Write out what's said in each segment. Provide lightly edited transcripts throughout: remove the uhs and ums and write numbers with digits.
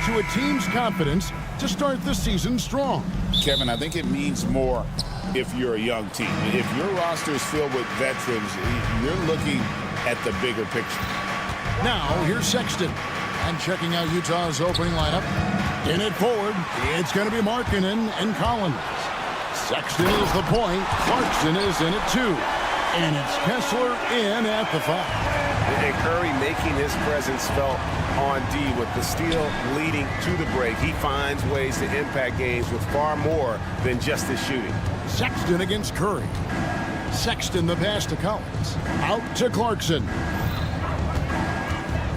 to a team's confidence to start the season strong? Kevin, I think it means more if you're a young team. If your roster is filled with veterans, you're looking at the bigger picture. Now, here's Sexton. And checking out Utah's opening lineup. In it forward, it's going to be Markkanen and Collins. Sexton is the point. Clarkson is in it too. And it's Kessler in at the 5. And Curry making his presence felt on D with the steal leading to the break. He finds ways to impact games with far more than just his shooting. Sexton against Curry. Sexton the pass to Collins. Out to Clarkson.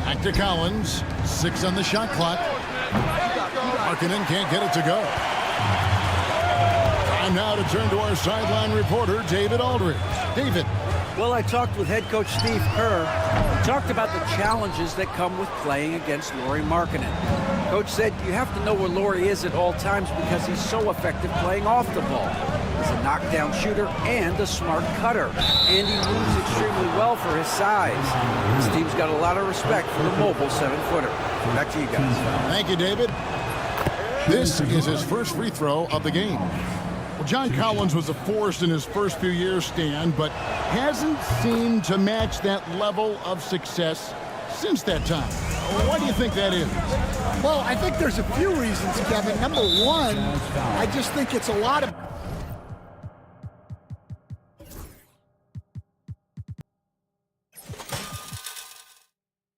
Back to Collins. 6 on the shot clock. Markkanen can't get it to go. Time now to turn to our sideline reporter, David Aldridge. David. Well, I talked with head coach Steve Kerr. He talked about the challenges that come with playing against Lauri Markkanen. Coach said you have to know where Lauri is at all times because he's so effective playing off the ball. He's a knockdown shooter and a smart cutter. And he moves extremely well for his size. This team's got a lot of respect for the mobile 7-footer. Back to you guys. Thank you, David. This is his first free throw of the game. Well, John Collins was a force in his first few years, Stan, but hasn't seemed to match that level of success since that time. Why do you think that is? Well, I think there's a few reasons, Kevin. Number one, I just think it's a lot of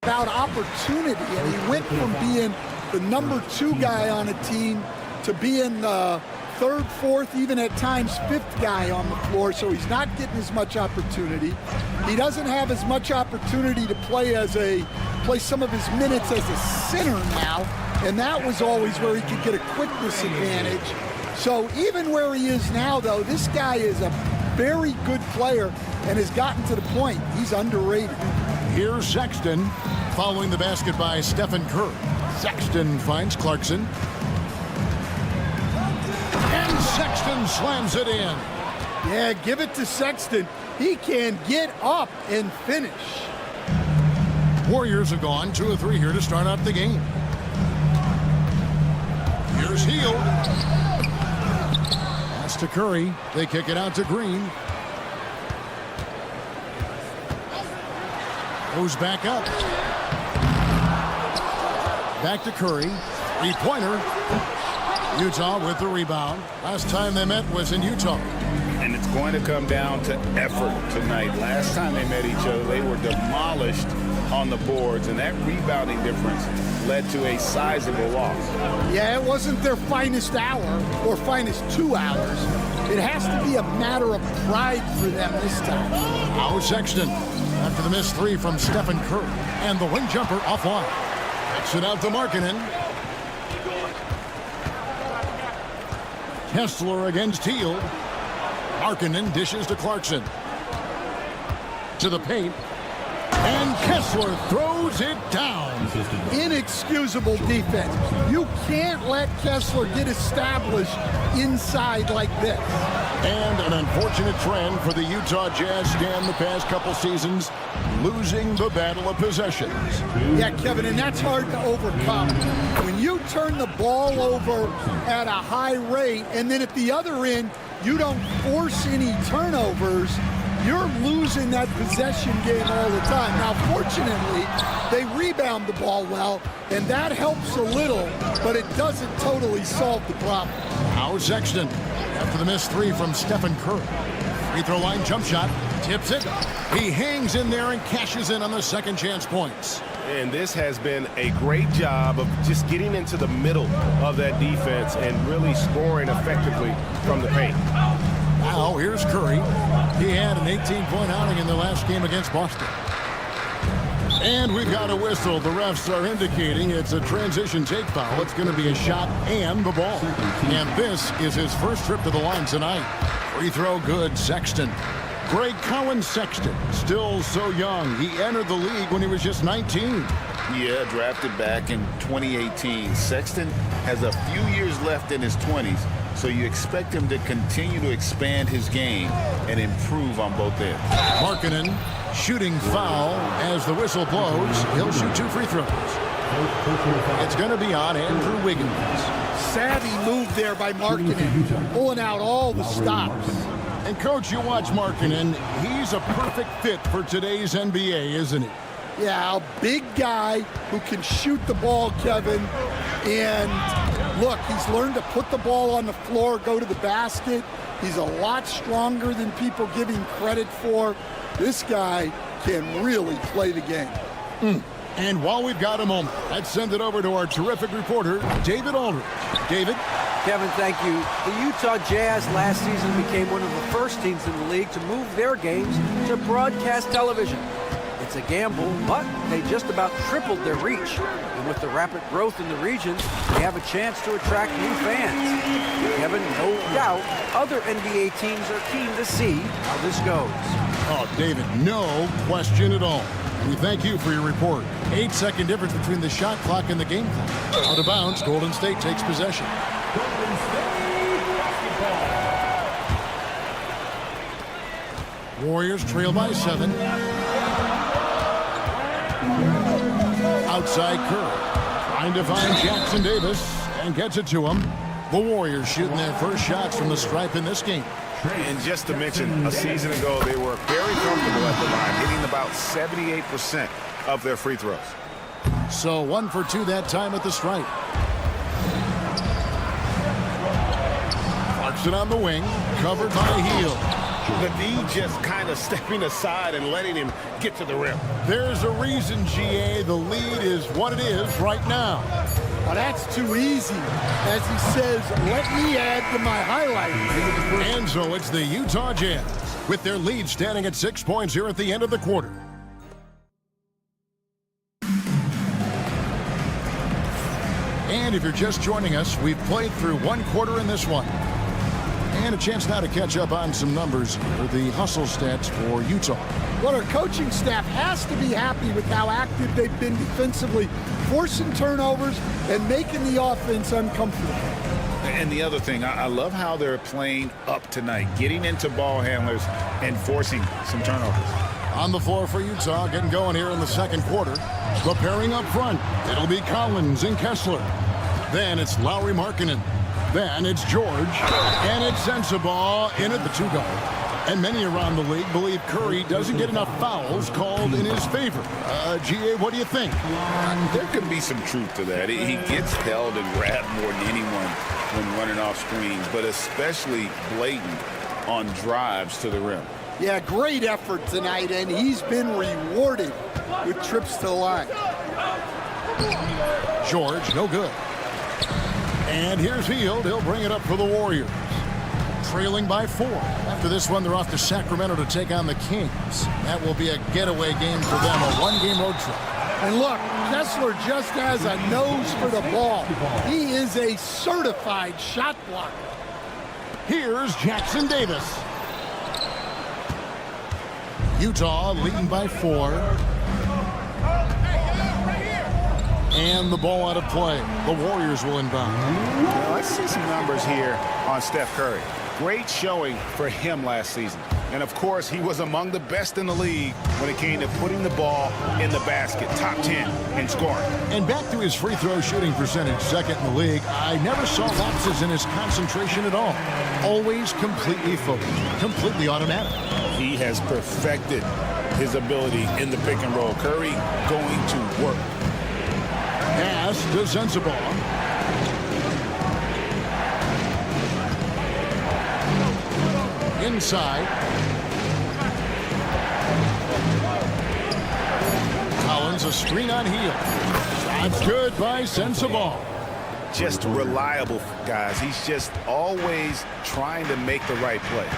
about opportunity, and he went from being the number 2 guy on a team to being the 3rd, 4th, even at times 5th guy on the floor, so he's not getting as much opportunity. He doesn't have as much opportunity to play some of his minutes as a center now, and that was always where he could get a quickness advantage. So even where he is now, though, this guy is a very good player and has gotten to the point he's underrated. Here's Sexton following the basket by Stephen Curry. Sexton finds Clarkson. And Sexton slams it in. Yeah, give it to Sexton. He can get up and finish. Warriors have gone 2 of 3 here to start out the game. Here's Hield. Pass to Curry. They kick it out to Green. Goes back up. Back to Curry. 3-pointer. Utah with the rebound. Last time they met was in Utah. And it's going to come down to effort tonight. Last time they met each other, they were demolished on the boards, and that rebounding difference led to a sizable loss. Yeah, it wasn't their finest hour or finest 2 hours. It has to be a matter of pride for them this time. Now Sexton after the missed 3 from Stephen Curry, and the wing jumper offline. Kicks it out to Markkanen. Kessler against Hield. Markkanen dishes to Clarkson. To the paint. And Kessler throws it down. Inexcusable defense. You can't let Kessler get established inside like this. And an unfortunate trend for the Utah Jazz, Stan, the past couple seasons, losing the battle of possessions. Yeah, Kevin, and that's hard to overcome. When you turn the ball over at a high rate, and then at the other end, you don't force any turnovers, you're losing that possession game all the time. Now, fortunately, they rebound the ball well, and that helps a little, but it doesn't totally solve the problem. Now Sexton after the missed 3 from Stephen Curry. Free throw line jump shot. Tips it. He hangs in there and cashes in on the second chance points. And this has been a great job of just getting into the middle of that defense and really scoring effectively from the paint. Now here's Curry. He had an 18-point outing in the last game against Boston. And we've got a whistle. The refs are indicating it's a transition take foul. It's going to be a shot and the ball. And this is his first trip to the line tonight. Free throw good, Sexton. Greg Collins Sexton, still so young. He entered the league when he was just 19. Yeah, drafted back in 2018. Sexton has a few years left in his 20s, so you expect him to continue to expand his game and improve on both ends. Markkanen shooting foul as the whistle blows. He'll shoot 2 free throws. It's going to be on Andrew Wiggins. Savvy move there by Markkanen, pulling out all the stops. And, Coach, you watch Markkanen. He's a perfect fit for today's NBA, isn't he? Yeah, a big guy who can shoot the ball, Kevin. And, look, he's learned to put the ball on the floor, go to the basket. He's a lot stronger than people give him credit for. This guy can really play the game. And while we've got a moment, let's send it over to our terrific reporter, David Aldridge. David? Kevin, thank you. The Utah Jazz last season became one of the first teams in the league to move their games to broadcast television. It's a gamble, but they just about tripled their reach. And with the rapid growth in the region, they have a chance to attract new fans. Kevin, no doubt, other NBA teams are keen to see how this goes. Oh, David, no question at all. We thank you for your report. 8-second difference between the shot clock and the game clock. Out of bounds, Golden State takes possession. Warriors trail by 7. Outside Curry, trying to find Jackson Davis, and gets it to him. The Warriors shooting their first shots from the stripe in this game. And just to mention, a season ago, they were very comfortable at the line, hitting about 78% of their free throws. So 1 for 2 that time at the stripe. Clarkson on the wing, covered by Hield. The D just kind of stepping aside and letting him get to the rim. There's a reason, GA, the lead is what it is right now. Well, that's too easy. As he says, let me add to my highlight. And so it's the Utah Jazz with their lead standing at 6 points here at the end of the quarter. And if you're just joining us, we've played through 1 quarter in this one. And a chance now to catch up on some numbers for the hustle stats for Utah. Well, our coaching staff has to be happy with how active they've been defensively, forcing turnovers and making the offense uncomfortable. And the other thing, I love how they're playing up tonight, getting into ball handlers and forcing some turnovers. On the floor for Utah, getting going here in the second quarter. Preparing up front, it'll be Collins and Kessler. Then it's Lauri Markkanen. Then it's George, and it's Sensabaugh in at the 2-guard. And many around the league believe Curry doesn't get enough fouls called in his favor. GA, what do you think? There could be some truth to that. He gets held and grabbed more than anyone when running off screens, but especially blatant on drives to the rim. Yeah, great effort tonight, and he's been rewarded with trips to the line. George, no good. And here's Hield. He'll bring it up for the Warriors. Trailing by 4. After this one, they're off to Sacramento to take on the Kings. That will be a getaway game for them, a 1-game road trip. And look, Kessler just has a nose for the ball. He is a certified shot blocker. Here's Jackson Davis. Utah leading by 4. And the ball out of play. The Warriors will inbound. Well, let's see some numbers here on Steph Curry. Great showing for him last season. And, of course, he was among the best in the league when it came to putting the ball in the basket. Top 10 in scoring. And back to his free throw shooting percentage, second in the league. I never saw lapses in his concentration at all. Always completely focused, completely automatic. He has perfected his ability in the pick and roll. Curry going to work. Pass to Sensabaugh. Inside. Collins, a screen on Hield. Shot's good by Sensabaugh. Just reliable, guys. He's just always trying to make the right play.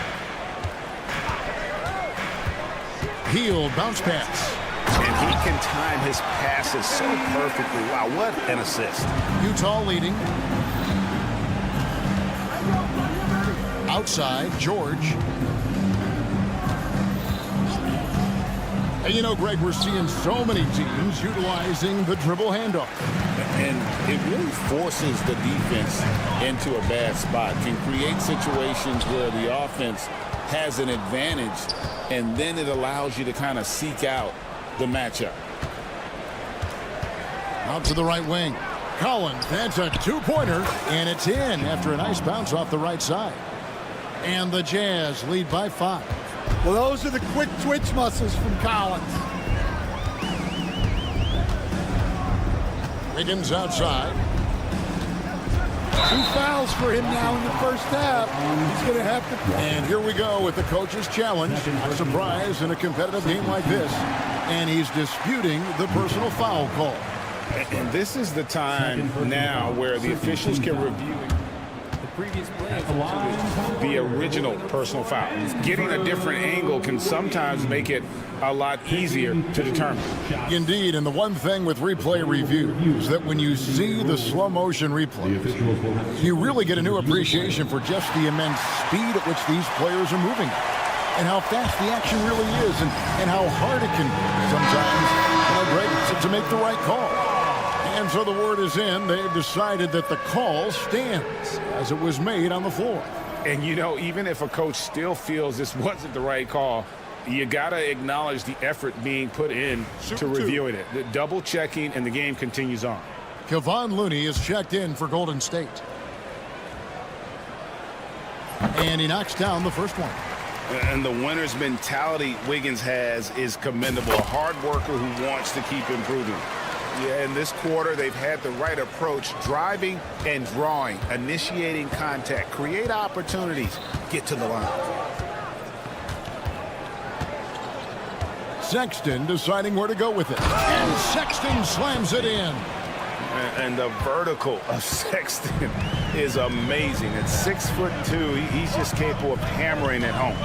Hield, bounce pass. And he can time his passes so perfectly. Wow, what an assist. Utah leading. Outside, George. And you know, Greg, we're seeing so many teams utilizing the dribble handoff. And it really forces the defense into a bad spot. Can create situations where the offense has an advantage, and then it allows you to kind of seek out the matchup. Out to the right wing. Collins, that's a two-pointer, and it's in after a nice bounce off the right side. And the Jazz lead by 5. Well, those are the quick twitch muscles from Collins. Wiggins outside. 2 fouls for him now in the first half. He's going to have to... And here we go with the coach's challenge. A surprise in a competitive game like this. And he's disputing the personal foul call. And this is the time now where the officials can review the original personal foul. Getting a different angle can sometimes make it a lot easier to determine. Indeed, and the one thing with replay review is that when you see the slow motion replays, you really get a new appreciation for just the immense speed at which these players are moving and how fast the action really is and how hard it can be sometimes, to make the right call. And so the word is in. They've decided that the call stands as it was made on the floor. And, you know, even if a coach still feels this wasn't the right call, you got to acknowledge the effort being put in to reviewing it. The double checking, and the game continues on. Kevon Looney is checked in for Golden State. And he knocks down the first one. And the winner's mentality Wiggins has is commendable. A hard worker who wants to keep improving. Yeah, in this quarter, they've had the right approach, driving and drawing, initiating contact, create opportunities, get to the line. Sexton deciding where to go with it. And Sexton slams it in. And the vertical of Sexton is amazing. At 6'2", he's just capable of hammering it home.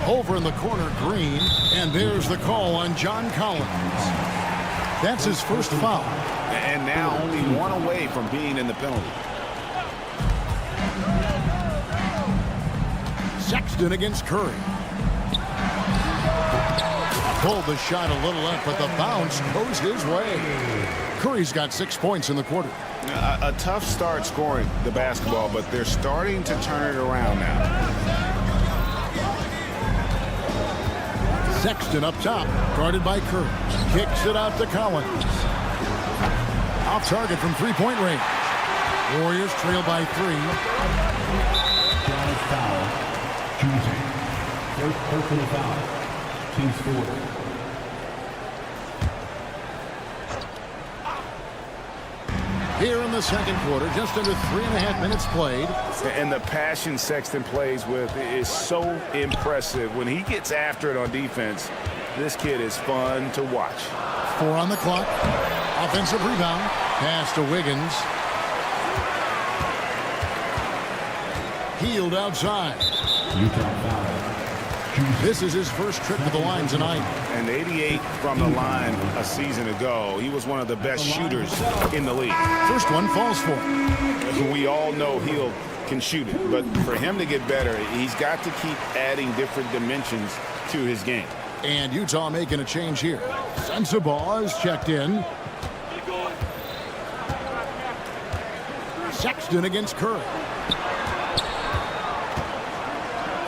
Over in the corner, Green, and there's the call on John Collins. That's his first foul. And now only one away from being in the penalty. Sexton against Curry. Pulled the shot a little up, but the bounce goes his way. Curry's got 6 points in the quarter. A tough start scoring the basketball, but they're starting to turn it around now. Sexton up top, guarded by Curry. Kicks it out to Collins. Off target from three-point range. Warriors trail by 3. John's foul. Choosing. First personal foul. Team score. Here in the second quarter, just under 3.5 minutes played. And the passion Sexton plays with is so impressive. When he gets after it on defense, this kid is fun to watch. 4 on the clock. Offensive rebound. Pass to Wiggins. Healed outside. Utah foul. This is his first trip to the line tonight. And 88 from the line a season ago. He was one of the best shooters in the league. First one falls for him. We all know Hill can shoot it, but for him to get better, he's got to keep adding different dimensions to his game. And Utah making a change here. Sensabaugh is checked in. Sexton against Curry.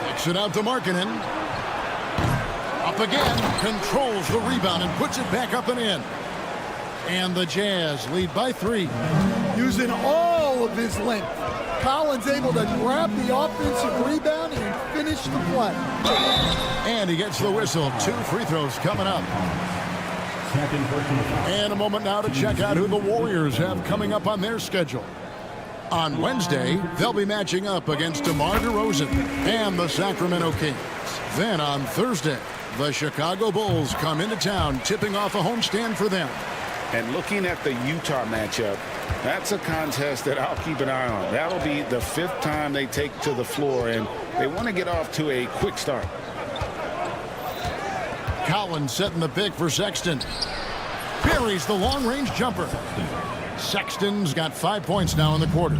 Kicks it out to Markkanen. Up again, controls the rebound and puts it back up and in. And the Jazz lead by 3. Using all of his length. Collins able to grab the offensive rebound and finish the play. And he gets the whistle. 2 free throws coming up. Second personal foul. And a moment now to check out who the Warriors have coming up on their schedule. On Wednesday, they'll be matching up against DeMar DeRozan and the Sacramento Kings. Then on Thursday, the Chicago Bulls come into town, tipping off a homestand for them. And looking at the Utah matchup, that's a contest that I'll keep an eye on. That'll be the 5th time they take to the floor, and they want to get off to a quick start. Collins setting the pick for Sexton. Buries the long-range jumper. Sexton's got 5 points now in the quarter.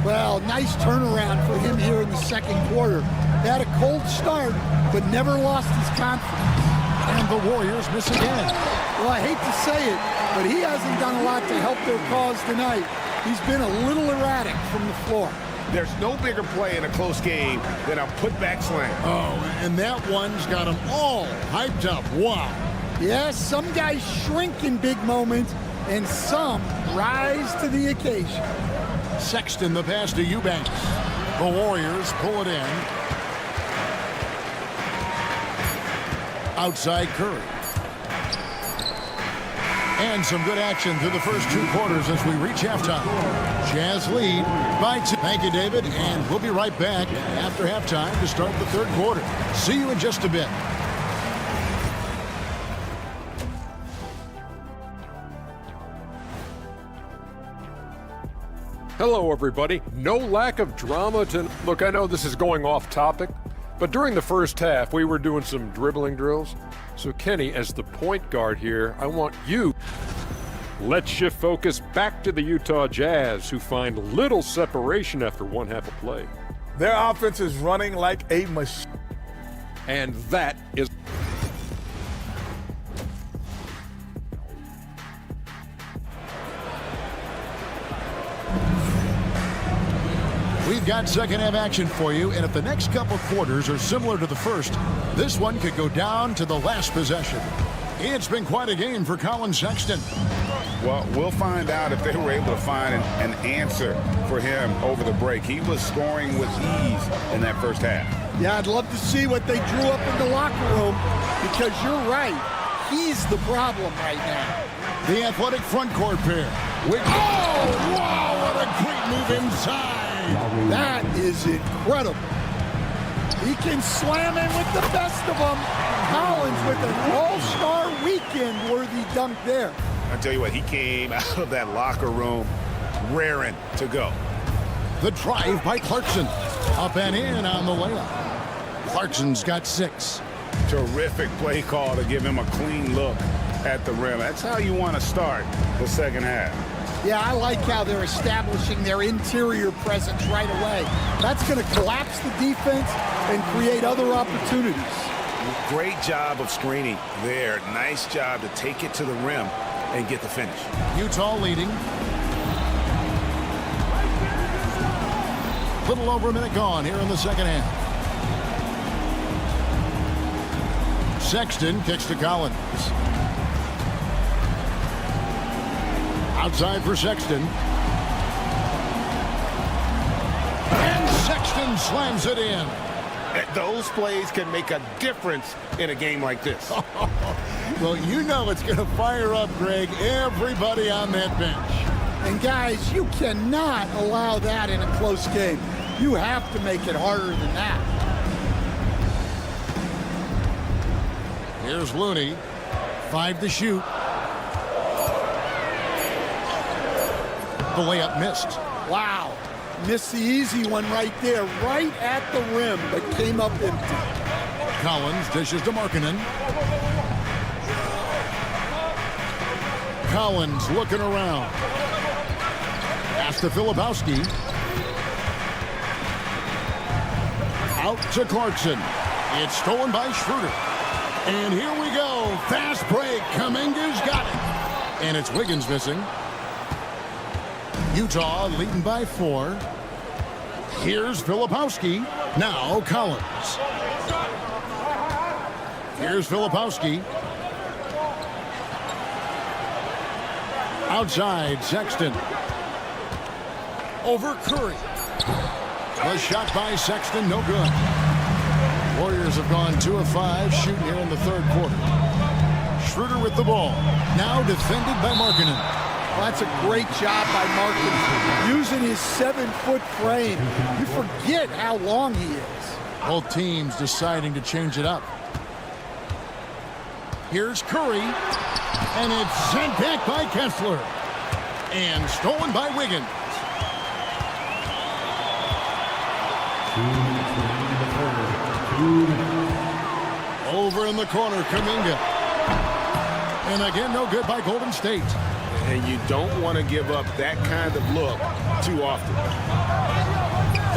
Well, nice turnaround for him here in the second quarter. Had a cold start, but never lost his confidence. And the Warriors miss again. Well, I hate to say it, but he hasn't done a lot to help their cause tonight. He's been a little erratic from the floor. There's no bigger play in a close game than a putback slam. Oh, and that one's got them all hyped up. Wow. Yes, some guys shrink in big moments. and some rise to the occasion. Sexton, the pass to Eubanks. The Warriors pull it in. Outside Curry. And some good action through the first 2 quarters as we reach halftime. Jazz lead by 2. Thank you, David. And we'll be right back after halftime to start the 3rd quarter. See you in just a bit. Hello, everybody. No lack of drama to... Look, I know this is going off topic, but during the first half, we were doing some dribbling drills. So, Kenny, as the point guard here, I want you... Let's shift focus back to the Utah Jazz, who find little separation after 1 half of play. Their offense is running like a machine. And that is... We've got second half action for you, and if the next couple quarters are similar to the first, this one could go down to the last possession. It's been quite a game for Colin Sexton. Well, we'll find out if they were able to find an answer for him over the break. He was scoring with ease in that first half. Yeah, I'd love to see what they drew up in the locker room, because you're right. He's the problem right now. The athletic front court pair. Oh, wow, what a great move inside. That is incredible. He can slam in with the best of them. Collins with an all-star weekend-worthy dunk there. I tell you what, he came out of that locker room raring to go. The drive by Clarkson. Up and in on the layup. Clarkson's got 6. Terrific play call to give him a clean look at the rim. That's how you want to start the second half. Yeah, I like how they're establishing their interior presence right away. That's going to collapse the defense and create other opportunities. Great job of screening there. Nice job to take it to the rim and get the finish. Utah leading. Little over a minute gone here in the second half. Sexton kicks to Collins. Outside for Sexton. And Sexton slams it in. Those plays can make a difference in a game like this. Well, you know it's going to fire up, Greg, everybody on that bench. And guys, you cannot allow that in a close game. You have to make it harder than that. Here's Looney. 5 to shoot. The layup missed. Wow. Missed the easy one right there, right at the rim, but came up empty. Collins dishes to Markkanen. Collins looking around. Pass to Filipowski. Out to Clarkson. It's stolen by Schroeder. And here we go. Fast break. Kuminga's got it. And it's Wiggins missing. Utah leading by 4. Here's Filipowski. Now Collins. Here's Filipowski. Outside, Sexton. Over Curry. The shot by Sexton, no good. Warriors have gone 2 of 5 shooting here in the 3rd quarter. Schroeder with the ball. Now defended by Markkanen. Well, that's a great job by Markkanen, using his 7-foot frame. You forget how long he is. Both teams deciding to change it up. Here's Curry, and it's sent back by Kessler. And stolen by Wiggins. Over in the corner, Kuminga. And again, no good by Golden State. And you don't want to give up that kind of look too often.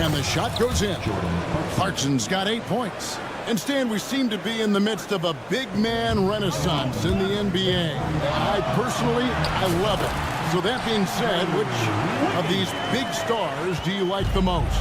And the shot goes in. Clarkson's got 8 points. And Stan, we seem to be in the midst of a big man renaissance in the NBA. I love it. So that being said, which of these big stars do you like the most?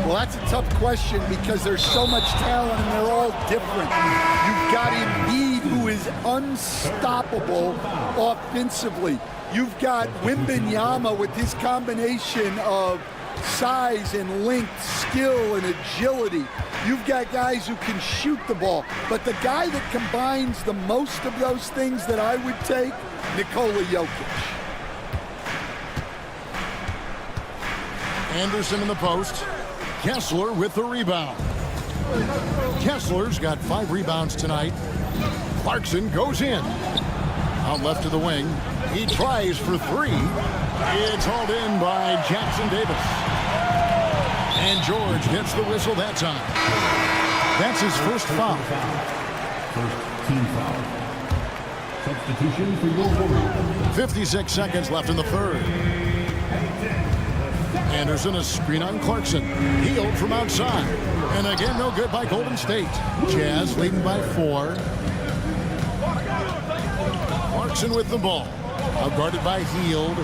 Well, that's a tough question because there's so much talent and they're all different. You've got Embiid, who is unstoppable offensively. You've got Wembanyama with his combination of size and length, skill and agility. You've got guys who can shoot the ball. But the guy that combines the most of those things that I would take, Nikola Jokic. Anderson in the post. Kessler with the rebound. Kessler's got 5 rebounds tonight. Clarkson goes in. Out left to the wing. He tries for 3. It's hauled in by Jackson Davis. And George gets the whistle that time. That's his first foul. First team foul. Substitution for your Warriors. 56 seconds left in the third. Anderson, a screen on Clarkson. Healed from outside. And again, no good by Golden State. Jazz leading by 4. Clarkson with the ball. Outguarded by Healed.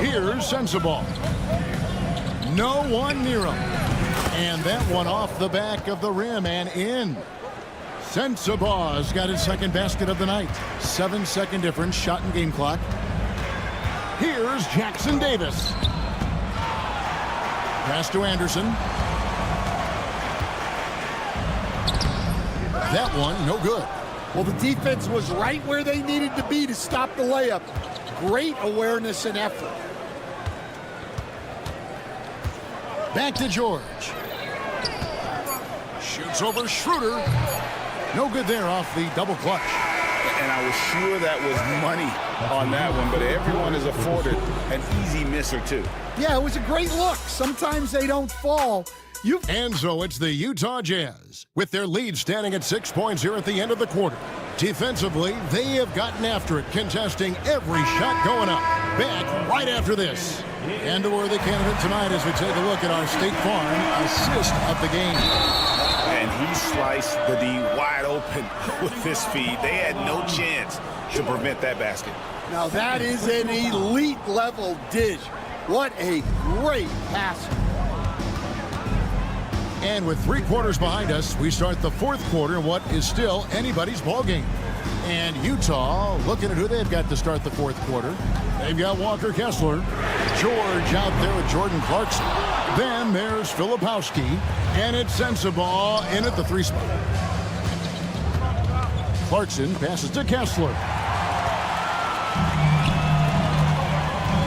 Here's Sensabaugh. No one near him. And that one off the back of the rim and in. Sensabaugh's got his second basket of the night. 7-second difference, shot and game clock. Here's Jackson Davis. Pass to Anderson. That one, no good. Well, the defense was right where they needed to be to stop the layup. Great awareness and effort. Back to George. Shoots over Schroeder. No good there off the double clutch. And I was sure that was money on that one, but everyone is afforded an easy miss or two. Yeah, it was a great look. Sometimes they don't fall. And so it's the Utah Jazz with their lead standing at 6 points here at the end of the quarter. Defensively, they have gotten after it, contesting every shot going up. Back right after this. And a worthy candidate tonight as we take a look at our State Farm assist of the game. And he sliced the D wide open with this feed. They had no chance to prevent that basket. Now that is an elite level dish. What a great pass. And with 3 quarters behind us, we start the 4th quarter in what is still anybody's ball game. And Utah looking at who they've got to start the 4th quarter. They've got Walker Kessler. George out there with Jordan Clarkson. Then there's Filipowski. And it's Sensabaugh in at the 3 spot. Clarkson passes to Kessler.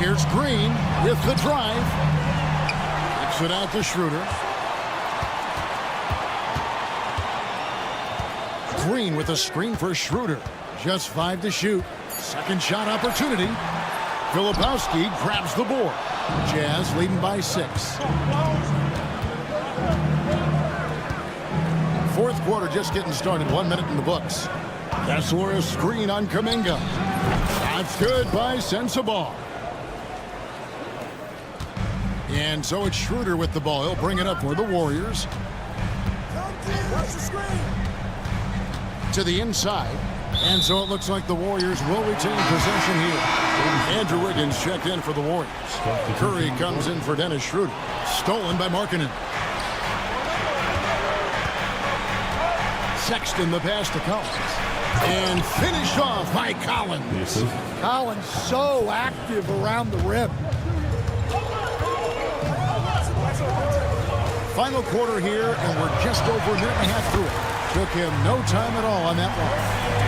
Here's Green with the drive. Kicks it out to Schroeder. Green with a screen for Schroeder. Just 5 to shoot. Second shot opportunity. Filipowski grabs the board. Jazz leading by 6. 4th quarter just getting started. 1 minute in the books. Kessler a screen on Kuminga. That's good by Sensabaugh. And so it's Schroeder with the ball. He'll bring it up for the Warriors. To the inside. And so it looks like the Warriors will retain possession here. Andrew Wiggins checked in for the Warriors. Curry comes in for Dennis Schroeder. Stolen by Markkanen. Sexton the pass to Collins. And finished off by Collins. Collins so active around the rim. Final quarter here, and we're just over a minute and a half through it. Took him no time at all on that one.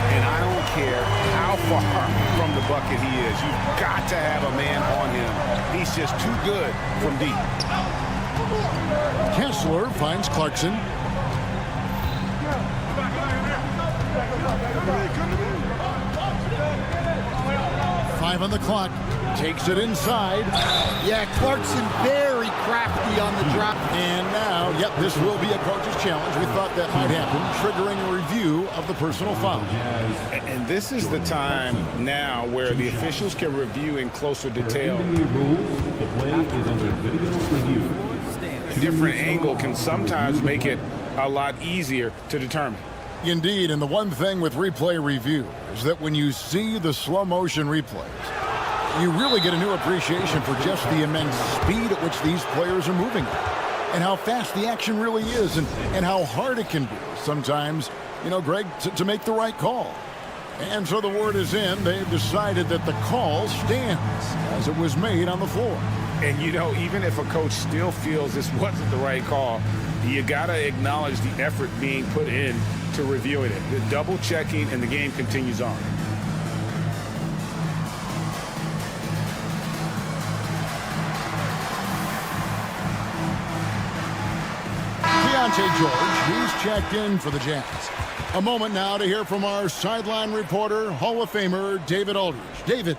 And I don't care how far from the bucket he is. You've got to have a man on him. He's just too good from deep. Kessler finds Clarkson. Five on the clock. Takes it inside. Yeah, Clarkson very crafty on the drop. And now, yep, this will be a coach's challenge. We thought that might happen, triggering a review of the personal foul. And this is the time now where the officials can review in closer detail. The play is under video review. A different angle can sometimes make it a lot easier to determine. Indeed, and the one thing with replay review is that when you see the slow motion replays, you really get a new appreciation for just the immense speed at which these players are moving. and how fast the action really is and how hard it can be sometimes, you know, Greg, to make the right call. And so the word is in. They've decided that the call stands as it was made on the floor. And, you know, even if a coach still feels this wasn't the right call, you got to acknowledge the effort being put in to reviewing it. The double checking, and the game continues on. George, he's checked in for the Jazz. A moment now to hear from our sideline reporter, Hall of Famer David Aldridge. David.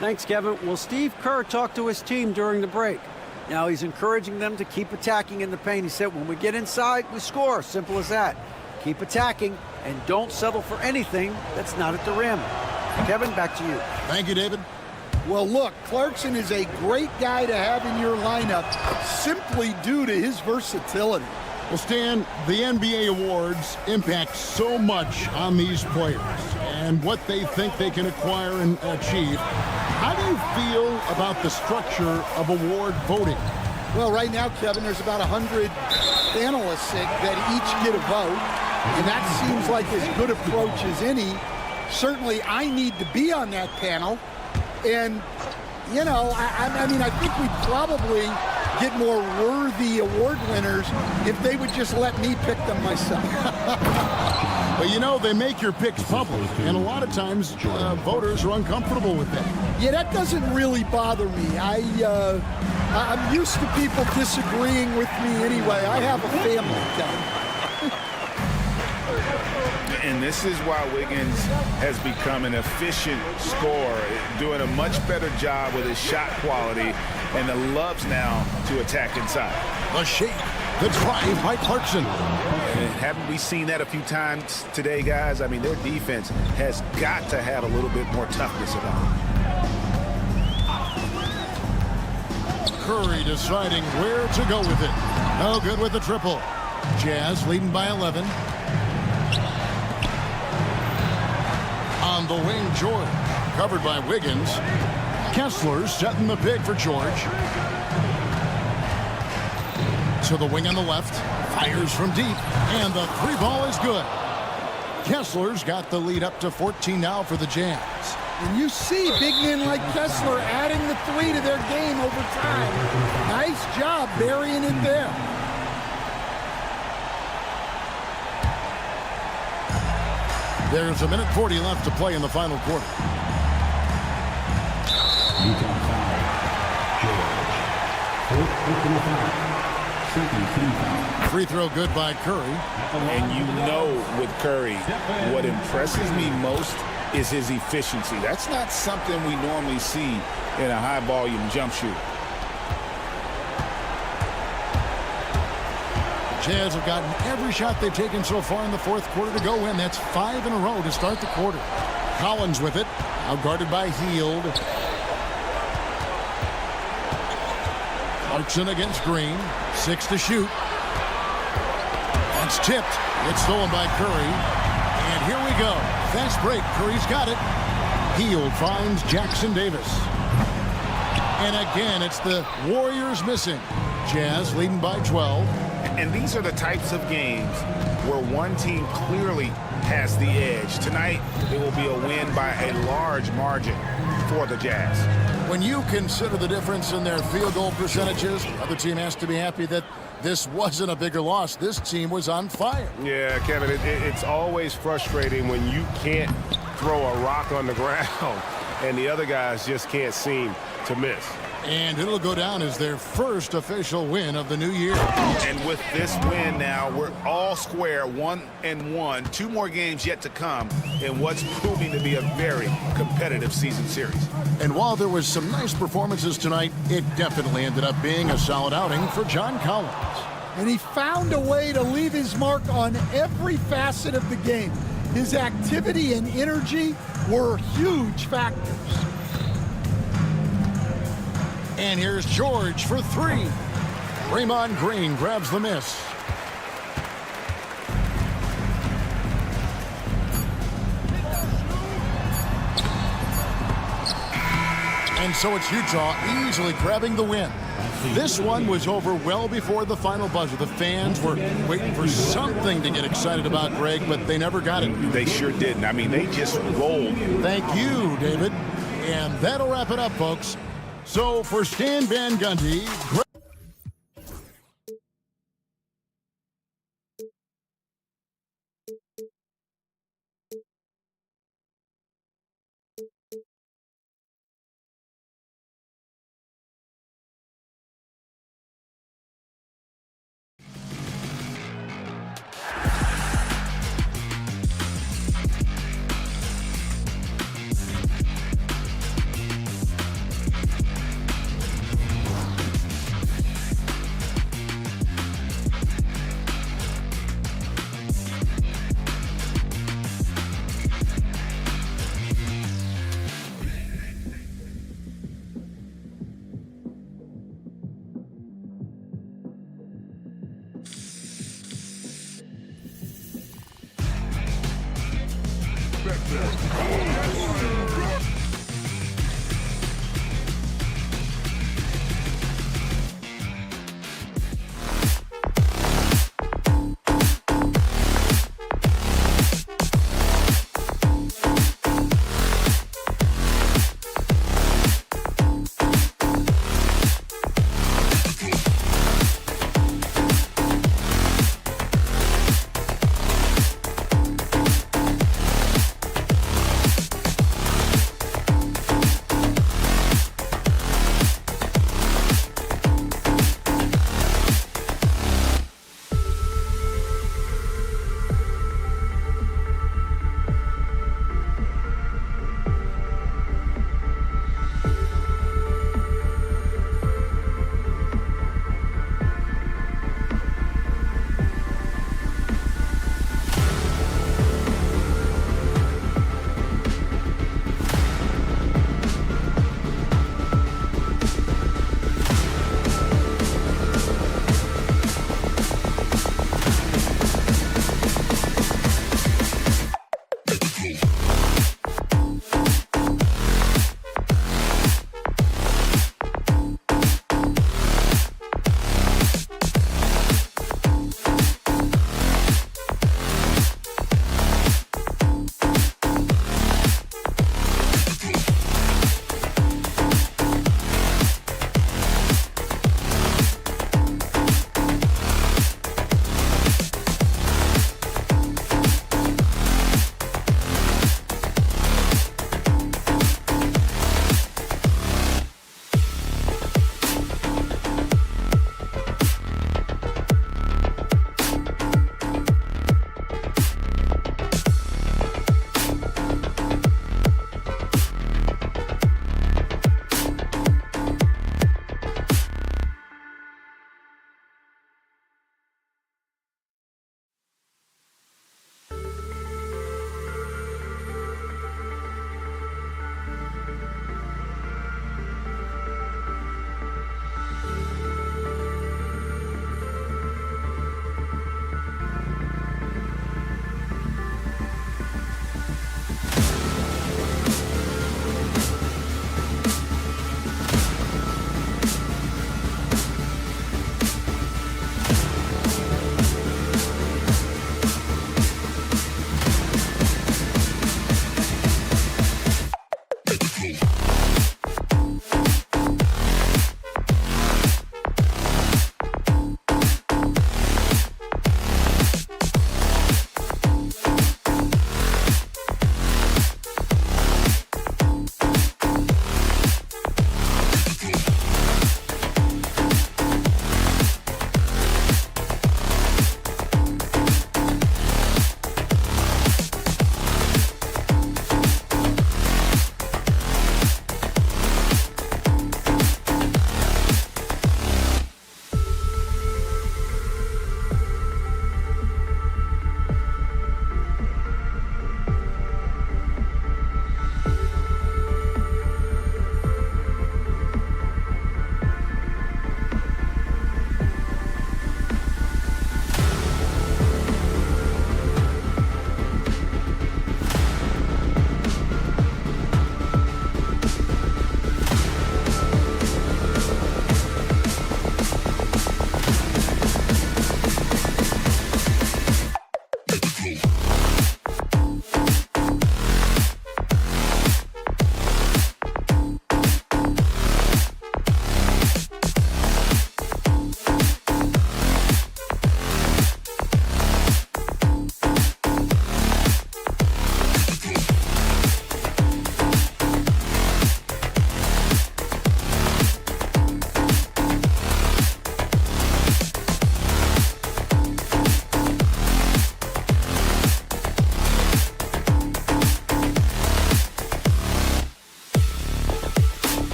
Thanks, Kevin. Well, Steve Kerr talked to his team during the break. Now he's encouraging them to keep attacking in the paint. He said, when we get inside, we score. Simple as that. Keep attacking and don't settle for anything that's not at the rim. Kevin, back to you. Thank you, David. Well, look, Clarkson is a great guy to have in your lineup simply due to his versatility. Well, Stan, the NBA awards impact so much on these players and what they think they can acquire and achieve. How do you feel about the structure of award voting? Well, right now, Kevin, there's about 100 analysts that each get a vote, and that seems like as good approach as any. Certainly, I need to be on that panel, and, you know, I mean, I think we'd probably get more worthy award winners if they would just let me pick them myself. But you know, they make your picks public, and a lot of times voters are uncomfortable with that. Yeah, that doesn't really bother me. I'm used to people disagreeing with me anyway. I have a family, Kevin. And this is why Wiggins has become an efficient scorer, doing a much better job with his shot quality, and the loves now to attack inside. The shake, the drive by Clarkson. And haven't we seen that a few times today, guys? I mean, their defense has got to have a little bit more toughness about it. Curry deciding where to go with it. No good with the triple. Jazz leading by 11. On the wing, George. Covered by Wiggins. Kessler setting the pick for George. To the wing on the left. Fires from deep. And the three ball is good. Kessler's got the lead up to 14 now for the Jazz. And you see big men like Kessler adding the three to their game over time. Nice job burying it there. There's a minute 40 left to play in the final quarter. Utah foul. George. Fourth personal foul. Second team foul. Free throw good by Curry. And you know with Curry, what impresses me most is his efficiency. That's not something we normally see in a high-volume jump shooter. Jazz have gotten every shot they've taken so far in the fourth quarter to go in. That's 5 in a row to start the quarter. Collins with it. Now guarded by Hield. Clarkson against Green. 6 to shoot. It's tipped. It's stolen by Curry. And here we go. Fast break. Curry's got it. Hield finds Jackson Davis. And again, it's the Warriors missing. Jazz leading by 12. And these are the types of games where one team clearly has the edge. Tonight, it will be a win by a large margin for the Jazz. When you consider the difference in their field goal percentages, the other team has to be happy that this wasn't a bigger loss. This team was on fire. Yeah, Kevin, it's always frustrating when you can't throw a rock on the ground and the other guys just can't seem to miss. And it'll go down as their first official win of the new year. And with this win now, we're all square, 1-1. 2 more games yet to come in what's proving to be a very competitive season series. And while there was some nice performances tonight, it definitely ended up being a solid outing for John Collins. And he found a way to leave his mark on every facet of the game. His activity and energy were huge factors. And here's George for 3. Draymond Green grabs the miss. And so it's Utah easily grabbing the win. This one was over well before the final buzzer. The fans were waiting for something to get excited about, Greg, but they never got it. They sure didn't. I mean, they just rolled. Thank you, David. And that'll wrap it up, folks. So for Stan Van Gundy, Greg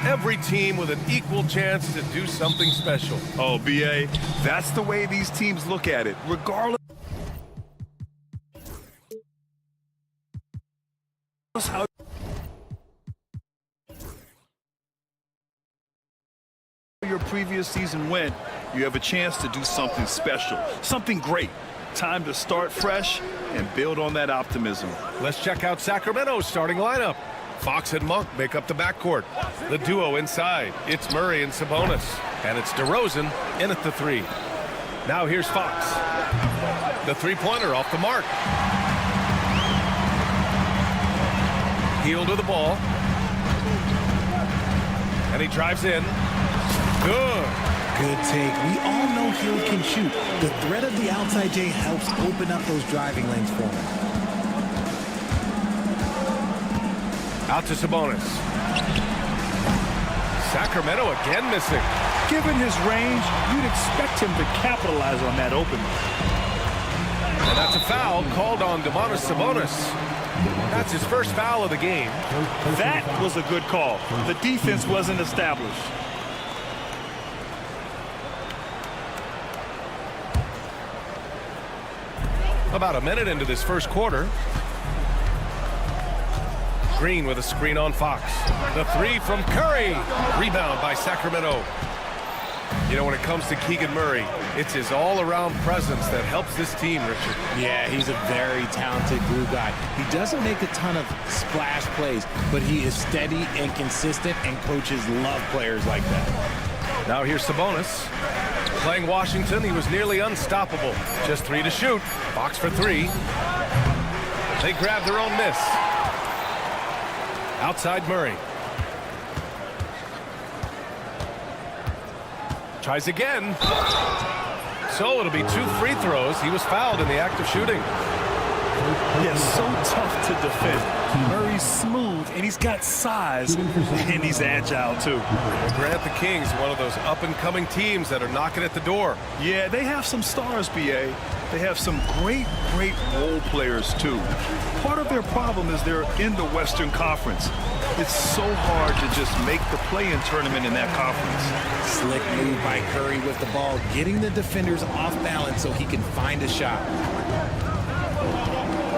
Every team with an equal chance to do something special. Oh, B.A., that's the way these teams look at it, regardless how your previous season went. You have a chance to do something special, something great. Time to start fresh and build on that optimism. Let's check out Sacramento's starting lineup. Fox and Monk make up the backcourt. The duo inside, it's Murray and Sabonis. And it's DeRozan in at the 3. Now here's Fox. The three-pointer off the mark. Heel to the ball. And he drives in. Good. Good take. We all know Hill can shoot. The threat of the outside J helps open up those driving lanes for him. Out to Sabonis. Sacramento again missing. Given his range, you'd expect him to capitalize on that opening. And that's a foul called on Domantas Sabonis. That's his first foul of the game. That was a good call. The defense wasn't established. About a minute into this first quarter. Green with a screen on Fox. The 3 from Curry. Rebound by Sacramento. You know, when it comes to Keegan Murray, it's his all-around presence that helps this team, Richard. Yeah, he's a very talented glue guy. He doesn't make a ton of splash plays, but he is steady and consistent, and coaches love players like that. Now here's Sabonis. Playing Washington, he was nearly unstoppable. Just 3 to shoot. Fox for 3. They grab their own miss. Outside Murray. Tries again. So it'll be 2 free throws. He was fouled in the act of shooting. Yes, so tough to defend. Murray's smooth, and he's got size, and he's agile, too. Grant the Kings, one of those up-and-coming teams that are knocking at the door. Yeah, they have some stars, B.A. They have some great role players, too. Part of their problem is they're in the Western Conference. It's so hard to just make the play-in tournament in that conference. Slick move by Curry with the ball, getting the defenders off balance so he can find a shot.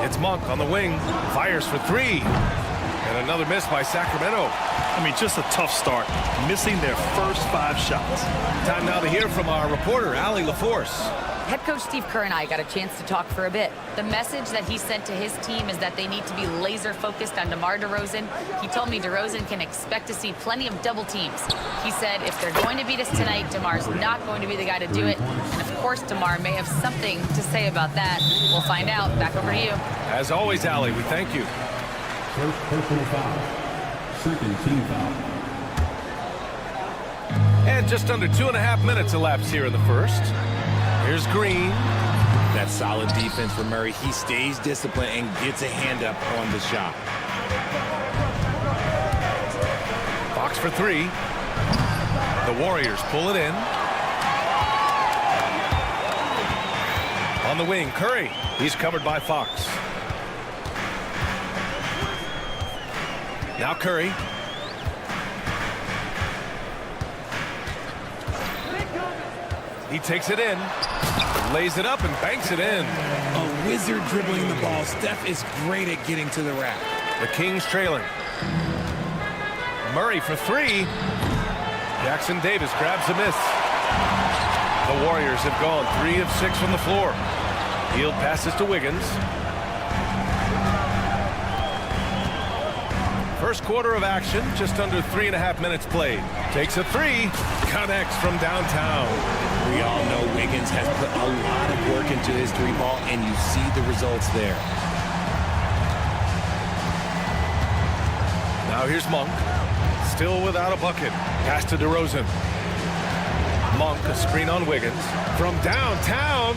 It's Monk on the wing, fires for 3. And another miss by Sacramento. I mean, just a tough start, missing their first 5 shots. Time now to hear from our reporter, Allie LaForce. Head coach Steve Kerr and I got a chance to talk for a bit. The message that he sent to his team is that they need to be laser focused on DeMar DeRozan. He told me DeRozan can expect to see plenty of double teams. He said if they're going to beat us tonight, DeMar's not going to be the guy to do it. And of course, DeMar may have something to say about that. We'll find out. Back over to you. As always, Allie, we thank you. First personal foul. Second team foul. And just under 2.5 minutes elapsed here in the first. Here's Green. That solid defense for Murray. He stays disciplined and gets a hand up on the shot. Fox for 3. The Warriors pull it in. On the wing, Curry. He's covered by Fox. Now Curry. He takes it in, lays it up, and banks it in. A wizard dribbling the ball. Steph is great at getting to the rack. The Kings trailing. Murray for 3. Jackson Davis grabs a miss. The Warriors have gone 3 of 6 from the floor. Field passes to Wiggins. First quarter of action, just under 3.5 minutes played. Takes a 3, connects from downtown. We all know Wiggins has put a lot of work into his 3-ball, and you see the results there. Now here's Monk, still without a bucket. Pass to DeRozan. Monk, a screen on Wiggins. From downtown,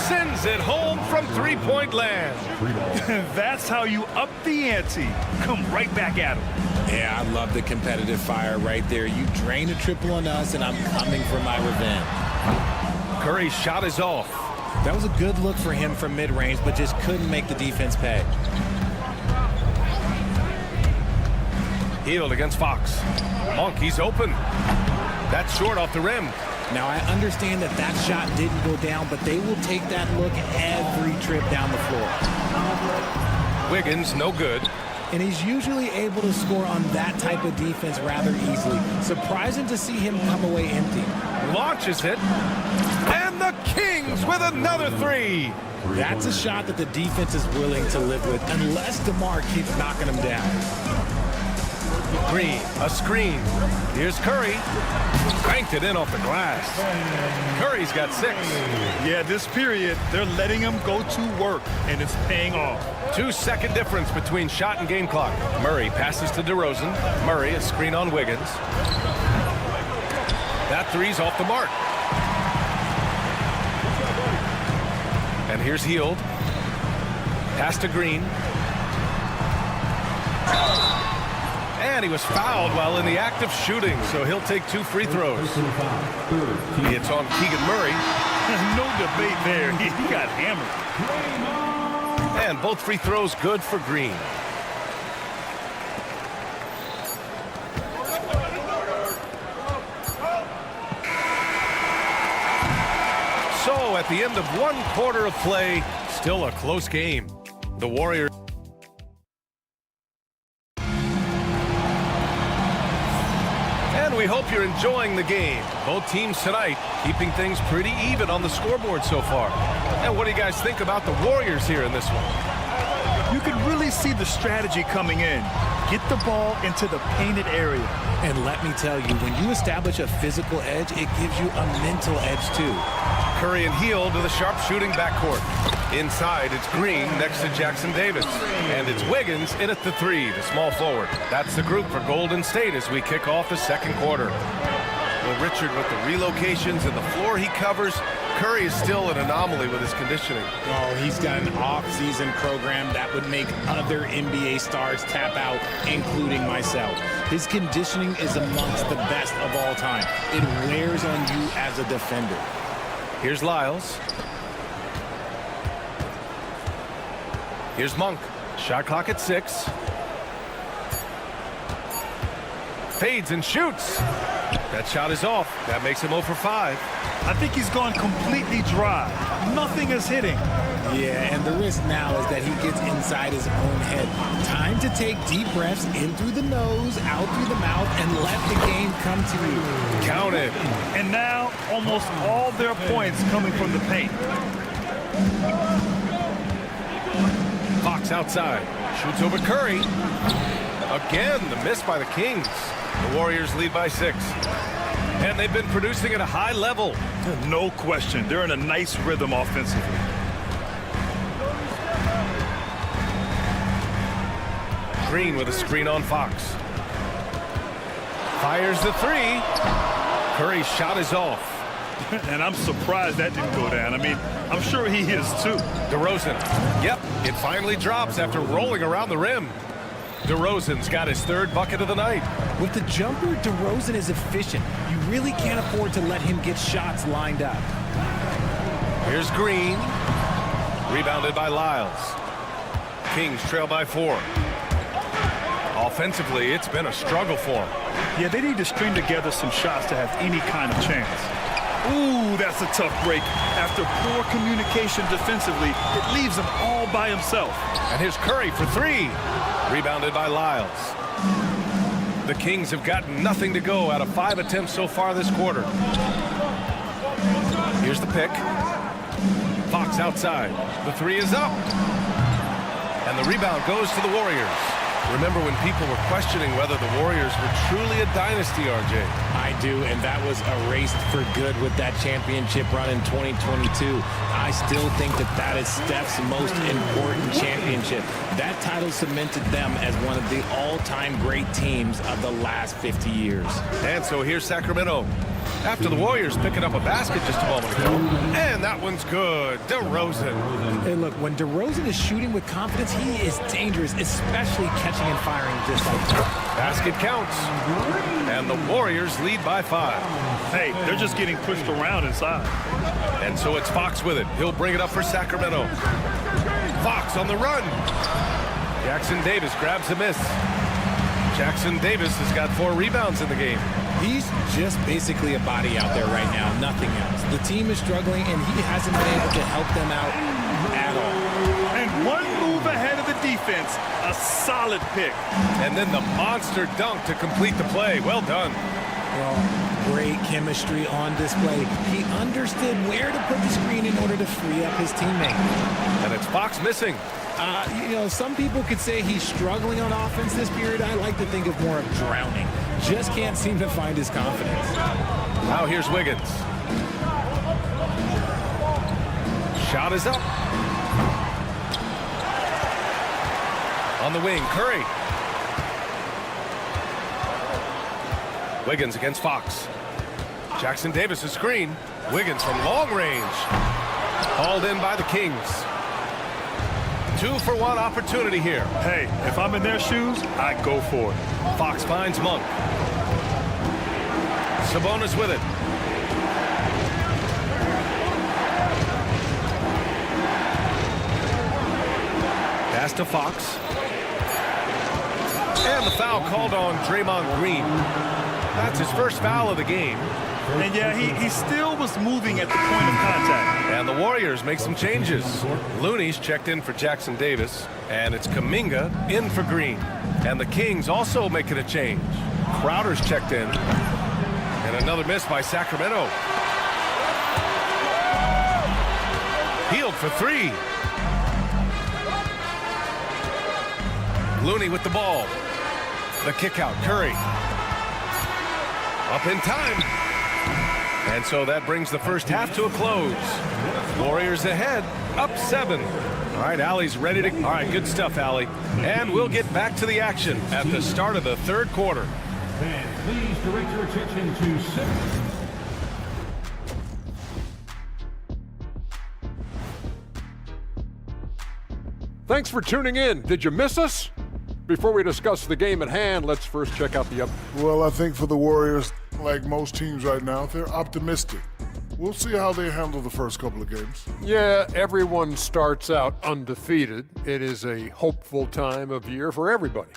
sends it home from 3-point land. That's how you up the ante. Come right back at him. Yeah, I love the competitive fire right there. You drain a triple on us, and I'm coming for my revenge. Curry's shot is off. That was a good look for him from mid-range, but just couldn't make the defense pay. Healed against Fox. Monk, he's open. That's short off the rim. Now, I understand that that shot didn't go down, but they will take that look every trip down the floor. Wiggins, no good. And he's usually able to score on that type of defense rather easily. Surprising to see him come away empty. Launches it. And the Kings with another three. That's a shot that the defense is willing to live with, unless DeMar keeps knocking him down. Green, a screen. Here's Curry. Cranked it in off the glass. Curry's got 6. Yeah, this period, they're letting him go to work, and it's paying off. 2-second difference between shot and game clock. Murray passes to DeRozan. Murray, a screen on Wiggins. That three's off the mark. And here's Hield. Pass to Green. And he was fouled while in the act of shooting, so he'll take 2 free throws. It's on Keegan Murray. No debate there. He got hammered. And both free throws good for Green. So at the end of 1 quarter of play, still a close game. The Warriors. And we hope you're enjoying the game. Both teams tonight keeping things pretty even on the scoreboard so far. And what do you guys think about the Warriors here in this one? You can really see the strategy coming in. Get the ball into the painted area. And let me tell you, when you establish a physical edge, it gives you a mental edge too. Curry and Hield to the sharp shooting backcourt. Inside, it's Green next to Jackson Davis. And it's Wiggins in at the 3, the small forward. That's the group for Golden State as we kick off the second quarter. Well, Richard, with the relocations and the floor he covers, Curry is still an anomaly with his conditioning. Oh, he's got an off-season program that would make other NBA stars tap out, including myself. His conditioning is amongst the best of all time. It wears on you as a defender. Here's Lyles. Here's Monk. Shot clock at 6. Fades and shoots. That shot is off. That makes him 0 for 5. I think he's gone completely dry. Nothing is hitting. Yeah, and the risk now is that he gets inside his own head. Time to take deep breaths in through the nose, out through the mouth, and let the game come to you. Count it. And now, almost all their points coming from the paint. Fox outside. Shoots over Curry. Again, the miss by the Kings. The Warriors lead by 6. And they've been producing at a high level. No question. They're in a nice rhythm offensively. Green with a screen on Fox. Fires the 3. Curry's shot is off. And I'm surprised that didn't go down. I mean, I'm sure he is too. DeRozan. Yep, it finally drops after rolling around the rim. DeRozan's got his 3rd bucket of the night. With the jumper, DeRozan is efficient. You really can't afford to let him get shots lined up. Here's Green. Rebounded by Lyles. Kings trail by 4. Offensively, it's been a struggle for them. Yeah, they need to string together some shots to have any kind of chance. Ooh, that's a tough break. After poor communication defensively, it leaves him all by himself. And here's Curry for 3. Rebounded by Lyles. The Kings have gotten nothing to go out of 5 attempts so far this quarter. Here's the pick. Fox outside. The 3 is up. And the rebound goes to the Warriors. Remember when people were questioning whether the Warriors were truly a dynasty, RJ? I do, and that was erased for good with that championship run in 2022. I still think that that is Steph's most important championship. That title cemented them as one of the all-time great teams of the last 50 years. And so here's Sacramento. After the Warriors picking up a basket just a moment ago. And that one's good. DeRozan. Hey, look, when DeRozan is shooting with confidence, he is dangerous, especially catching and firing just like that. Basket counts. And the Warriors lead by 5. Hey, they're just getting pushed around inside. And so it's Fox with it. He'll bring it up for Sacramento. Fox on the run. Jackson Davis grabs a miss. Jackson Davis has got 4 rebounds in the game. He's just basically a body out there right now, nothing else. The team is struggling, and he hasn't been able to help them out at all. And one move ahead of the defense, a solid pick. And then the monster dunk to complete the play. Well done. Well, great chemistry on display. He understood where to put the screen in order to free up his teammate. And it's Fox missing. Some people could say he's struggling on offense this period. I like to think of more of drowning. Just can't seem to find his confidence. Now here's Wiggins. Shot is up. On the wing, Curry. Wiggins against Fox. Jackson Davis' screen. Wiggins from long range. Hauled in by the Kings. 2-for-1 opportunity here. Hey, if I'm in their shoes, I go for it. Fox finds Monk. Sabonis with it. Pass to Fox. And the foul called on Draymond Green. That's his first foul of the game. And yeah, he still was moving at the point of contact. And the Warriors make some changes. Looney's checked in for Jackson Davis. And it's Kuminga in for Green. And the Kings also making a change. Crowder's checked in. And another miss by Sacramento. Healed for 3. Looney with the ball. The kick out, Curry. Up in time. And so that brings the first half to a close. Warriors ahead, up 7. All right, Allie's ready to... All right, good stuff, Allie. And we'll get back to the action at the start of the third quarter. Fans, please direct your attention to 7. Thanks for tuning in. Did you miss us? Before we discuss the game at hand, let's first check out the Well, I think for the Warriors, like most teams right now, they're optimistic. We'll see how they handle the first couple of games. Yeah, everyone starts out undefeated. It is a hopeful time of year for everybody.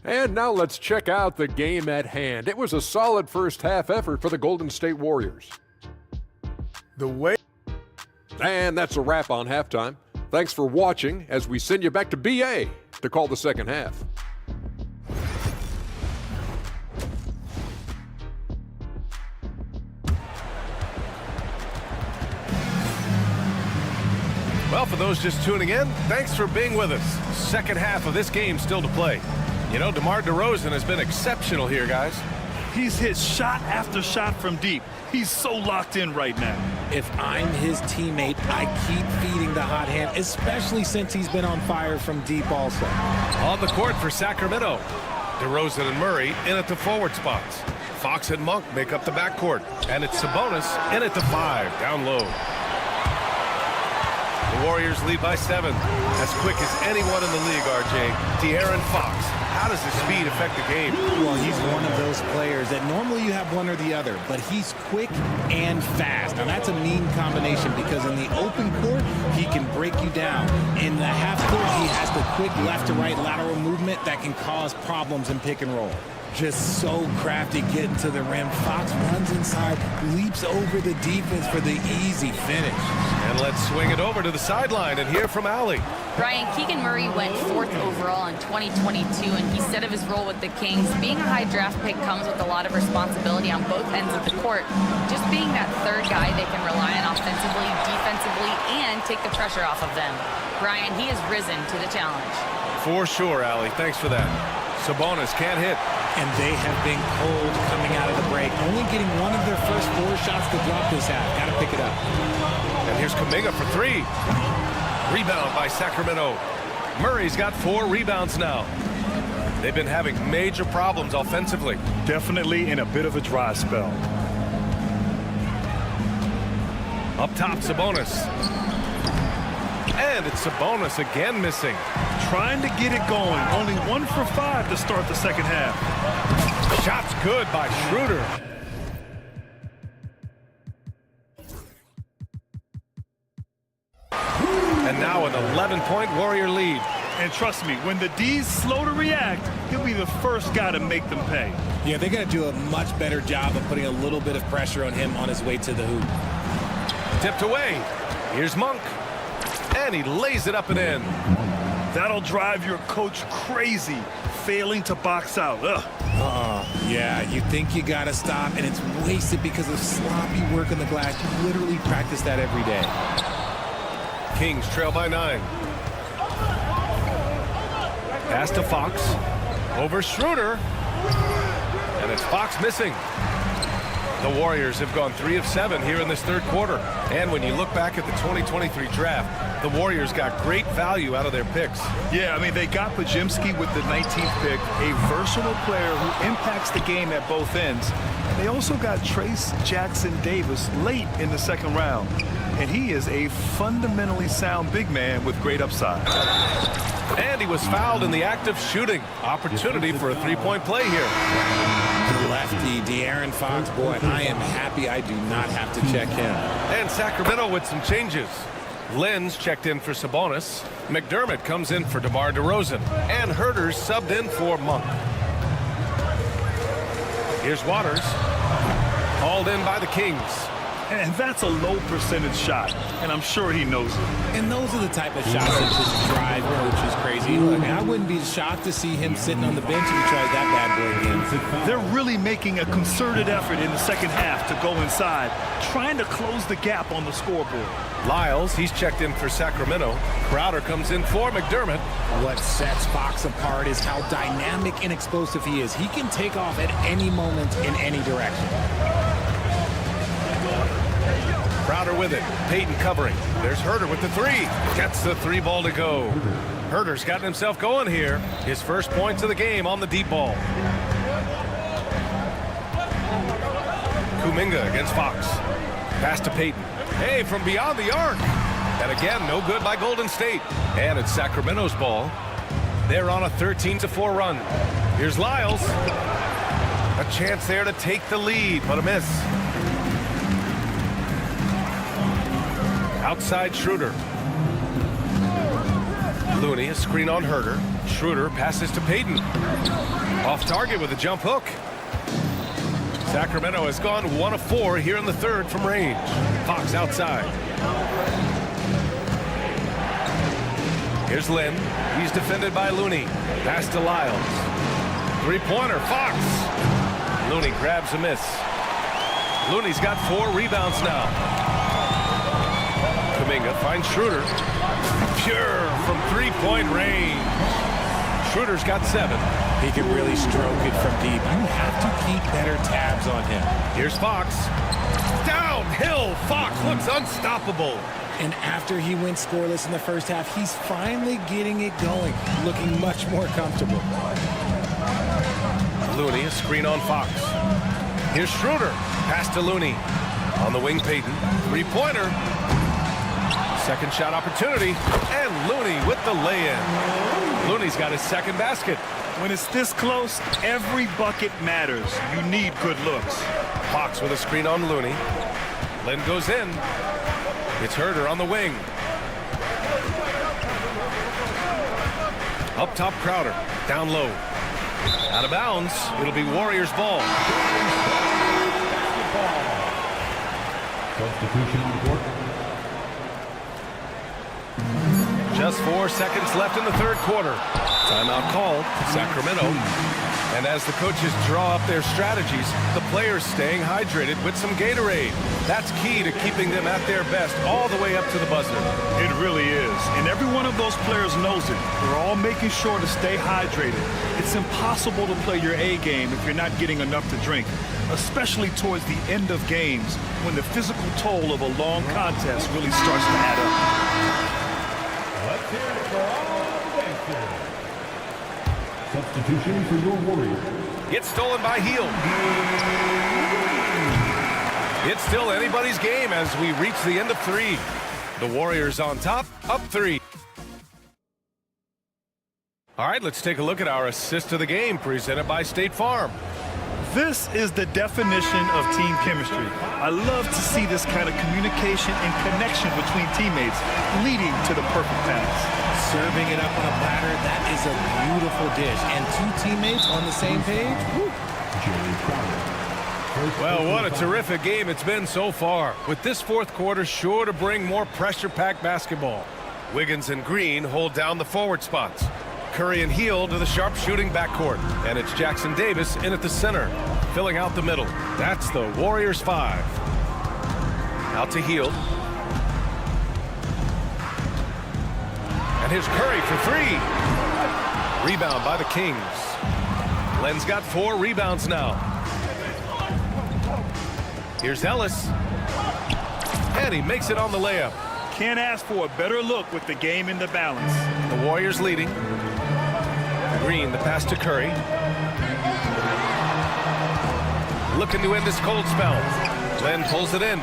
And now let's check out the game at hand. It was a solid first half effort for the Golden State Warriors. And that's a wrap on halftime. Thanks for watching as we send you back to BA to call the second half. Well, for those just tuning in, thanks for being with us. Second half of this game still to play. You know, DeMar DeRozan has been exceptional here, guys. He's hit shot after shot from deep. He's so locked in right now. If I'm his teammate, I keep feeding the hot hand, especially since he's been on fire from deep also. On the court for Sacramento. DeRozan and Murray in at the forward spots. Fox and Monk make up the backcourt. And it's Sabonis in at the 5, down low. The Warriors lead by 7. As quick as anyone in the league, RJ. De'Aaron Fox. How does his speed affect the game? Well, he's one of those players that normally you have one or the other, but he's quick and fast. Now, that's a mean combination because in the open court, he can break you down. In the half court, he has the quick left to right lateral movement that can cause problems in pick and roll. Just so crafty getting to the rim. Fox runs inside, leaps over the defense for the easy finish. And let's swing it over to the sideline and hear from Allie. Brian, Keegan Murray went 4th overall in 2022, and he said of his role with the Kings, being a high draft pick comes with a lot of responsibility on both ends of the court. Just being that third guy they can rely on offensively, defensively, and take the pressure off of them. Brian, he has risen to the challenge. For sure, Allie. Thanks for that. Sabonis can't hit. And they have been cold coming out of the break. Only getting one of their first 4 shots to drop this half. Got to pick it up. And here's Kuminga for 3. Rebound by Sacramento. Murray's got 4 rebounds now. They've been having major problems offensively. Definitely in a bit of a dry spell. Up top, Sabonis. And it's Sabonis again missing. Trying to get it going. Only 1 for 5 to start the second half. Shot's good by Schroeder. And now an 11-point Warrior lead. And trust me, when the D's slow to react, he'll be the first guy to make them pay. Yeah, they're going to do a much better job of putting a little bit of pressure on him on his way to the hoop. Tipped away. Here's Monk. And he lays it up and in. That'll drive your coach crazy, failing to box out. Yeah, you think you got to stop, and it's wasted because of sloppy work on the glass. You literally practice that every day. Kings trail by 9. Pass to Fox. Over Schroeder. And it's Fox missing. The Warriors have gone 3 of 7 here in this third quarter. And when you look back at the 2023 draft, the Warriors got great value out of their picks. Yeah, I mean, they got Podziemski with the 19th pick, a versatile player who impacts the game at both ends. They also got Trace Jackson Davis late in the second round. And he is a fundamentally sound big man with great upside. And he was fouled in the act of shooting. Opportunity for a three-point play here. The lefty, De'Aaron Fox, boy, I am happy I do not have to check him. And Sacramento with some changes. Lynn's checked in for Sabonis. McDermott comes in for DeMar DeRozan. And Herter's subbed in for Monk. Here's Waters. Called in by the Kings. And that's a low percentage shot, and I'm sure he knows it. And those are the type of shots that just drive coaches crazy. Look, I wouldn't be shocked to see him sitting on the bench if he tries that bad boy again. They're really making a concerted effort in the second half to go inside, trying to close the gap on the scoreboard. Lyles, he's checked in for Sacramento. Crowder comes in for McDermott. What sets Fox apart is how dynamic and explosive he is. He can take off at any moment in any direction. Crowder with it. Payton covering. There's Herter with the 3. Gets the 3 ball to go. Herter's gotten himself going here. His first points of the game on the deep ball. Kuminga against Fox. Pass to Payton. Hey, from beyond the arc. And again, no good by Golden State. And it's Sacramento's ball. They're on a 13-4 run. Here's Lyles. A chance there to take the lead, but a miss. Outside Schroeder. Looney, a screen on Herter. Schroeder passes to Payton. Off target with a jump hook. Sacramento has gone 1 of 4 here in the third from range. Fox outside. Here's Lynn. He's defended by Looney. Pass to Lyles. Three-pointer, Fox. Looney grabs a miss. Looney's got 4 rebounds now. Kuminga finds Schroeder. Pure from three-point range. Schroeder's got 7. He can really stroke it from deep. You have to keep better tabs on him. Here's Fox. Downhill. Fox looks unstoppable. And after he went scoreless in the first half, he's finally getting it going, looking much more comfortable. Looney, a screen on Fox. Here's Schroeder. Pass to Looney. On the wing, Payton. Three-pointer. Second shot opportunity. And Looney with the lay-in. Looney's got his second basket. When it's this close, every bucket matters. You need good looks. Fox with a screen on Looney. Lynn goes in. It's Herter on the wing. Up top, Crowder. Down low. Out of bounds. It'll be Warriors ball. Substitution on the court. Just 4 seconds left in the third quarter. Timeout called. Sacramento. And as the coaches draw up their strategies, the players staying hydrated with some Gatorade. That's key to keeping them at their best all the way up to the buzzer. It really is. And every one of those players knows it. They're all making sure to stay hydrated. It's impossible to play your A game if you're not getting enough to drink, especially towards the end of games when the physical toll of a long contest really starts to add up. Let's hear it for all the bases. Substitution for your Warriors. It's stolen by Heel. It's still anybody's game as we reach the end of 3. The Warriors on top, up 3. All right, let's take a look at our assist of the game presented by State Farm. This is the definition of team chemistry. I love to see this kind of communication and connection between teammates leading to the perfect pass. Serving it up on a platter, that is a beautiful dish. And two teammates on the same page. Woo. Well, what a terrific game it's been so far, with this fourth quarter sure to bring more pressure-packed basketball. Wiggins and Green hold down the forward spots. Curry and Hield to the sharp-shooting backcourt. And it's Jackson Davis in at the center, filling out the middle. That's the Warriors 5. Out to Hield. And here's Curry for three. Rebound by the Kings. Len's got 4 rebounds now. Here's Ellis. And he makes it on the layup. Can't ask for a better look with the game in the balance. The Warriors leading. Green, the pass to Curry. Looking to end this cold spell. Len pulls it in.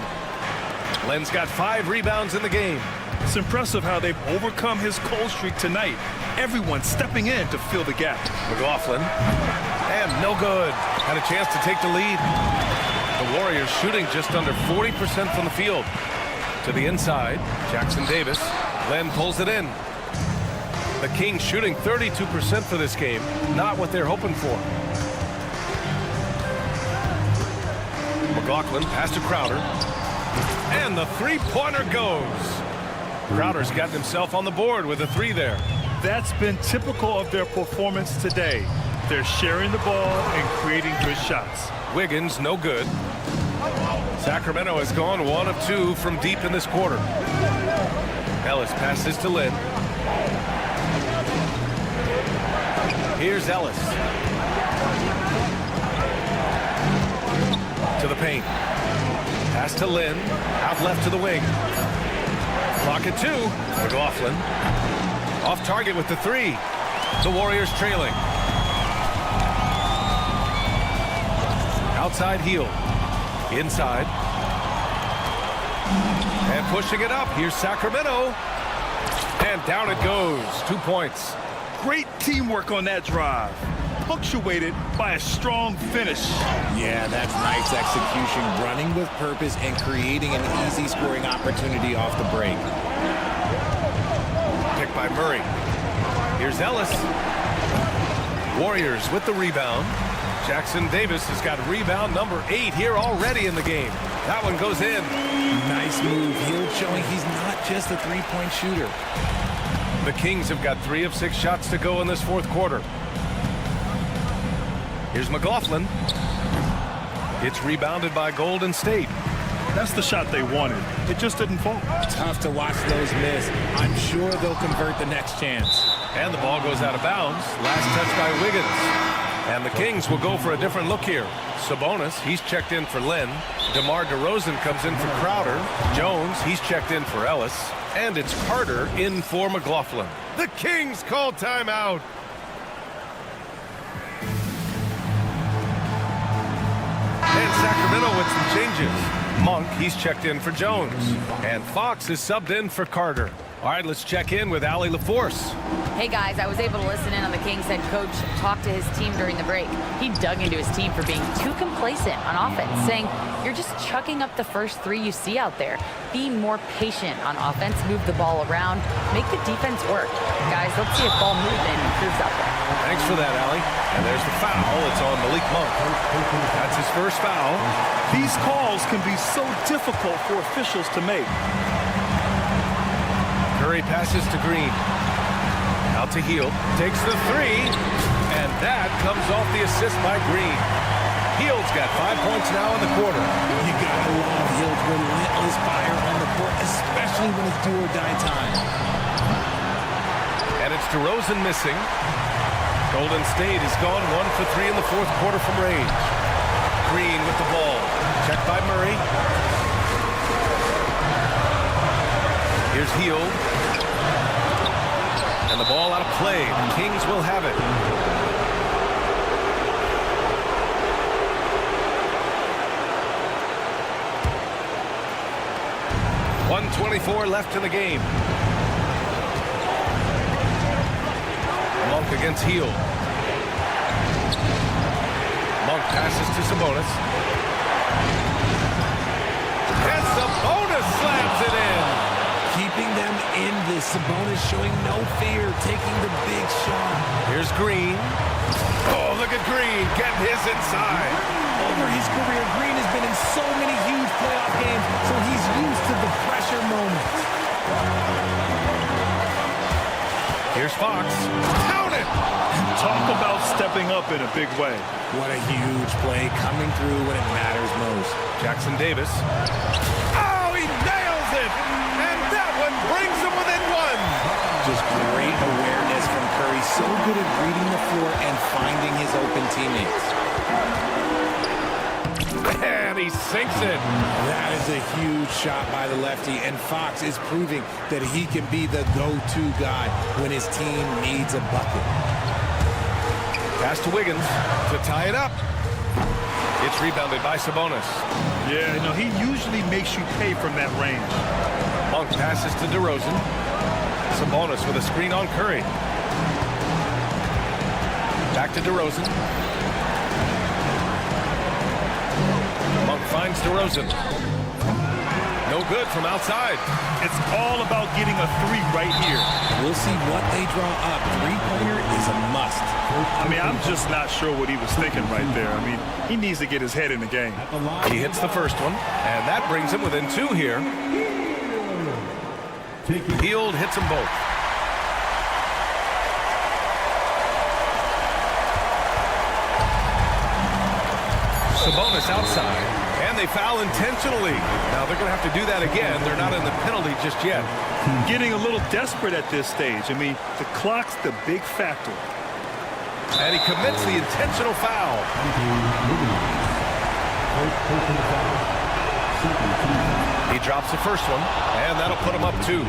Len's got 5 rebounds in the game. It's impressive how they've overcome his cold streak tonight. Everyone stepping in to fill the gap. McLaughlin. And no good. Had a chance to take the lead. The Warriors shooting just under 40% from the field. To the inside, Jackson Davis. Len pulls it in. The Kings shooting 32% for this game. Not what they're hoping for. McLaughlin pass to Crowder. And the three-pointer goes. Crowder's gotten himself on the board with a 3 there. That's been typical of their performance today. They're sharing the ball and creating good shots. Wiggins, no good. Sacramento has gone 1 of 2 from deep in this quarter. Ellis passes to Lynn. Here's Ellis. To the paint. Pass to Lynn. Out left to the wing. Clock at 2. McLaughlin. Off target with the 3. The Warriors trailing. Outside Hield. Inside. And pushing it up. Here's Sacramento. And down it goes. 2 points. Great teamwork on that drive. Punctuated by a strong finish. Yeah, that's nice execution. Running with purpose and creating an easy scoring opportunity off the break. Picked by Murray. Here's Ellis. Warriors with the rebound. Jackson Davis has got rebound number 8 here already in the game. That one goes in. Nice move. Hield showing he's not just a three-point shooter. The Kings have got 3 of 6 shots to go in this fourth quarter. Here's McLaughlin. It's rebounded by Golden State. That's the shot they wanted. It just didn't fall. Tough to watch those miss. I'm sure they'll convert the next chance. And the ball goes out of bounds. Last touch by Wiggins. And the Kings will go for a different look here. Sabonis, he's checked in for Lynn. DeMar DeRozan comes in for Crowder. Jones, he's checked in for Ellis. And it's Carter in for McLaughlin. The Kings call timeout. And Sacramento with some changes. Monk, he's checked in for Jones. And Fox is subbed in for Carter. All right, let's check in with Allie LaForce. Hey guys, I was able to listen in on the Kings head coach talk to his team during the break. He dug into his team for being too complacent on offense, saying, you're just chucking up the first 3 you see out there. Be more patient on offense, move the ball around, make the defense work. Guys, let's see if ball movement improves out there. Thanks for that, Allie. And there's the foul. It's on Malik Monk. That's his first foul. These calls can be so difficult for officials to make. Curry passes to Green. Out to Hield. Takes the 3. And that comes off the assist by Green. Hield's got 5 points now in the quarter. You gotta love Hield's relentless fire on the court, especially when it's do or die time. And it's DeRozan missing. Golden State has gone 1 for 3 in the fourth quarter from range. Green with the ball. Checked by Murray. Here's Hield. And the ball out of play. The Kings will have it. .124 left in the game. Monk against Hield. Monk Passes to Sabonis. And Sabonis slams it in. Keeping them in this. Sabonis showing no fear, taking the big shot. Here's Green. Oh, look at Green getting his inside. Over his career, Green has been in so many huge playoff games, so he's used to the pressure moments. Here's Fox. Count it! Talk about stepping up in a big way. What a huge play coming through when it matters most. Jackson Davis. Oh, he nails it! And that one brings him within one. Just great awareness from Curry. So good at reading the floor and finding his open teammates. And he sinks it. That is a huge shot by the lefty, and Fox is proving that he can be the go-to guy when his team needs a bucket. Pass to Wiggins to tie it up. It's rebounded by Sabonis. Yeah, he usually makes you pay from that range. Monk passes to DeRozan. Sabonis with a screen on Curry. Back to DeRozan. Monk finds DeRozan. No good from outside. It's all about getting a three right here. We'll see what they draw up. Three-pointer is a must. I'm just not sure what he was thinking right there. He needs to get his head in the game. He hits the first one, and that brings him within two here. Hield hits them both. Sabonis outside, and they foul intentionally. Now they're going to have to do that again. They're not in the penalty just yet. Getting a little desperate at this stage. The clock's the big factor. And he commits the intentional foul. He drops the first one, and that'll put him up two.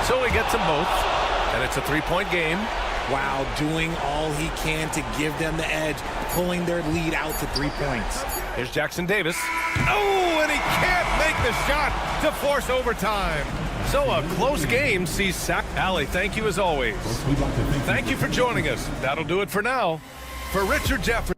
So he gets them both, and it's a three-point game. Wow, doing all he can to give them the edge, pulling their lead out to 3 points. Here's Jackson Davis. Oh, and he can't make the shot to force overtime. So a close game sees Sac. Allie, thank you as always. Thank you for joining us. That'll do it for now. For Richard Jefferson.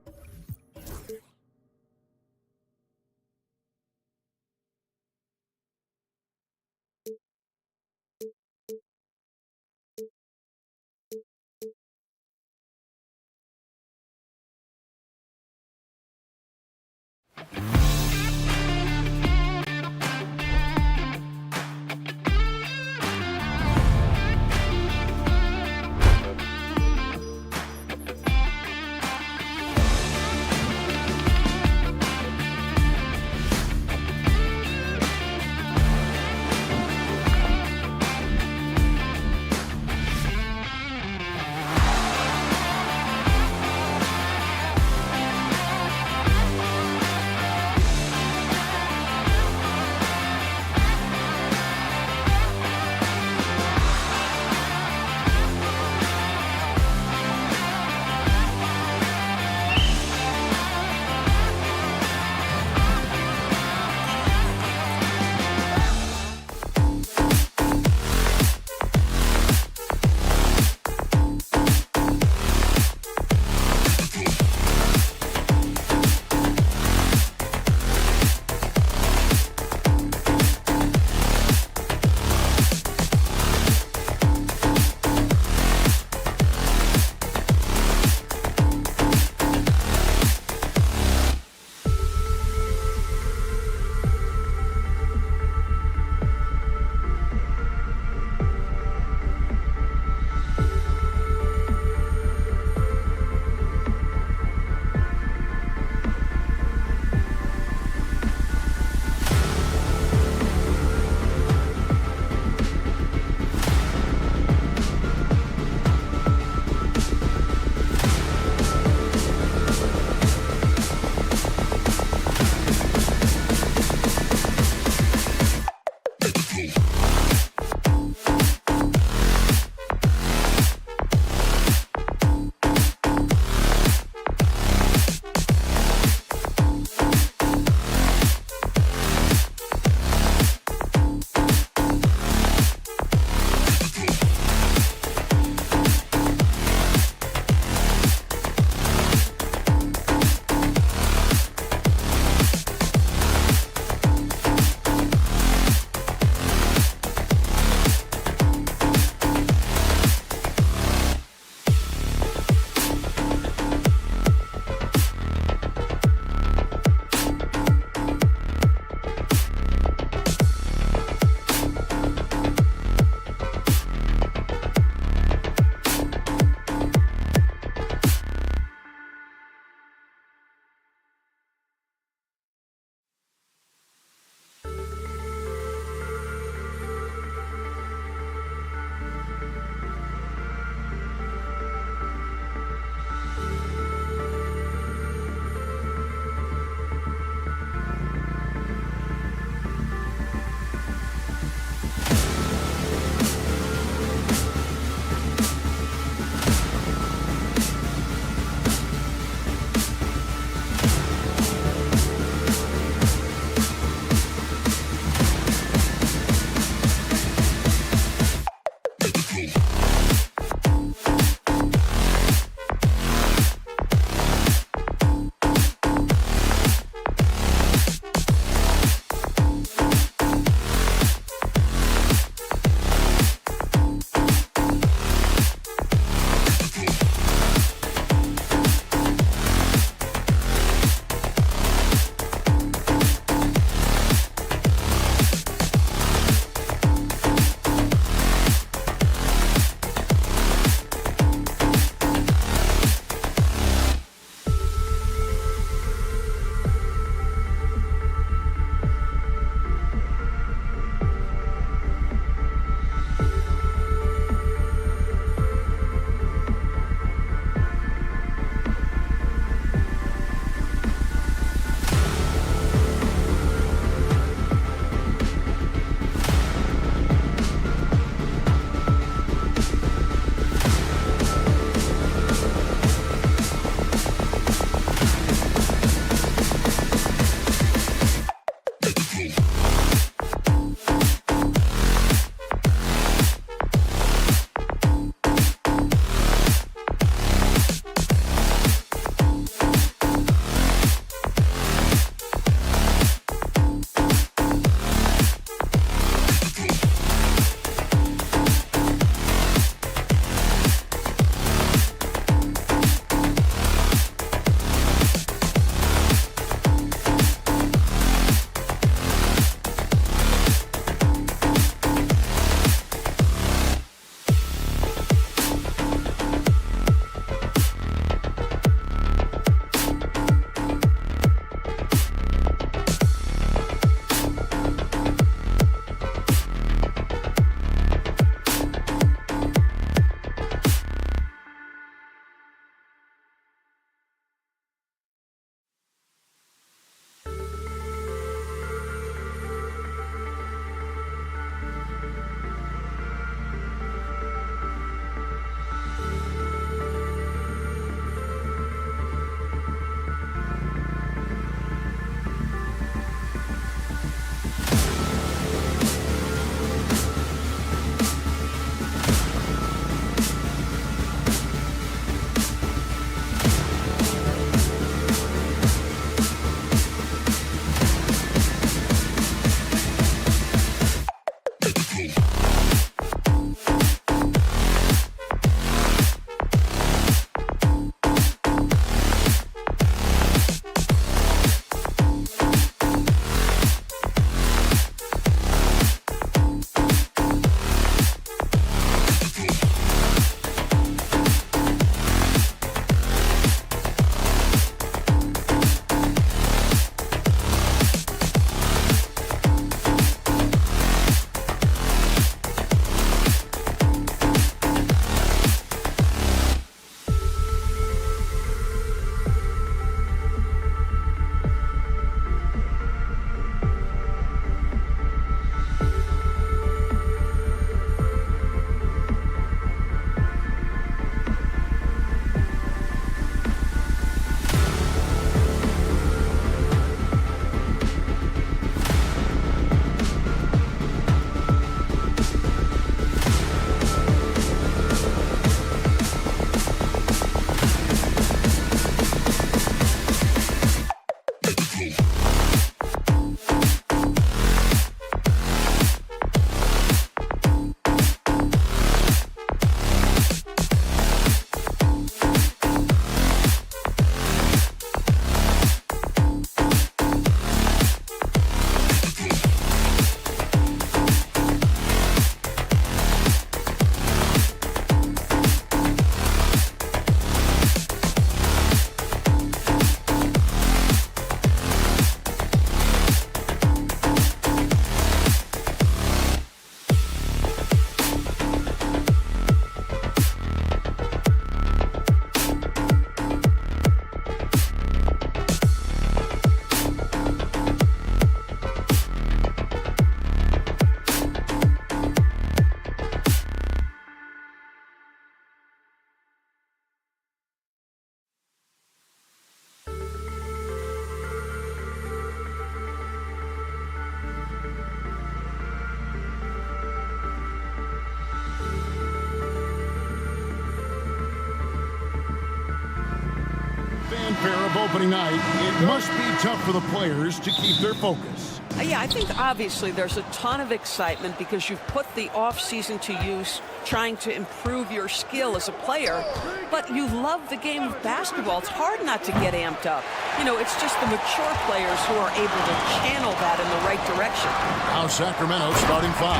opening night, it must be tough for the players to keep their focus. Yeah, I think obviously there's a ton of excitement because you've put the offseason to use trying to improve your skill as a player, but you love the game of basketball. It's hard not to get amped up. You know, it's just the mature players who are able to channel that in the right direction. Now Sacramento starting five.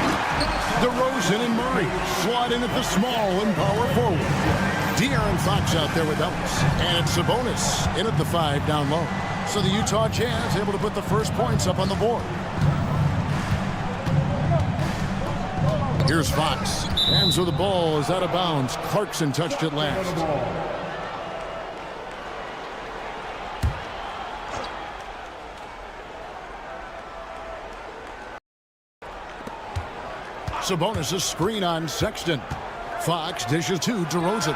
DeRozan and Murray slot in at the small and power forward. De'Aaron Fox out there with Ellis. And it's Sabonis in at the 5 down low. So the Utah Jazz able to put the first points up on the board. Here's Fox. Hands with the ball is out of bounds. Clarkson touched it last. Sabonis a screen on Sexton. Fox dishes to DeRozan.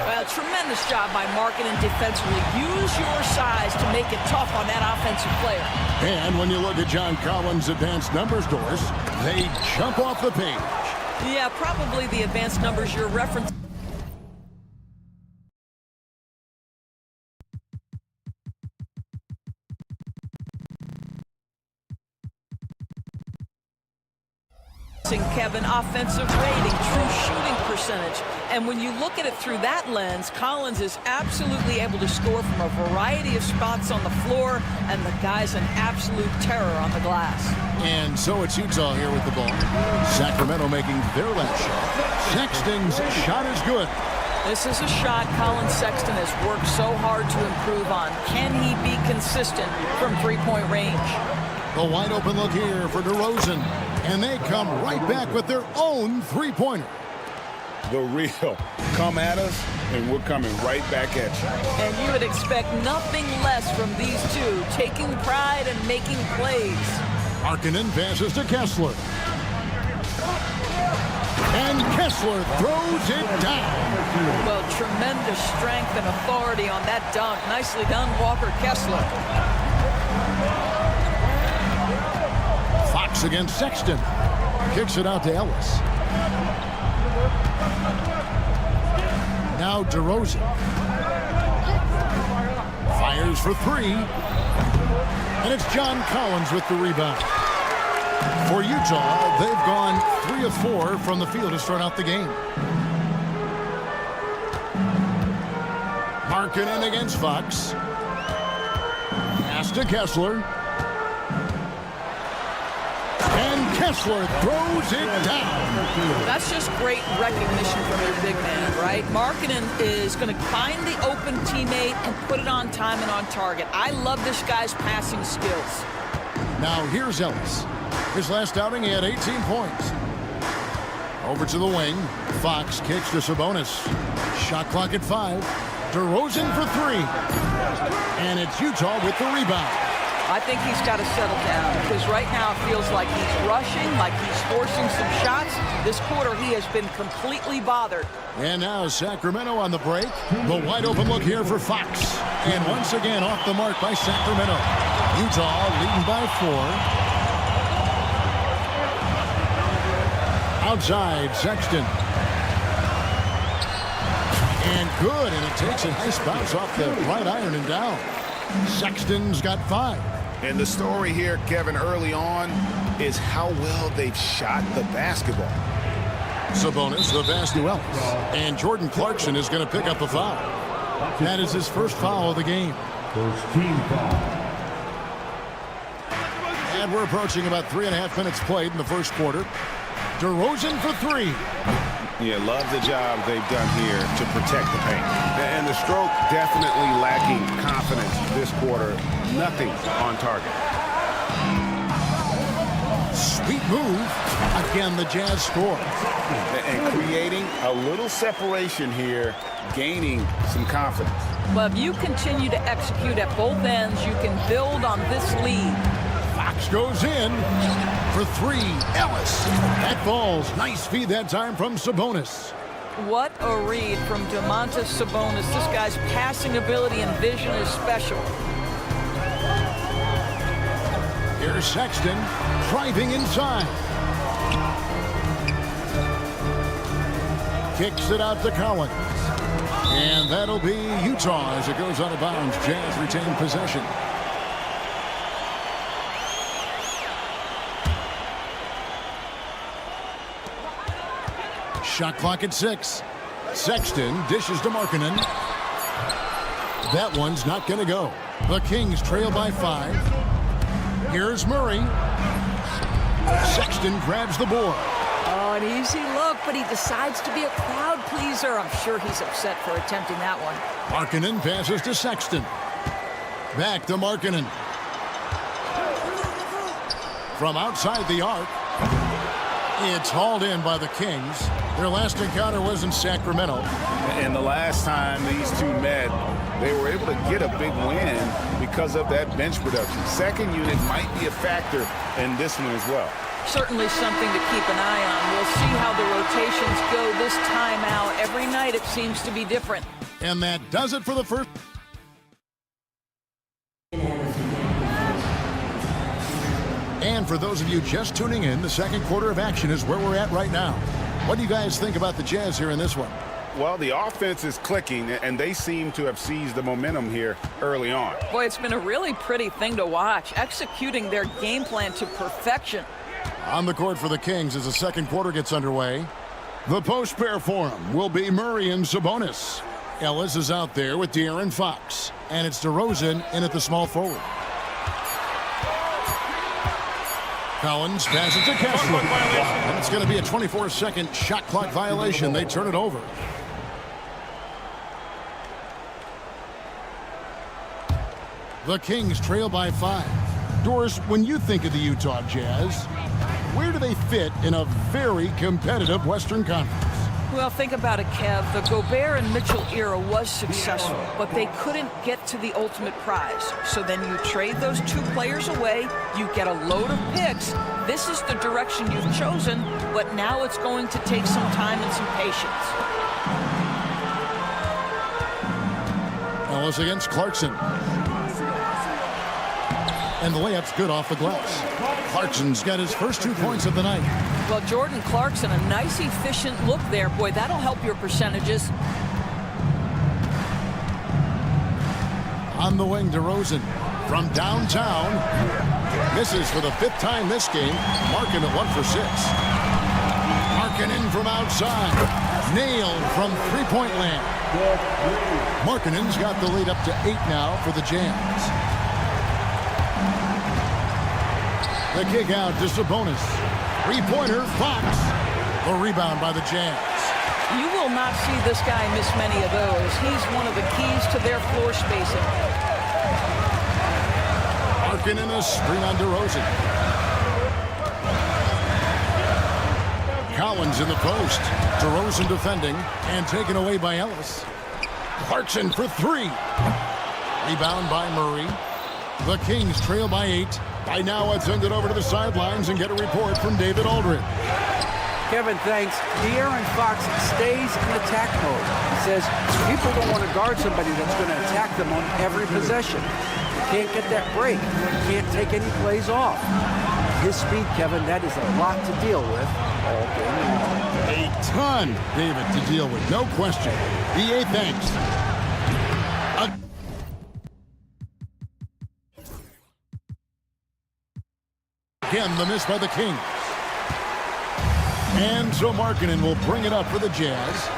Well, tremendous job by Markkanen defensively. Use your size to make it tough on that offensive player. And when you look at John Collins' advanced numbers, Doris, they jump off the page. Yeah, probably the advanced numbers you're referencing. Kevin, offensive rating, true shooting percentage. And when you look at it through that lens, Collins is absolutely able to score from a variety of spots on the floor, and the guy's an absolute terror on the glass. And so it's Utah here with the ball. Sacramento making their last shot. Sexton's shot is good. This is a shot Colin Sexton has worked so hard to improve on. Can he be consistent from three-point range? The wide open look here for DeRozan. And they come right back with their own three-pointer. The real come at us, and we're coming right back at you. And you would expect nothing less from these two, taking pride and making plays. Markkanen passes to Kessler. And Kessler throws it down. Well, tremendous strength and authority on that dunk. Nicely done, Walker Kessler. Fox against Sexton. Kicks it out to Ellis. Now DeRozan. Fires for three. And it's John Collins with the rebound. For Utah, they've gone 3 of 4 from the field to start out the game. Markkanen against Fox. Pass to Kessler. And Kessler throws it down. That's just great recognition from your big man, right? Markkanen is going to find the open teammate and put it on time and on target. I love this guy's passing skills. Now here's Ellis. His last outing, he had 18 points. Over to the wing. Fox kicks to Sabonis. Shot clock at 5. DeRozan for 3. And it's Utah with the rebound. I think he's got to settle down because right now it feels like he's rushing, like he's forcing some shots. This quarter he has been completely bothered. And now Sacramento on the break. The wide open look here for Fox. And once again off the mark by Sacramento. Utah leading by 4. Outside, Sexton. And good, and it takes a nice bounce off the right iron and down. Sexton's got 5. And the story here, Kevin, early on is how well they've shot the basketball. Sabonis, the pass to Ellis. And Jordan Clarkson is going to pick up a foul. That is his first foul of the game. First team foul. And we're approaching about 3.5 minutes played in the first quarter. DeRozan for 3. Yeah, love the job they've done here to protect the paint. And the stroke definitely lacking confidence this quarter. Nothing on target. Sweet move. Again, the Jazz score. And creating a little separation here, gaining some confidence. But if you continue to execute at both ends, you can build on this lead. Fox goes in for 3. Ellis. That falls. Nice feed that time from Sabonis. What a read from Domantas Sabonis. This guy's passing ability and vision is special. Here's Sexton driving inside. Kicks it out to Collins. And that'll be Utah as it goes out of bounds. Jazz retain possession. Shot clock at 6. Sexton dishes to Markkanen. That one's not going to go. The Kings trail by 5. Here's Murray. Sexton grabs the board. Oh, an easy look, but he decides to be a crowd pleaser. I'm sure he's upset for attempting that one. Markkanen passes to Sexton. Back to Markkanen. From outside the arc. It's hauled in by the Kings. Their last encounter was in Sacramento. And the last time these two met, they were able to get a big win because of that bench production. Second unit might be a factor in this one as well. Certainly something to keep an eye on. We'll see how the rotations go this time out. Every night it seems to be different. And that does it for the first. And for those of you just tuning in, the second quarter of action is where we're at right now. What do you guys think about the Jazz here in this one? Well, the offense is clicking, and they seem to have seized the momentum here early on. Boy, it's been a really pretty thing to watch, executing their game plan to perfection. On the court for the Kings as the second quarter gets underway. The post pair for him will be Murray and Sabonis. Ellis is out there with De'Aaron Fox. And it's DeRozan in at the small forward. Collins passes to Kessler. And it's going to be a 24-second shot clock violation. They turn it over. The Kings trail by 5. Doris, when you think of the Utah Jazz, where do they fit in a very competitive Western Conference? Well, think about it, Kev. The Gobert and Mitchell era was successful, but they couldn't get to the ultimate prize. So then you trade those two players away, you get a load of picks. This is the direction you've chosen, but now it's going to take some time and some patience. Ellis against Clarkson. And the layup's good off the glass. Clarkson's got his first 2 points of the night. Well, Jordan Clarkson, a nice, efficient look there. Boy, that'll help your percentages. On the wing, DeRozan from downtown. Misses for the 5th time this game. Markkanen at 1 for 6. Markkanen from outside. Nailed from three-point land. Markkanen's got the lead up to 8 now for the Jazz. The kick out to Sabonis. Three-pointer, Fox. The rebound by the Jazz. You will not see this guy miss many of those. He's one of the keys to their floor spacing. Markkanen a screen on DeRozan. Collins in the post. DeRozan defending and taken away by Ellis. Clarkson for 3. Rebound by Murray. The Kings trail by 8. By now, let's send it over to the sidelines and get a report from David Aldridge. Kevin, thanks. De'Aaron Fox stays in attack mode. He says people don't want to guard somebody that's going to attack them on every possession. You can't get that break. You can't take any plays off. His speed, Kevin, that is a lot to deal with all game long. A ton, David, to deal with, no question. BA, thanks. Again, the miss by the Kings. And so Markkanen will bring it up for the Jazz.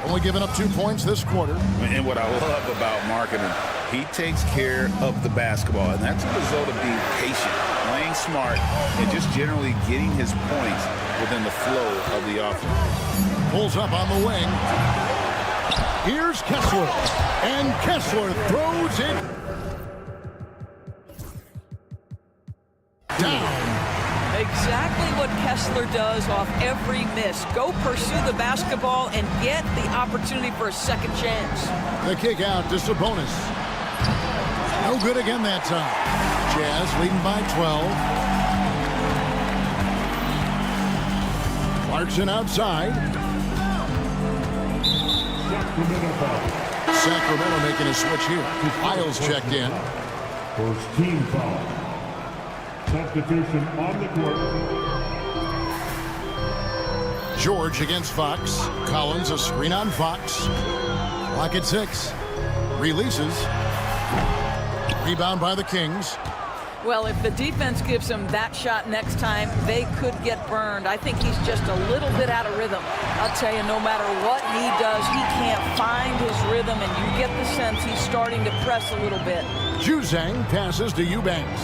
Only giving up 2 points this quarter. And what I love about Markkanen, he takes care of the basketball, and that's a result of being patient, playing smart, and just generally getting his points within the flow of the offense. Pulls up on the wing. Here's Kessler. And Kessler throws it down. Exactly what Kessler does off every miss. Go pursue the basketball and get the opportunity for a second chance. The kick out to Sabonis. No good again that time. Jazz leading by 12. Clarkson outside. Sacramento making a switch here. Isles checked in. First team foul. Substitution on the court. George against Fox. Collins a screen on Fox. Clock at 6. Releases. Rebound by the Kings. Well, if the defense gives him that shot next time, they could get burned. I think he's just a little bit out of rhythm. I'll tell you, no matter what he does, he can't find his rhythm, and you get the sense he's starting to press a little bit. Juzang passes to Eubanks.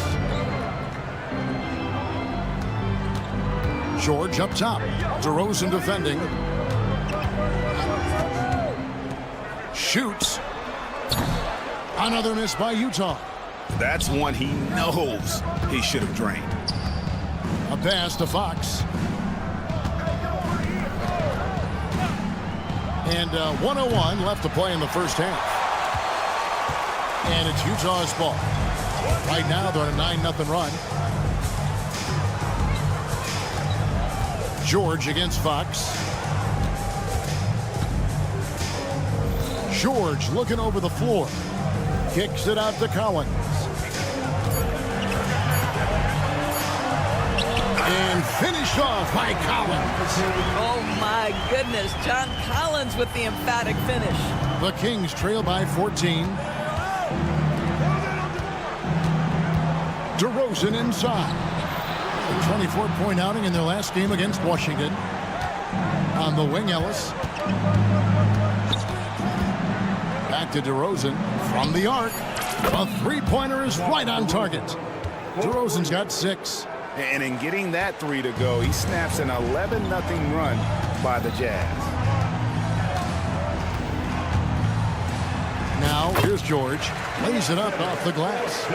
George up top. DeRozan defending. Shoots. Another miss by Utah. That's one he knows he should have drained. A pass to Fox. And 1:01 left to play in the first half. And it's Utah's ball. Right now they're on a 9-0 run. George against Fox. George looking over the floor. Kicks it out to Collins. And finished off by Collins. Oh, my goodness. John Collins with the emphatic finish. The Kings trail by 14. DeRozan inside. A 24-point outing in their last game against Washington. On the wing, Ellis. Back to DeRozan from the arc. A three-pointer is right on target. DeRozan's got 6. And in getting that 3 to go, he snaps an 11-0 run by the Jazz. Now, here's George. Lays it up off the glass.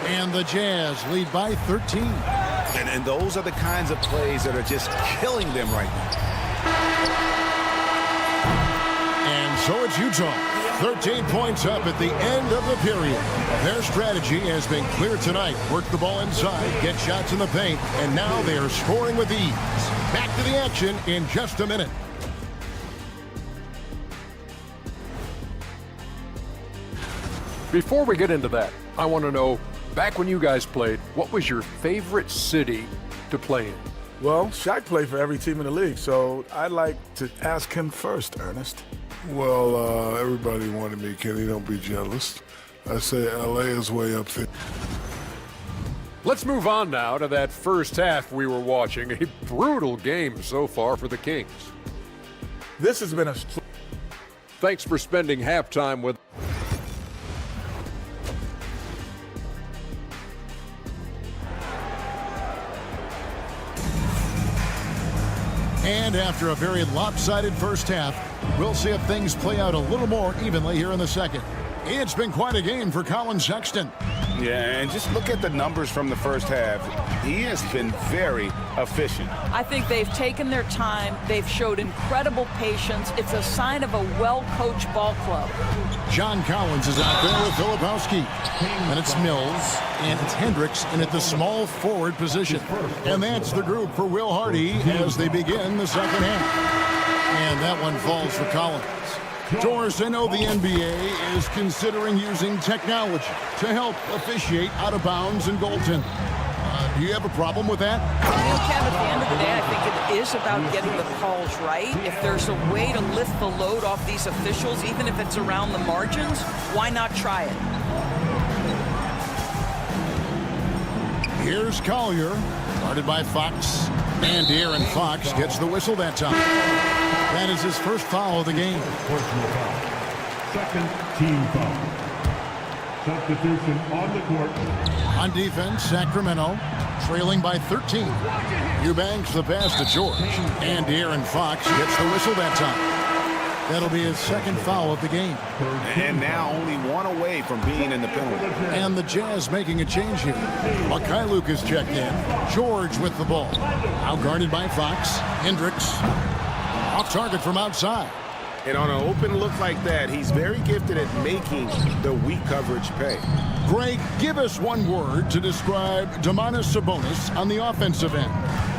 And the Jazz lead by 13. And those are the kinds of plays that are just killing them right now. And so it's Utah. 13 points up at the end of the period. Their strategy has been clear tonight. Work the ball inside, get shots in the paint, and now they are scoring with ease. Back to the action in just a minute. Before we get into that, I want to know, back when you guys played, what was your favorite city to play in? Well, Shaq played for every team in the league, so I'd like to ask him first, Ernest. Well, everybody wanted me, Kenny. Don't be jealous. I say LA is way up there. Let's move on now to that first half we were watching. A brutal game so far for the Kings. This has been a... Thanks for spending halftime with... And after a very lopsided first half, we'll see if things play out a little more evenly here in the second. It's been quite a game for Colin Sexton. Yeah, and just look at the numbers from the first half. He has been very efficient. I think they've taken their time. They've showed incredible patience. It's a sign of a well-coached ball club. John Collins is out there with Filipowski. And it's Mills, and it's Hendricks in at the small forward position. And that's the group for Will Hardy as they begin the second half. And that one falls for Collins. Doris, I know the NBA is considering using technology to help officiate out of bounds and goaltending. Do you have a problem with that? Kev, at the end of the day, I think it is about getting the calls right. If there's a way to lift the load off these officials, even if it's around the margins, why not try it? Here's Collier, guarded by Fox. And De'Aaron Fox gets the whistle that time. That is his first foul of the game. Second team foul. Substitution on the court. On defense, Sacramento trailing by 13. Eubanks the pass to George. And De'Aaron Fox gets the whistle that time. That'll be his second foul of the game. And now only one away from being in the penalty. And the Jazz making a change here. Mikhailuk is checked in. George with the ball. Now guarded by Fox. Hendricks. Off target from outside. And on an open look like that, he's very gifted at making the weak coverage pay. Greg, give us one word to describe Domantas Sabonis on the offensive end.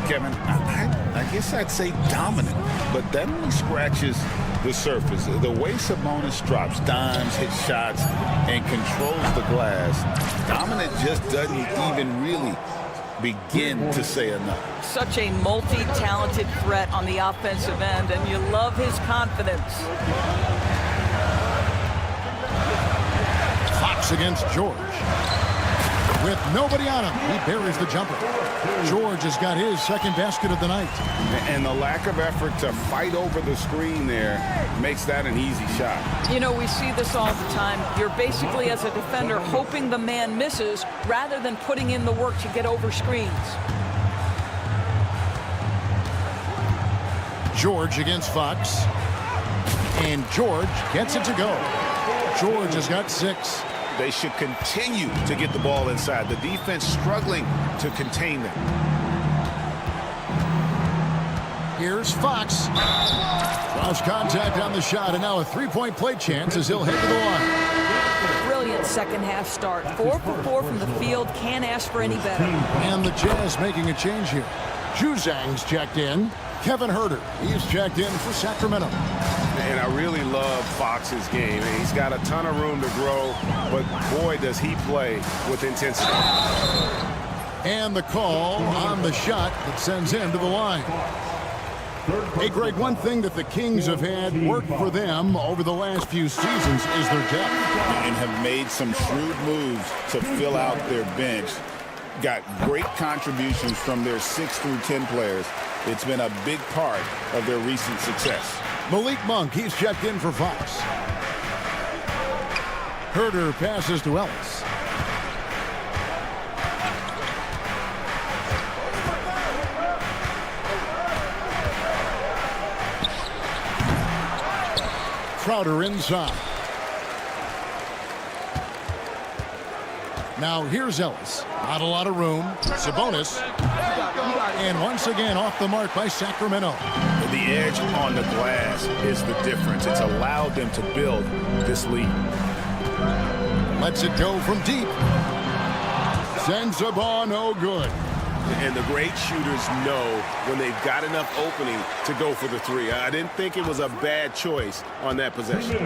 Kevin, I guess I'd say dominant, but that only scratches the surface. The way Sabonis drops dimes, hits shots, and controls the glass, dominant just doesn't even really begin to say enough. Such a multi-talented threat on the offensive end, and you love his confidence. Fox against George. With nobody on him, he buries the jumper. George has got his second basket of the night. And the lack of effort to fight over the screen there makes that an easy shot. You know, we see this all the time. You're basically, as a defender, hoping the man misses rather than putting in the work to get over screens. George against Fox. And George gets it to go. George has got 6. They should continue to get the ball inside. The defense struggling to contain them. Here's Fox. Cross contact on the shot, and now a three-point play chance as he'll head to the line. Brilliant second half start. 4 for 4 from the field. Can't ask for any better. And the Jazz making a change here. Juzang's checked in. Kevin Huerter, he's checked in for Sacramento. And I really love Fox's game. He's got a ton of room to grow, but boy, does he play with intensity. And the call on the shot that sends him to the line. Hey, Greg, one thing that the Kings have had work for them over the last few seasons is their depth. And have made some shrewd moves to fill out their bench. Got great contributions from their 6 through 10 players. It's been a big part of their recent success. Malik Monk, he's checked in for Fox. Huerter passes to Ellis. Crowder inside. Now here's Ellis. Not a lot of room. Sabonis. And once again off the mark by Sacramento. The edge on the glass is the difference. It's allowed them to build this lead. Lets it go from deep. Sends the ball no good. And the great shooters know when they've got enough opening to go for the 3. I didn't think it was a bad choice on that possession.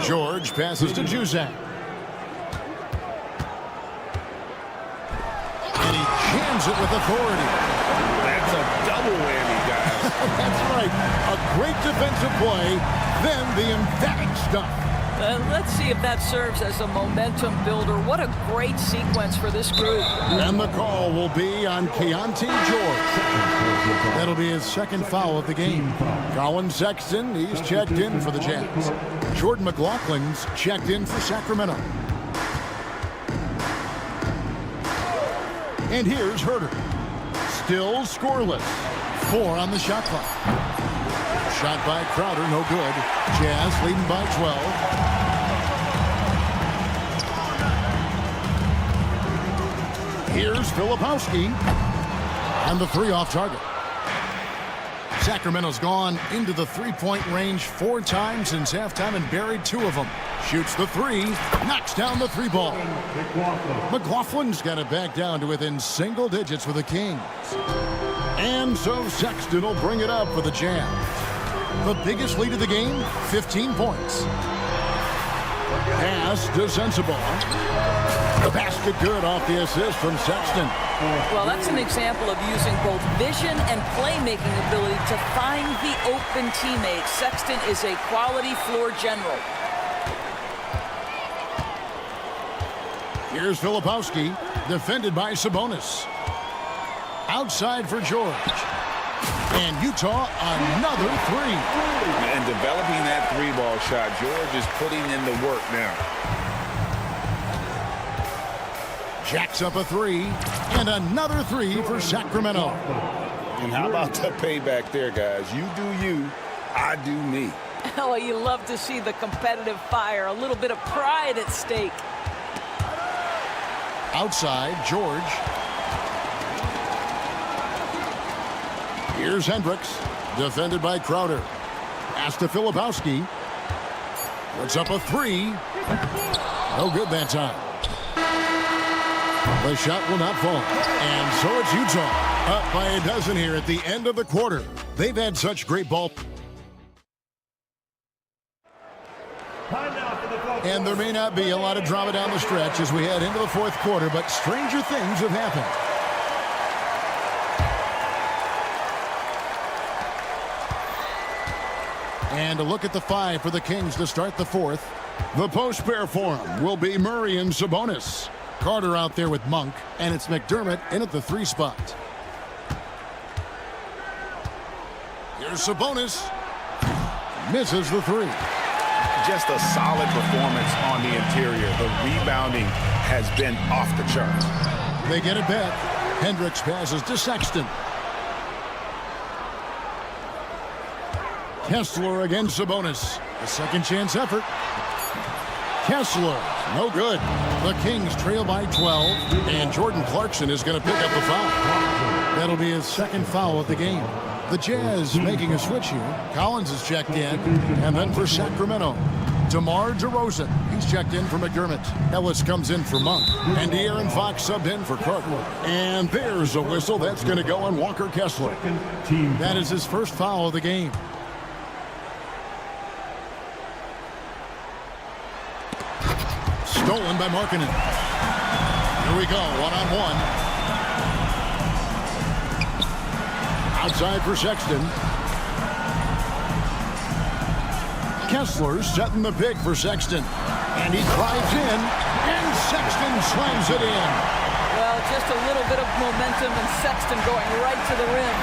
George passes to Juzang. And he jams it with authority. That's a double whammy, guys. That's right. A great defensive play, then the emphatic stuff. Let's see if that serves as a momentum builder. What a great sequence for this group. And the call will be on Keontae George. That'll be his second foul of the game. Colin Sexton, he's checked in for the Jazz. Jordan McLaughlin's checked in for Sacramento. And here's Huerter. Still scoreless. 4 on the shot clock. Shot by Crowder, no good. Jazz leading by 12. Here's Filipowski. And the 3 off target. Sacramento's gone into the three-point range 4 times since halftime and buried 2 of them. Shoots the 3, knocks down the 3 ball. McLaughlin's got it back down to within single digits with the Kings. And so Sexton will bring it up for the Jazz. The biggest lead of the game, 15 points. Pass to Sensabaugh. The basket good off the assist from Sexton. Well, that's an example of using both vision and playmaking ability to find the open teammate. Sexton is a quality floor general. Here's Filipowski, defended by Sabonis. Outside for George. And Utah, another 3. And developing that 3-ball shot, George is putting in the work now. Jacks up a 3, and another 3 for Sacramento. And how about the payback there, guys? You do you, I do me. Oh, you love to see the competitive fire, a little bit of pride at stake. Outside, George. Here's Hendricks, defended by Crowder. Pass to Filipowski. Puts up a 3. No good that time. The shot will not fall. And so it's Utah, up by a dozen here at the end of the quarter. They've had such great ball. And there may not be a lot of drama down the stretch as we head into the 4th quarter, but stranger things have happened. And a look at the 5 for the Kings to start the 4th. The post pair for him will be Murray and Sabonis. Carter out there with Monk, and it's McDermott in at the 3 spot. Here's Sabonis. Misses the 3. Just a solid performance on the interior. The rebounding has been off the charts. They get it back. Hendricks passes to Sexton. Kessler against Sabonis. A second chance effort. Kessler, no good. The Kings trail by 12, and Jordan Clarkson is going to pick up the foul. That'll be his second foul of the game. The Jazz making a switch here. Collins is checked in, and then for Sacramento, DeMar DeRozan. He's checked in for McDermott. Ellis comes in for Monk, and De'Aaron Fox subbed in for Carter. And there's a whistle that's going to go on Walker Kessler. That is his first foul of the game. Stolen by Markkanen. Here we go, one-on-one. Outside for Sexton. Kessler setting the pick for Sexton. And he drives in, and Sexton slams it in. Well, just a little bit of momentum, and Sexton going right to the rim.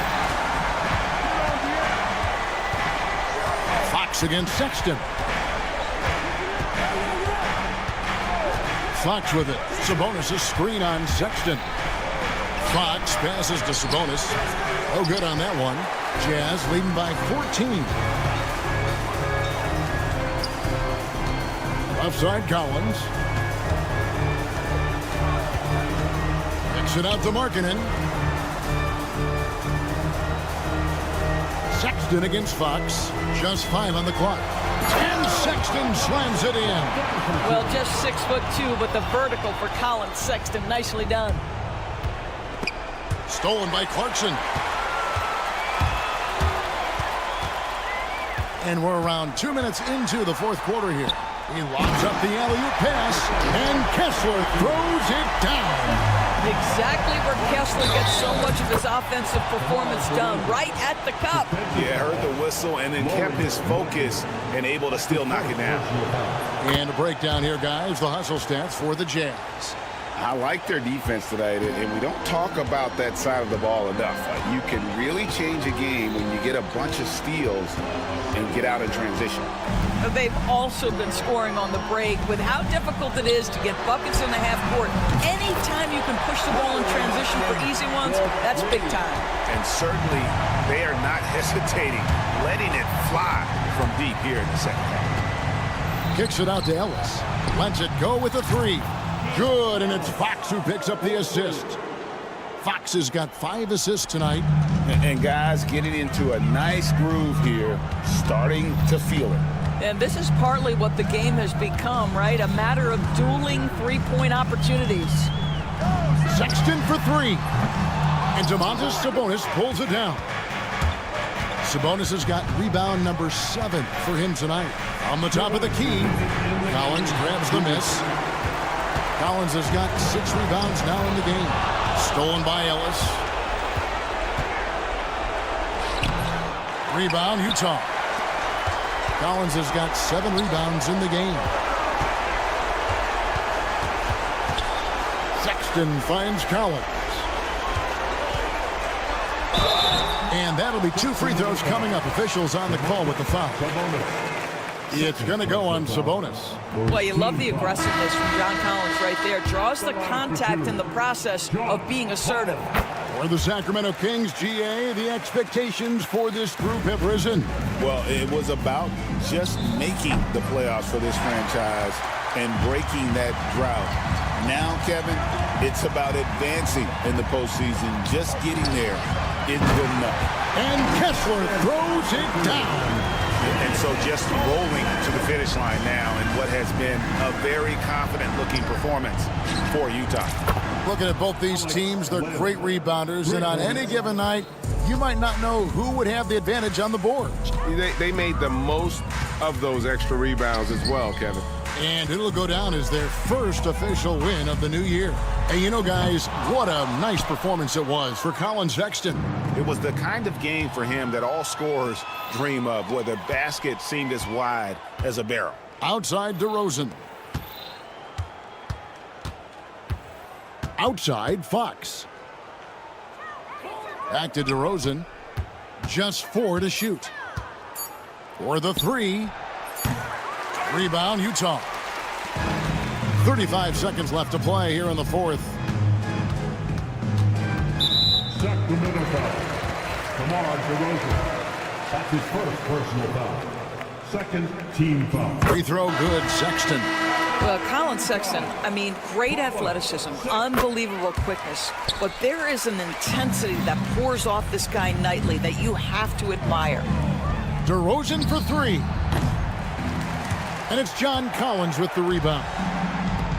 Fox against Sexton. Fox with it. Sabonis a screen on Sexton. Fox passes to Sabonis. No good on that one. Jazz leading by 14. Left side Collins. Kicks it out to Markkanen. Sexton against Fox. Just 5 on the clock. And Sexton slams it in. Well, just 6'2", but the vertical for Colin Sexton. Nicely done. Stolen by Clarkson. And we're around 2 minutes into the fourth quarter here. He lobs up the alley-oop pass, and Kessler throws it down. Exactly where Kessler gets so much of his offensive performance done, right at the cup. Yeah, heard the whistle and then kept his focus and able to still knock it down. And a breakdown here, guys. The hustle stats for the Jazz. I like their defense tonight, and we don't talk about that side of the ball enough. You can really change a game when you get a bunch of steals and get out in transition. They've also been scoring on the break with how difficult it is to get buckets in the half court. Anytime you can push the ball in transition for easy ones, that's big time. And certainly they are not hesitating, letting it fly from deep here in the second half. Kicks it out to Ellis. Lets it go with a 3. Good, and it's Fox who picks up the assist. Fox has got 5 assists tonight. And guys getting into a nice groove here, starting to feel it. And this is partly what the game has become, right? A matter of dueling three-point opportunities. Sexton for 3. And Domantas Sabonis pulls it down. Sabonis has got rebound number 7 for him tonight. On the top of the key, Collins grabs the miss. Collins has got 6 rebounds now in the game. Stolen by Ellis. Rebound, Utah. Collins has got 7 rebounds in the game. Sexton finds Collins. And that'll be 2 free throws coming up. Officials on the call with the foul. It's going to go on Sabonis. Well, you love the aggressiveness from John Collins right there. Draws the contact in the process of being assertive. For the Sacramento Kings, GA, the expectations for this group have risen. Well, it was about just making the playoffs for this franchise and breaking that drought. Now, Kevin, it's about advancing in the postseason. Just getting there isn't good enough. And Kessler throws it down. And so just rolling to the finish line now in what has been a very confident-looking performance for Utah. Looking at both these teams, they're great rebounders, and on any given night, you might not know who would have the advantage on the board. They made the most of those extra rebounds as well, Kevin. And it'll go down as their first official win of the new year. And you know, guys, what a nice performance it was for Colin Sexton. It was the kind of game for him that all scorers dream of, where the basket seemed as wide as a barrel. Outside DeRozan. Outside Fox. Back to DeRozan. Just 4 to shoot. For the 3. Rebound, Utah. 35 seconds left to play here in the fourth. Sacramento foul. DeMar DeRozan. That's his first personal foul. Second team foul. Free throw good, Sexton. Well, Colin Sexton, I mean, great athleticism, unbelievable quickness, but there is an intensity that pours off this guy nightly that you have to admire. DeRozan for 3. And it's John Collins with the rebound.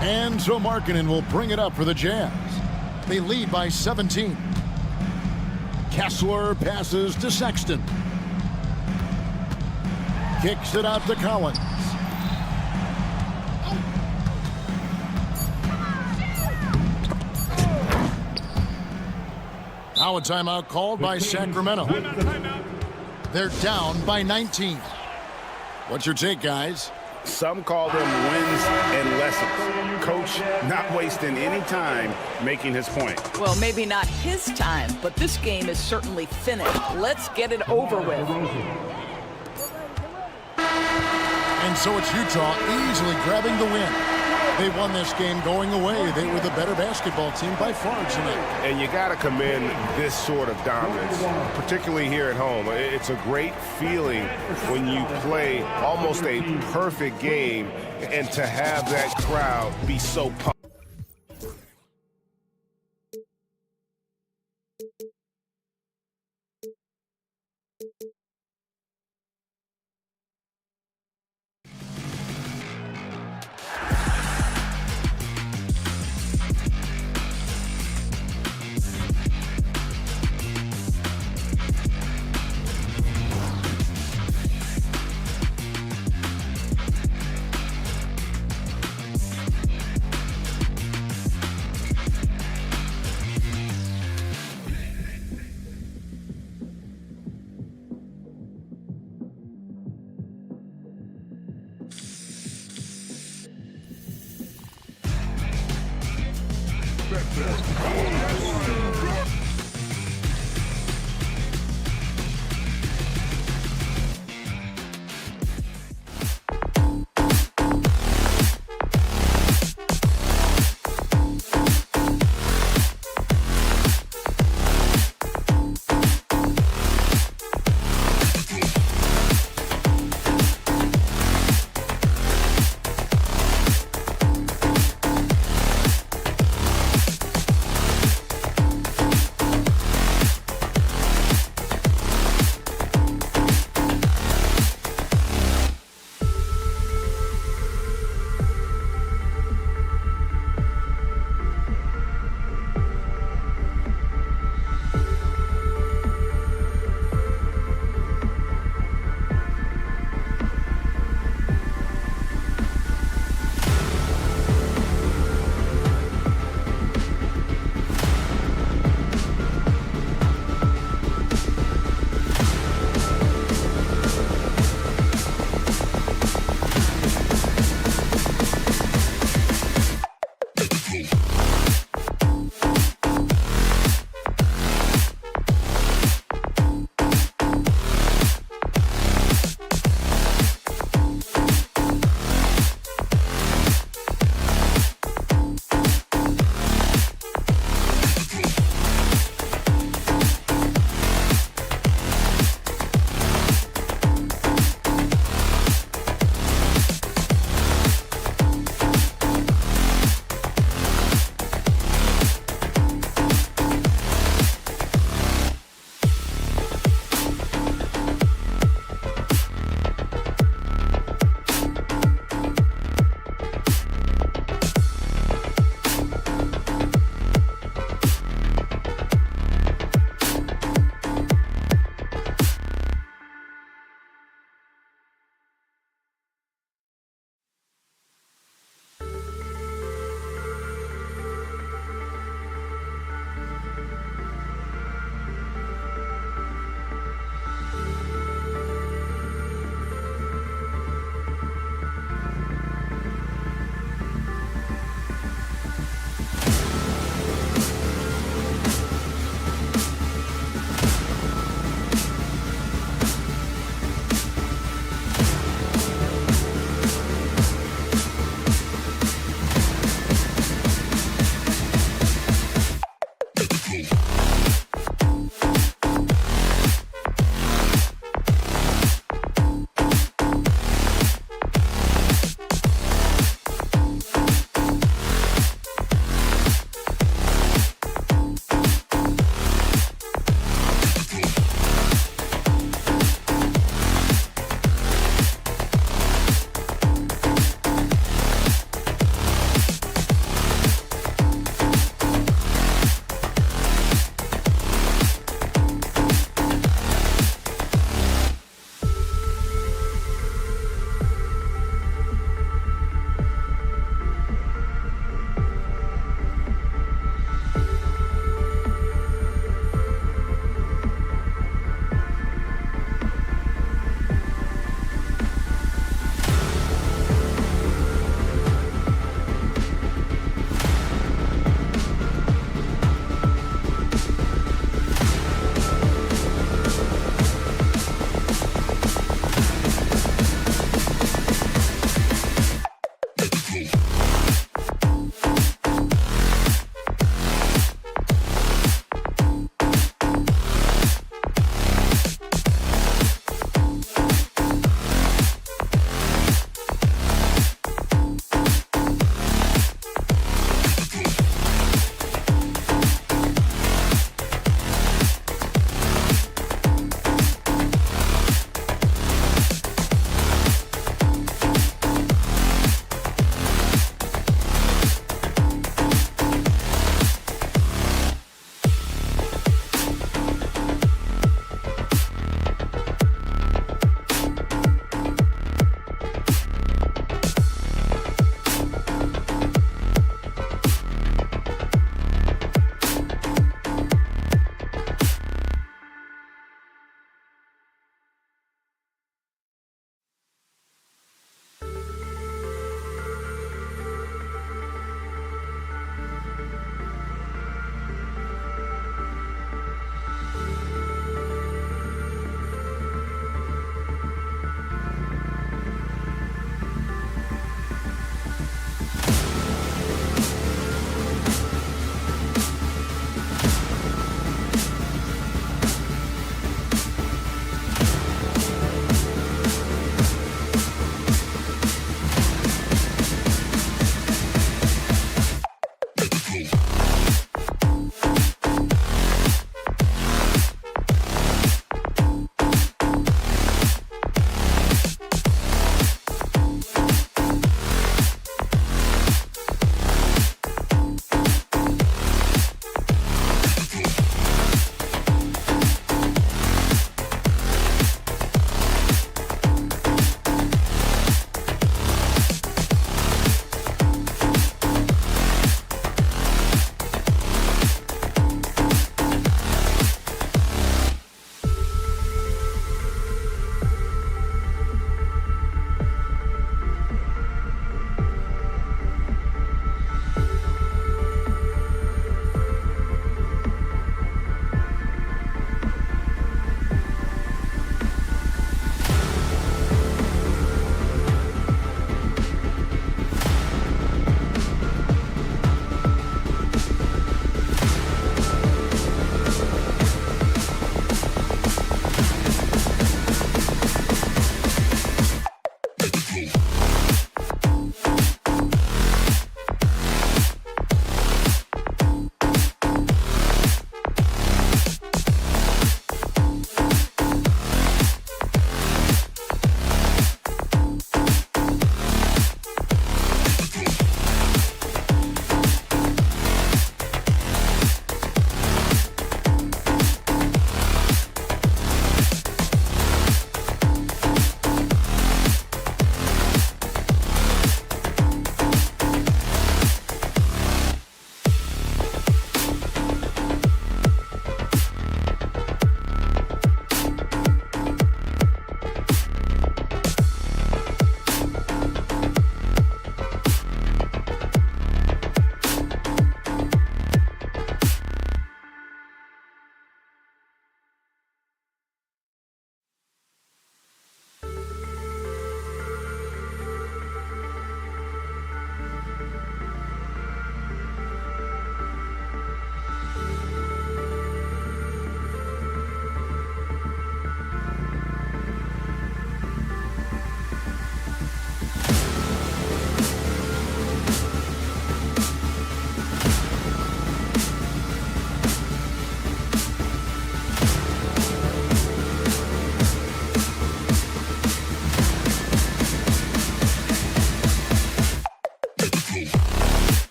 And so Markkanen will bring it up for the Jazz. They lead by 17. Kessler passes to Sexton. Kicks it out to Collins. Now a timeout called by Sacramento. They're down by 19. What's your take, guys? Some call them wins and lessons. Coach not wasting any time making his point. Well, maybe not his time, but this game is certainly finished. Let's get it over with. And so it's Utah easily grabbing the win. They won this game going away. They were the better basketball team by far tonight. And you got to commend this sort of dominance, particularly here at home. It's a great feeling when you play almost a perfect game and to have that crowd be so pumped.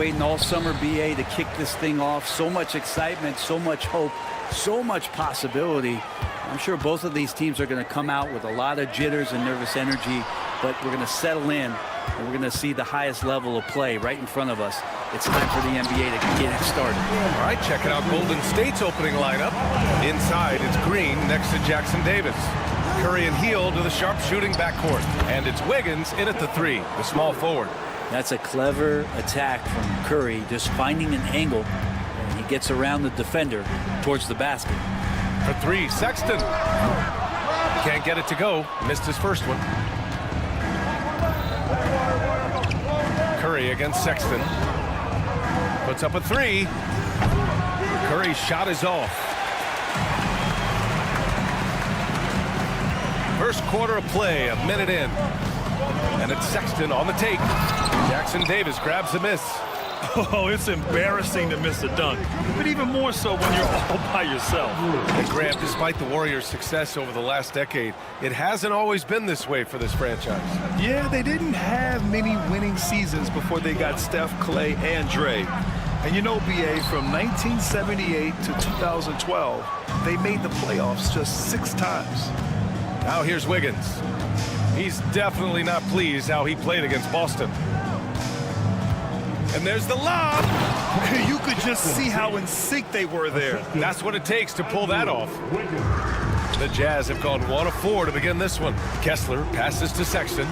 waiting all summer, BA, to kick this thing off. So much excitement, so much hope, so much possibility. I'm sure both of these teams are going to come out with a lot of jitters and nervous energy, but we're going to settle in, and we're going to see the highest level of play right in front of us. It's time for the NBA to get it started. All right, checking out Golden State's opening lineup. Inside, it's Green next to Jackson Davis. Curry and Hield to the sharp-shooting backcourt. And it's Wiggins in at the 3, the small forward. That's a clever attack from Curry, just finding an angle, and he gets around the defender towards the basket. For 3, Sexton. Can't get it to go. Missed his first one. Curry against Sexton. Puts up a 3. Curry's shot is off. First quarter of play, a minute in. And it's Sexton on the take. Jackson Davis grabs the miss. Oh, it's embarrassing to miss a dunk, but even more so when you're all by yourself. And Graham, despite the Warriors' success over the last decade, it hasn't always been this way for this franchise. Yeah, they didn't have many winning seasons before they got Steph, Clay, and Dre. And you know, BA, from 1978 to 2012, they made the playoffs just 6 times. Now here's Wiggins. He's definitely not pleased how he played against Boston. And there's the lob. You could just see how in sync they were there. That's what it takes to pull that off. The Jazz have gone 1 of 4 to begin this one. Kessler passes to Sexton.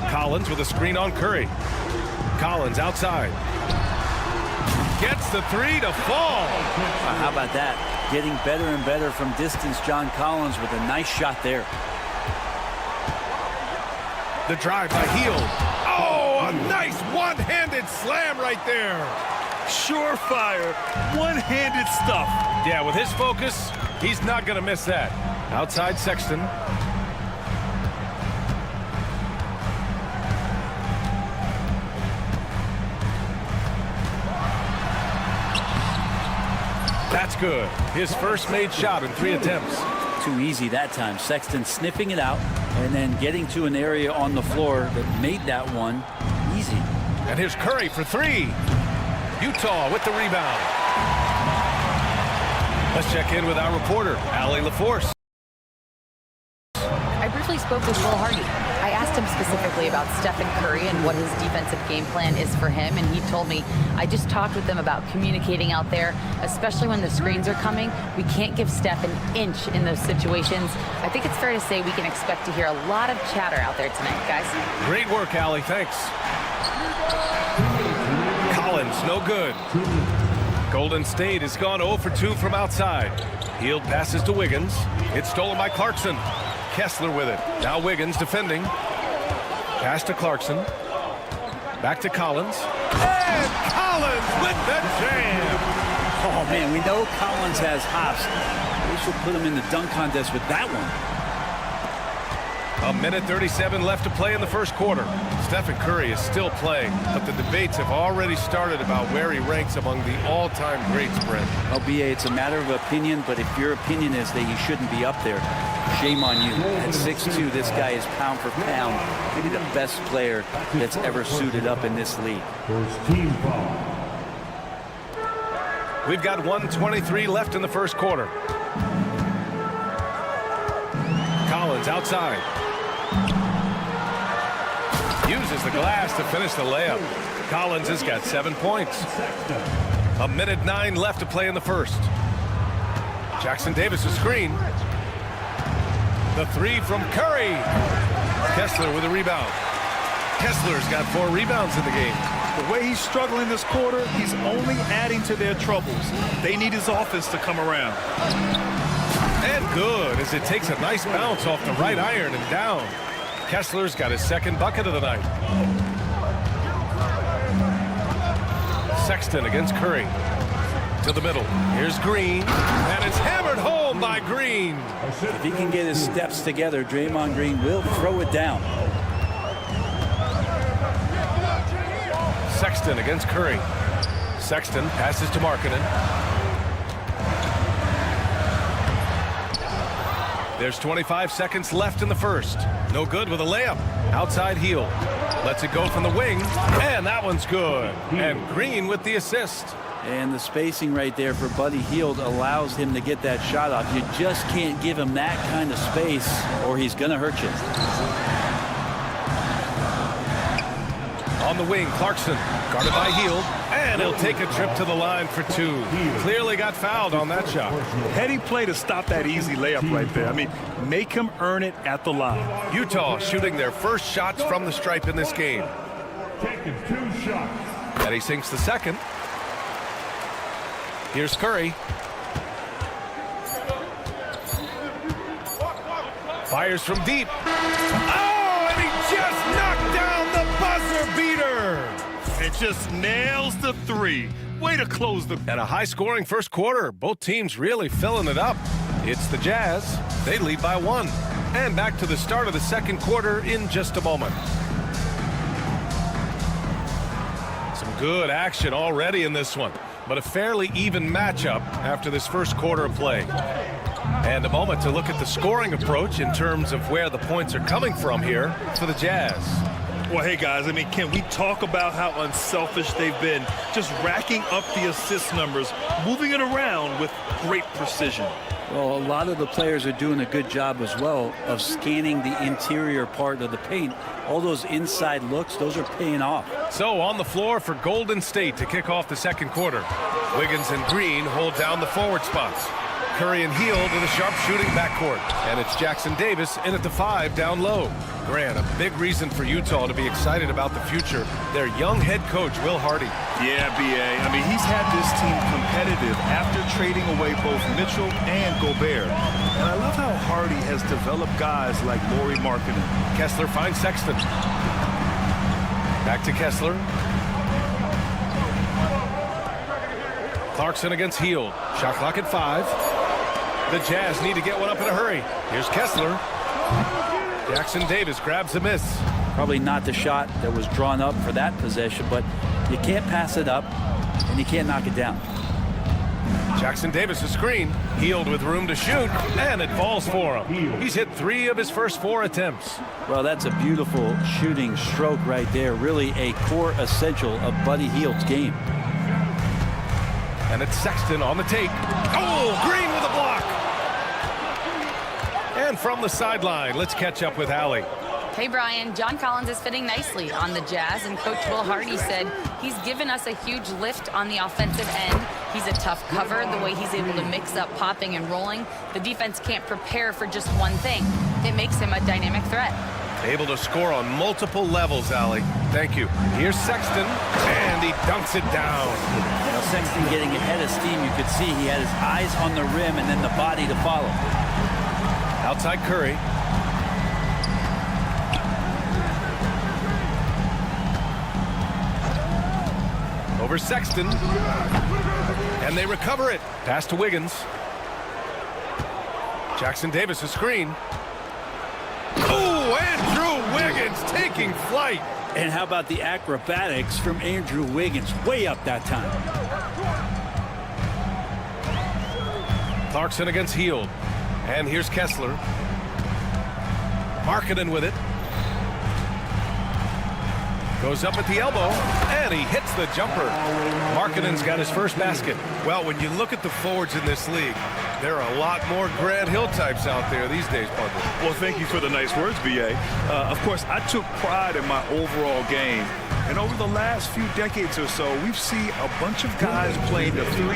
Collins with a screen on Curry. Collins outside. Gets the 3 to fall. How about that? Getting better and better from distance, John Collins with a nice shot there. The drive by Hield. Oh, a nice one-handed slam right there. Surefire, one-handed stuff. Yeah, with his focus, he's not going to miss that. Outside Sexton. That's good. His first made shot in 3 attempts. Too easy that time. Sexton sniffing it out and then getting to an area on the floor that made that one easy. And here's Curry for 3. Utah with the rebound. Let's check in with our reporter, Allie LaForce. I briefly spoke with Will Hardy. I asked him specifically about Stephen Curry and what his defensive game plan is for him, and he told me, I just talked with them about communicating out there, especially when the screens are coming. We can't give Steph an inch in those situations. I think it's fair to say we can expect to hear a lot of chatter out there tonight, guys. Great work, Allie. Thanks. Collins, no good. Golden State has gone 0 for 2 from outside. Hield passes to Wiggins. It's stolen by Clarkson. Kessler with it. Now Wiggins defending. Pass to Clarkson. Back to Collins. And Collins with the jam. Oh, man, we know Collins has hops. We should put him in the dunk contest with that one. A minute 37 left to play in the first quarter. Stephen Curry is still playing, but the debates have already started about where he ranks among the all-time greats, Brent. Well, BA, it's a matter of opinion, but if your opinion is that he shouldn't be up there, shame on you. At 6'2", this guy is pound for pound, maybe the best player that's ever suited up in this league. We've got 1:23 left in the first quarter. Collins outside. Uses the glass to finish the layup. Collins has got 7 points. A minute 9 left to play in the first. Jackson Davis' screen. The 3 from Curry. Kessler with a rebound. Kessler's got 4 rebounds in the game. The way he's struggling this quarter, he's only adding to their troubles. They need his offense to come around. And good, as it takes a nice bounce off the right iron and down. Kessler's got his second bucket of the night. Sexton against Curry. To the middle. Here's Green. And it's hammered home by Green. If he can get his steps together, Draymond Green will throw it down. Sexton against Curry. Sexton passes to Markkanen. There's 25 seconds left in the first. No good with a layup. Outside Hield. Lets it go from the wing, and that one's good. And Green with the assist. And the spacing right there for Buddy Hield allows him to get that shot off. You just can't give him that kind of space or he's going to hurt you. On the wing, Clarkson, guarded by Hield, and he'll take a trip to the line for two. Clearly got fouled on that shot. Heady play to stop that easy layup right there. I mean, make him earn it at the line. Utah shooting their first shots from the stripe in this game. Taking 2 shots. And he sinks the second. Here's Curry. Fires from deep. Oh, and he just knocked down the buzzer beater. And just nails the 3. Way to close the... And a high-scoring first quarter. Both teams really filling it up. It's the Jazz. They lead by 1. And back to the start of the second quarter in just a moment. Some good action already in this one, but a fairly even matchup after this first quarter of play. And a moment to look at the scoring approach in terms of where the points are coming from here for the Jazz. Well, hey, guys, I mean, can we talk about how unselfish they've been? Just racking up the assist numbers, moving it around with great precision. Well, a lot of the players are doing a good job as well of scanning the interior part of the paint. All those inside looks, those are paying off. So on the floor for Golden State to kick off the second quarter. Wiggins and Green hold down the forward spots. Curry and Hield with a sharp shooting backcourt. And it's Jackson Davis in at the 5 down low. Grant, a big reason for Utah to be excited about the future. Their young head coach, Will Hardy. Yeah, B.A. I mean, he's had this team competitive after trading away both Mitchell and Gobert. And I love how Hardy has developed guys like Lauri Markkanen. Kessler finds Sexton. Back to Kessler. Clarkson against Hield. Shot clock at 5. The Jazz need to get one up in a hurry. Here's Kessler. Jackson Davis grabs the miss. Probably not the shot that was drawn up for that possession, but you can't pass it up and you can't knock it down. Jackson Davis a screen. Hield with room to shoot, and it falls for him. He's hit 3 of his first 4 attempts. Well, that's a beautiful shooting stroke right there. Really a core essential of Buddy Hield's game. And it's Sexton on the take. Oh, Green with a block. And from the sideline, let's catch up with Allie. Hey, Brian, John Collins is fitting nicely on the Jazz, and Coach Will Hardy said he's given us a huge lift on the offensive end. He's a tough cover, the way he's able to mix up popping and rolling. The defense can't prepare for just one thing. It makes him a dynamic threat. Able to score on multiple levels, Allie. Thank you. Here's Sexton, and he dunks it down. Now, Sexton getting ahead of steam. You could see he had his eyes on the rim and then the body to follow. Outside Curry. Over Sexton. And they recover it. Pass to Wiggins. Jackson Davis a screen. Oh, Andrew Wiggins taking flight. And how about the acrobatics from Andrew Wiggins? Way up that time. Clarkson against Hield. And here's Kessler. Markkanen with it. Goes up at the elbow, and he hits the jumper. Markkanen's got his first basket. Well, when you look at the forwards in this league, there are a lot more Grant Hill types out there these days, partner. Well, thank you for the nice words, B.A. Of course, I took pride in my overall game. And over the last few decades or so, we've seen a bunch of guys playing the 3, 4,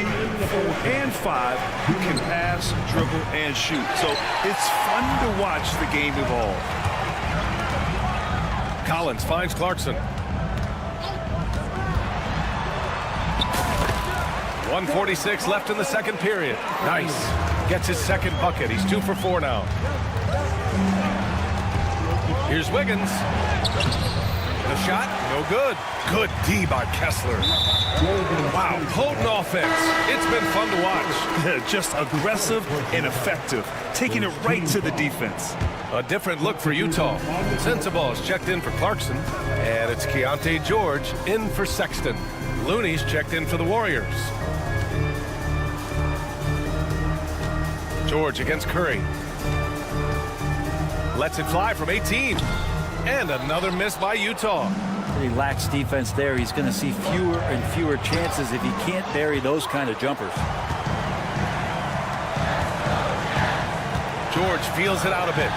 and 5 who can pass, dribble, and shoot. So it's fun to watch the game evolve. Collins finds Clarkson. 1:46 left in the second period. Nice. Gets his second bucket. He's 2 for 4 now. Here's Wiggins. The shot, no good. Good D by Kessler. Wow, potent offense. It's been fun to watch. Just aggressive and effective, taking it right to the defense. A different look for Utah. Sensabaugh is checked in for Clarkson, and it's Keontae George in for Sexton. Looney's checked in for the Warriors. George against Curry. Lets it fly from 18. And another miss by Utah. Pretty lax defense there. He's going to see fewer and fewer chances if he can't bury those kind of jumpers. George feels it out a bit.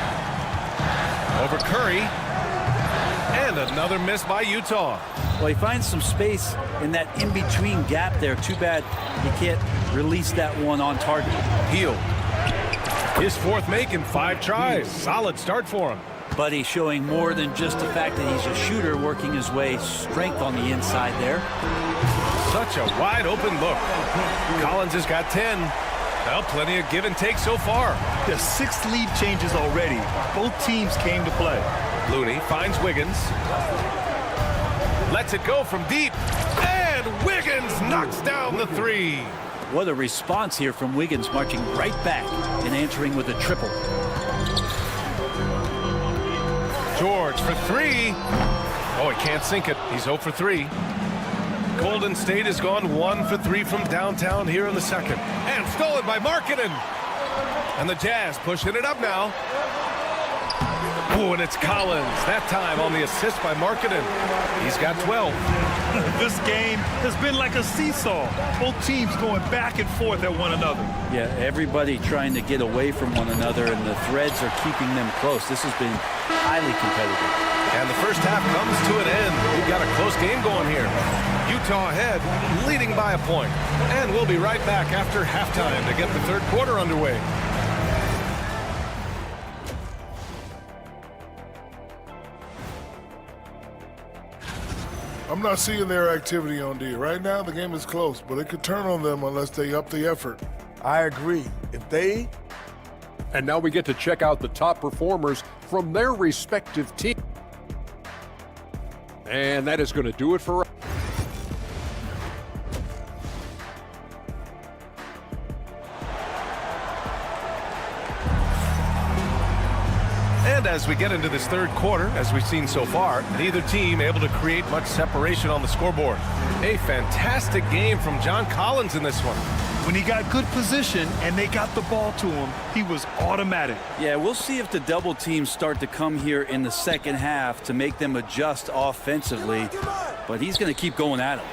Over Curry. And another miss by Utah. Well, he finds some space in that in-between gap there. Too bad he can't release that one on target. Hield. His fourth make in 5 tries. Solid start for him. But he's showing more than just the fact that he's a shooter, working his way strength on the inside there. Such a wide open look. Collins has got 10. Well, plenty of give and take so far. There's 6 lead changes already. Both teams came to play. Looney finds Wiggins. Lets it go from deep. And Wiggins knocks down the 3. What a response here from Wiggins, marching right back and answering with a triple. George for 3. Oh, he can't sink it. He's 0 for 3. Golden State has gone 1 for 3 from downtown here in the second. And stolen by Markkanen. And the Jazz pushing it up now. Ooh, and it's Collins. That time on the assist by Markkanen. He's got 12. This game has been like a seesaw. Both teams going back and forth at one another. Yeah, everybody trying to get away from one another, and the threads are keeping them close. This has been highly competitive. And the first half comes to an end. We've got a close game going here. Utah ahead, leading by a point. And we'll be right back after halftime to get the third quarter underway. I'm not seeing their activity on D. Right now, the game is close, but it could turn on them unless they up the effort. I agree. And now we get to check out the top performers from their respective teams. And that is going to do it for us. And as we get into this third quarter, as we've seen so far, neither team able to create much separation on the scoreboard. A fantastic game from John Collins in this one. When he got good position and they got the ball to him, he was automatic. Yeah, we'll see if the double teams start to come here in the second half to make them adjust offensively, but he's going to keep going at him.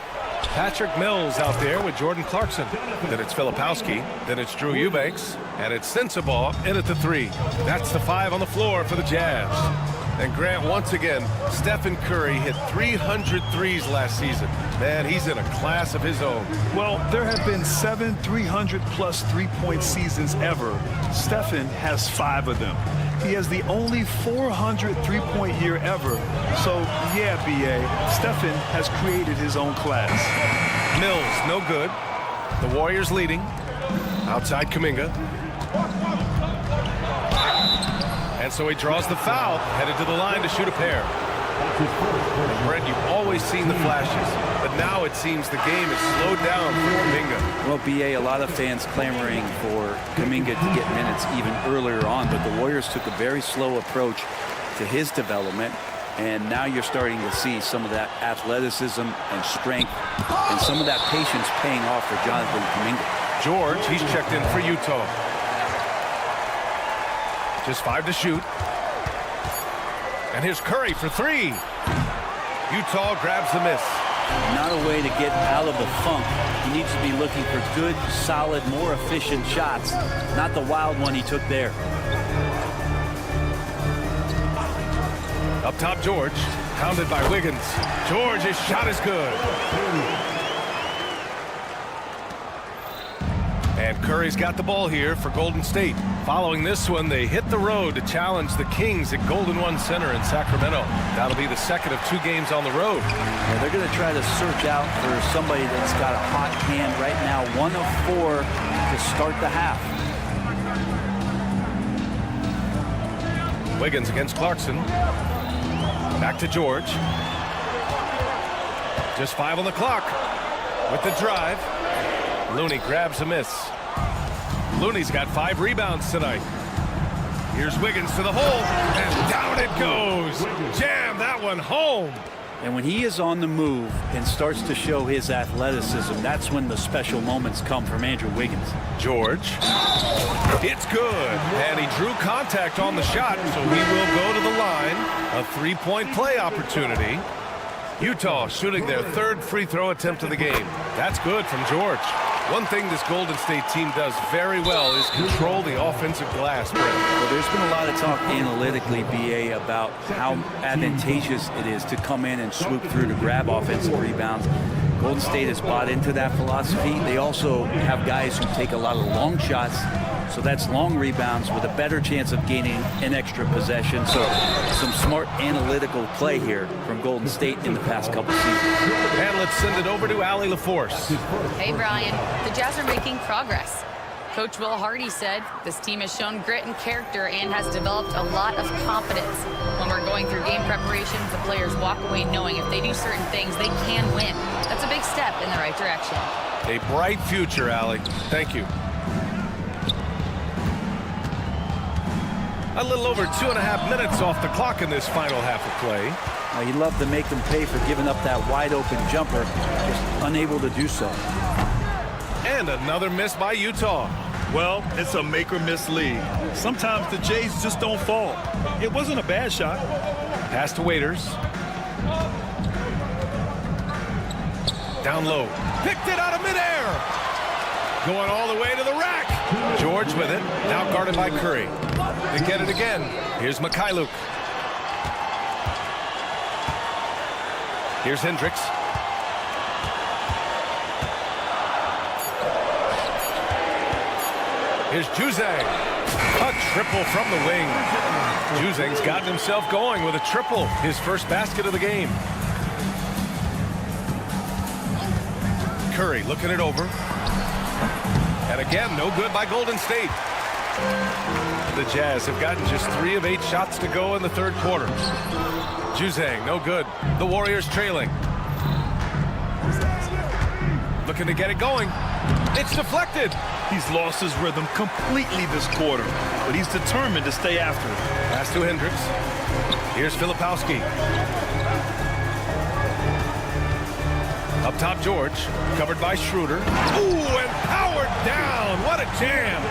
Patrick Mills out there with Jordan Clarkson. Then it's Filipowski. Then it's Drew Eubanks. And it's Sensabaugh in at the 3. That's the 5 on the floor for the Jazz. And Grant, once again, Stephen Curry hit 300 threes last season. Man, he's in a class of his own. Well, there have been 7 300-plus three-point seasons ever. Stephen has 5 of them. He has the only 400 three-point year ever. So, yeah, B.A., Stephen has created his own class. Mills, no good. The Warriors leading. Outside Kuminga. And so he draws the foul, headed to the line to shoot a pair. And Brent, you've always seen the flashes, but now it seems the game is slowed down for Kuminga. Well, B.A., a lot of fans clamoring for Kuminga to get minutes even earlier on, but the Warriors took a very slow approach to his development, and now you're starting to see some of that athleticism and strength and some of that patience paying off for Jonathan Kuminga. George, he's checked in for Utah. Just 5 to shoot. And here's Curry for 3. Utah grabs the miss. Not a way to get out of the funk. He needs to be looking for good, solid, more efficient shots, not the wild one he took there. Up top, George, pounded by Wiggins. George, his shot is good. And Curry's got the ball here for Golden State. Following this one, they hit the road to challenge the Kings at Golden One Center in Sacramento. That'll be the second of 2 games on the road. Yeah, they're going to try to search out for somebody that's got a hot hand right now. 1 of 4 to start the half. Wiggins against Clarkson. Back to George. Just 5 on the clock. With the drive. Looney grabs a miss. Looney's got 5 rebounds tonight. Here's Wiggins to the hole, and down it goes. Jam that one home. And when he is on the move and starts to show his athleticism, that's when the special moments come from Andrew Wiggins. George. It's good. And he drew contact on the shot, so he will go to the line. A three-point play opportunity. Utah shooting their third free throw attempt of the game. That's good from George. One thing this Golden State team does very well is control the offensive glass. Well, there's been a lot of talk analytically, BA, about how advantageous it is to come in and swoop through to grab offensive rebounds. Golden State has bought into that philosophy. They also have guys who take a lot of long shots, so that's long rebounds with a better chance of gaining an extra possession. So some smart analytical play here from Golden State in the past couple seasons. And let's send it over to Allie LaForce. Hey, Brian. The Jazz are making progress. Coach Will Hardy said this team has shown grit and character and has developed a lot of confidence. When we're going through game preparations, the players walk away knowing if they do certain things, they can win. That's a big step in the right direction. A bright future, Allie. Thank you. A little over 2.5 minutes off the clock in this final half of play. You'd love to make them pay for giving up that wide-open jumper, just unable to do so. And another miss by Utah. Well, it's a make-or-miss league. Sometimes the Jays just don't fall. It wasn't a bad shot. Pass to Waiters. Down low. Picked it out of midair. Going all the way to the rack. George with it. Now guarded by Curry. They get it again. Here's Mikhailuk. Here's Hendricks. Here's Juzang. A triple from the wing. Juzang's gotten himself going with a triple. His first basket of the game. Curry looking it over. And again, no good by Golden State. The Jazz have gotten just 3 of 8 shots to go in the third quarter. Juzang, no good. The Warriors trailing. Looking to get it going. It's deflected. He's lost his rhythm completely this quarter, but he's determined to stay after it. Pass to Hendricks. Here's Filipowski. Up top, George. Covered by Schroeder. Ooh, and powered down. What a jam.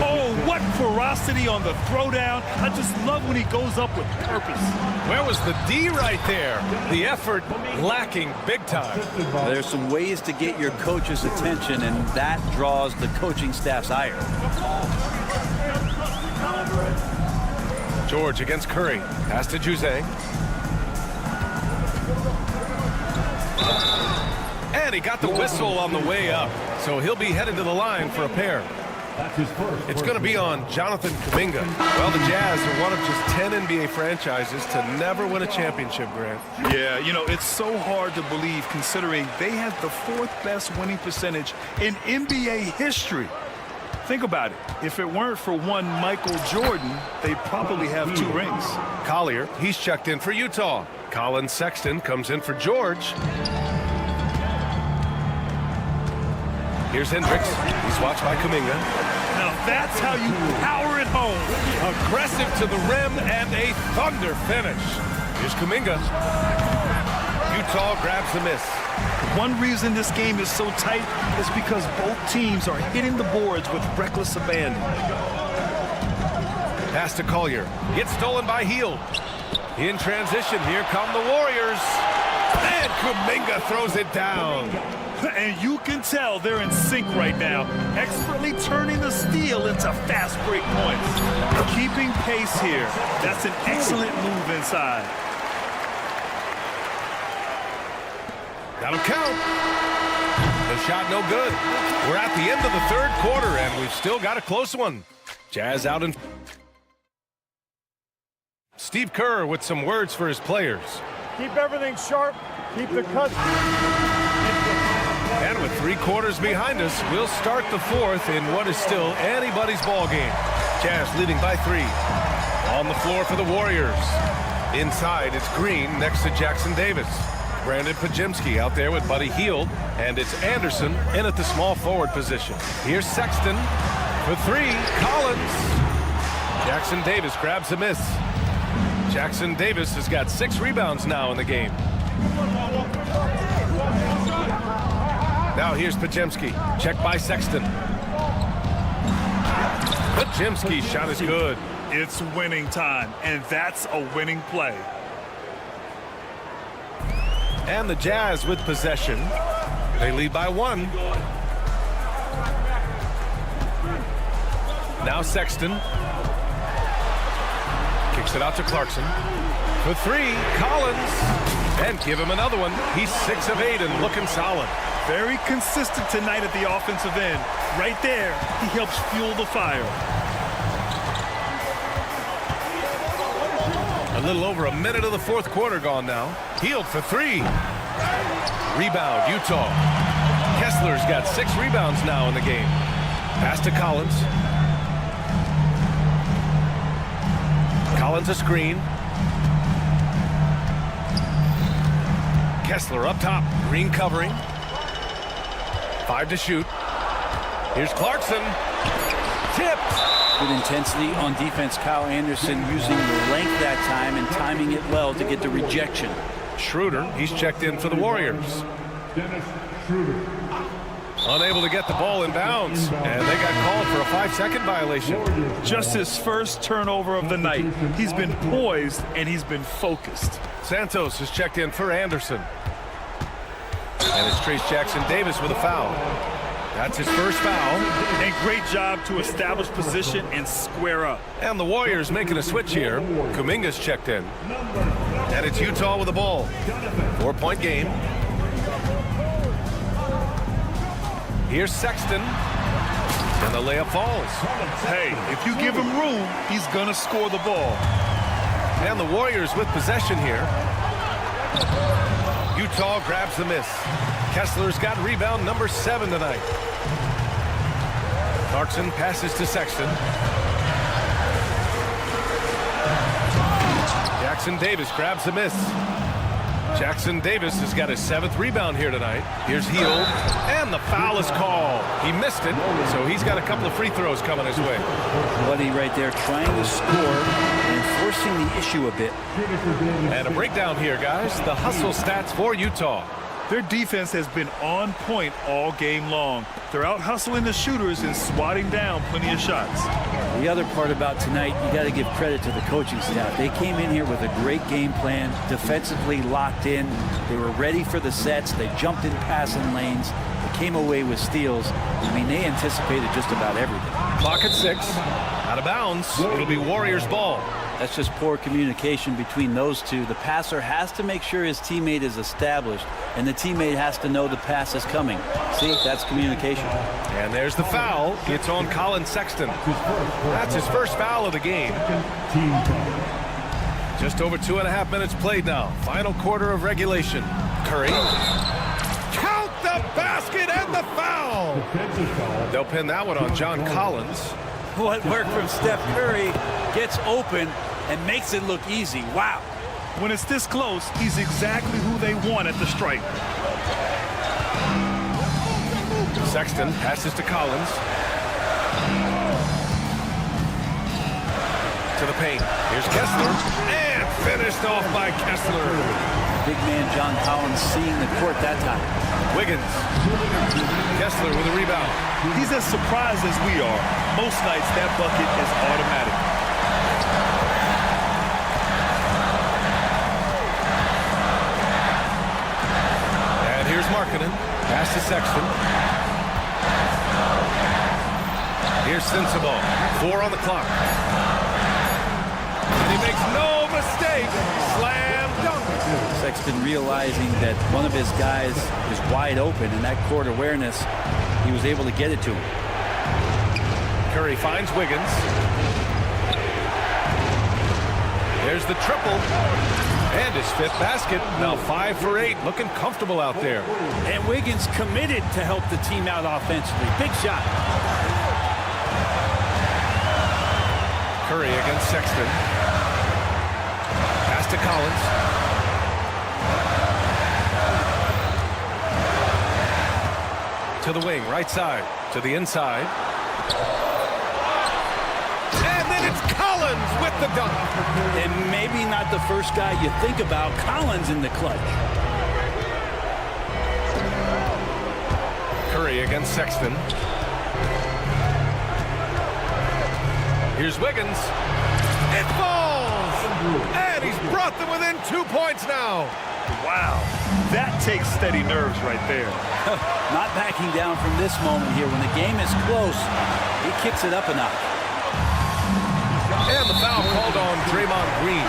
Oh, what ferocity on the throwdown. I just love when he goes up with purpose. Where was the D right there? The effort lacking big time. There's some ways to get your coach's attention, and that draws the coaching staff's ire. George against Curry. Pass to Juzang. And he got the whistle on the way up. So he'll be headed to the line for a pair. It's going to be on Jonathan Kuminga. Well, the Jazz are one of just 10 NBA franchises to never win a championship, Grant. Yeah, you know, it's so hard to believe considering they had the 4th best winning percentage in NBA history. Think about it. If it weren't for one Michael Jordan, they'd probably have 2 rings. Collier, he's checked in for Utah. Colin Sexton comes in for George. Here's Hendricks. He's watched by Kuminga. Now that's how you power it home. Aggressive to the rim and a thunder finish. Here's Kuminga. Utah grabs the miss. One reason this game is so tight is because both teams are hitting the boards with reckless abandon. Pass to Collier. Gets stolen by Hield. In transition, here come the Warriors. And Kuminga throws it down. And you can tell they're in sync right now, expertly turning the steal into fast break points. Keeping pace here. That's an excellent move inside. That'll count. The shot no good. We're at the end of the third quarter, and we've still got a close one. Jazz out in... Steve Kerr with some words for his players. Keep everything sharp. Keep the cuts. And with 3 quarters behind us, we'll start the 4th in what is still anybody's ball game. Jazz leading by 3. On the floor for the Warriors. Inside, it's Green next to Jackson Davis. Brandon Pajemski out there with Buddy Hield. And it's Anderson in at the small forward position. Here's Sexton for 3. Collins. Jackson Davis grabs a miss. Jackson Davis has got 6 rebounds now in the game. Now here's Pajemski. Checked by Sexton. Pajemski's shot is good. It's winning time, and that's a winning play. And the Jazz with possession. They lead by 1. Now Sexton. Kicks it out to Clarkson. For 3, Collins. And give him another one. He's 6 of 8 and looking solid. Very consistent tonight at the offensive end. Right there, he helps fuel the fire. A little over a minute of the 4th quarter gone now. Healed for 3. Rebound, Utah. Kessler's got 6 rebounds now in the game. Pass to Collins. Collins a screen. Kessler up top. Green covering. 5 to shoot. Here's Clarkson. Tipped. With intensity on defense, Kyle Anderson using the length that time and timing it well to get the rejection. Schroeder, he's checked in for the Warriors. Dennis Schroeder. Unable to get the ball in bounds, and they got called for a 5-second violation. Just his first turnover of the night. He's been poised and he's been focused. Santos is checked in for Anderson. And it's Trace Jackson-Davis with a foul. That's his first foul. And great job to establish position and square up. And the Warriors making a switch here. Kuminga's checked in. And it's Utah with the ball. 4-point game. Here's Sexton. And the layup falls. Hey, if you give him room, he's gonna score the ball. And the Warriors with possession here. Utah grabs the miss. Kessler's got rebound number 7 tonight. Clarkson passes to Sexton. Jackson-Davis grabs the miss. Jackson-Davis has got his 7th rebound here tonight. Here's Hield, and the foul is called. He missed it, so he's got a couple of free throws coming his way. Buddy right there trying to score and forcing the issue a bit. And a breakdown here, guys. The hustle stats for Utah. Their defense has been on point all game long. They're out hustling the shooters and swatting down plenty of shots. The other part about tonight, you got to give credit to the coaching staff. They came in here with a great game plan, defensively locked in. They were ready for the sets. They jumped in passing lanes. They came away with steals. I mean, they anticipated just about everything. Clock at 6. Out of bounds. It'll be Warriors ball. That's just poor communication between those two. The passer has to make sure his teammate is established, and the teammate has to know the pass is coming. See, that's communication. And there's the foul. It's on Colin Sexton. That's his first foul of the game. Just over 2.5 minutes played now. Final quarter of regulation. Curry. Count the basket and the foul. They'll pin that one on John Collins. What work from Steph Curry, gets open and makes it look easy. Wow. When it's this close, he's exactly who they want at the stripe. Sexton passes to Collins. To the paint. Here's Kessler. And finished off by Kessler. Big man John Collins seeing the court that time. Wiggins. Kessler with a rebound. He's as surprised as we are. Most nights that bucket is automatic. And here's Markkanen. Pass to Sexton. Here's Sensabaugh. 4 on the clock. And he makes no mistake. Slam dunk. Sexton realizing that one of his guys is wide open, and that court awareness, he was able to get it to him. Curry finds Wiggins. There's the triple. And his 5th basket. Now 5 for 8. Looking comfortable out there. And Wiggins committed to help the team out offensively. Big shot. Curry against Sexton. Pass to Collins. To the wing, right side. To the inside. And then it's Collins with the dunk. And maybe not the first guy you think about. Collins in the clutch. Murray against Sexton. Here's Wiggins. It falls! And he's brought them within 2 points now. Wow, that takes steady nerves right there. Not backing down from this moment here. When the game is close, he kicks it up a notch. And the foul called on Draymond Green.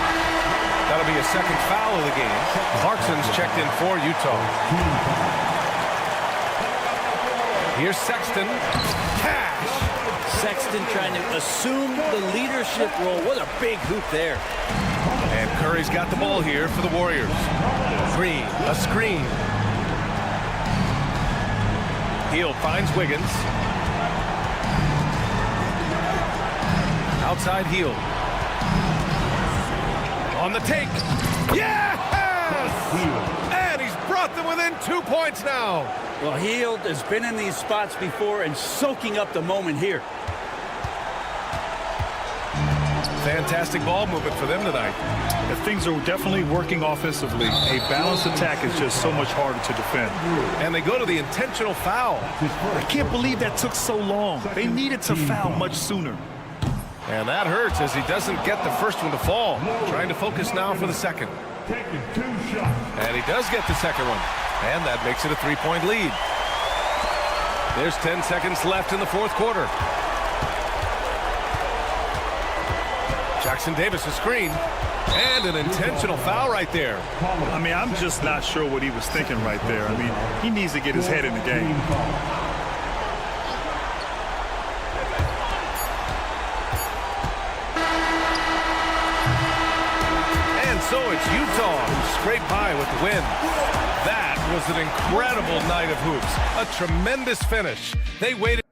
That'll be a second foul of the game. Clarkson's checked in for Utah. Here's Sexton. Cash. Sexton trying to assume the leadership role. What a big hoop there. And Curry's got the ball here for the Warriors. Green, a screen. Hield finds Wiggins. Outside Hield. On the take. Yes! And he's brought them within 2 points now. Well, Hield has been in these spots before and soaking up the moment here. Fantastic ball movement for them tonight. Things are definitely working offensively. A balanced attack is just so much harder to defend. And they go to the intentional foul. I can't believe that took so long. They needed to foul much sooner. And that hurts as he doesn't get the first one to fall. Trying to focus now for the second. And he does get the second one. And that makes it a 3-point lead. There's 10 seconds left in the fourth quarter. Jackson Davis a screen. And an intentional foul right there. I mean, I'm just not sure what he was thinking right there. I mean, he needs to get his head in the game. And so it's Utah who scraped by with the win. That was an incredible night of hoops. A tremendous finish. They waited.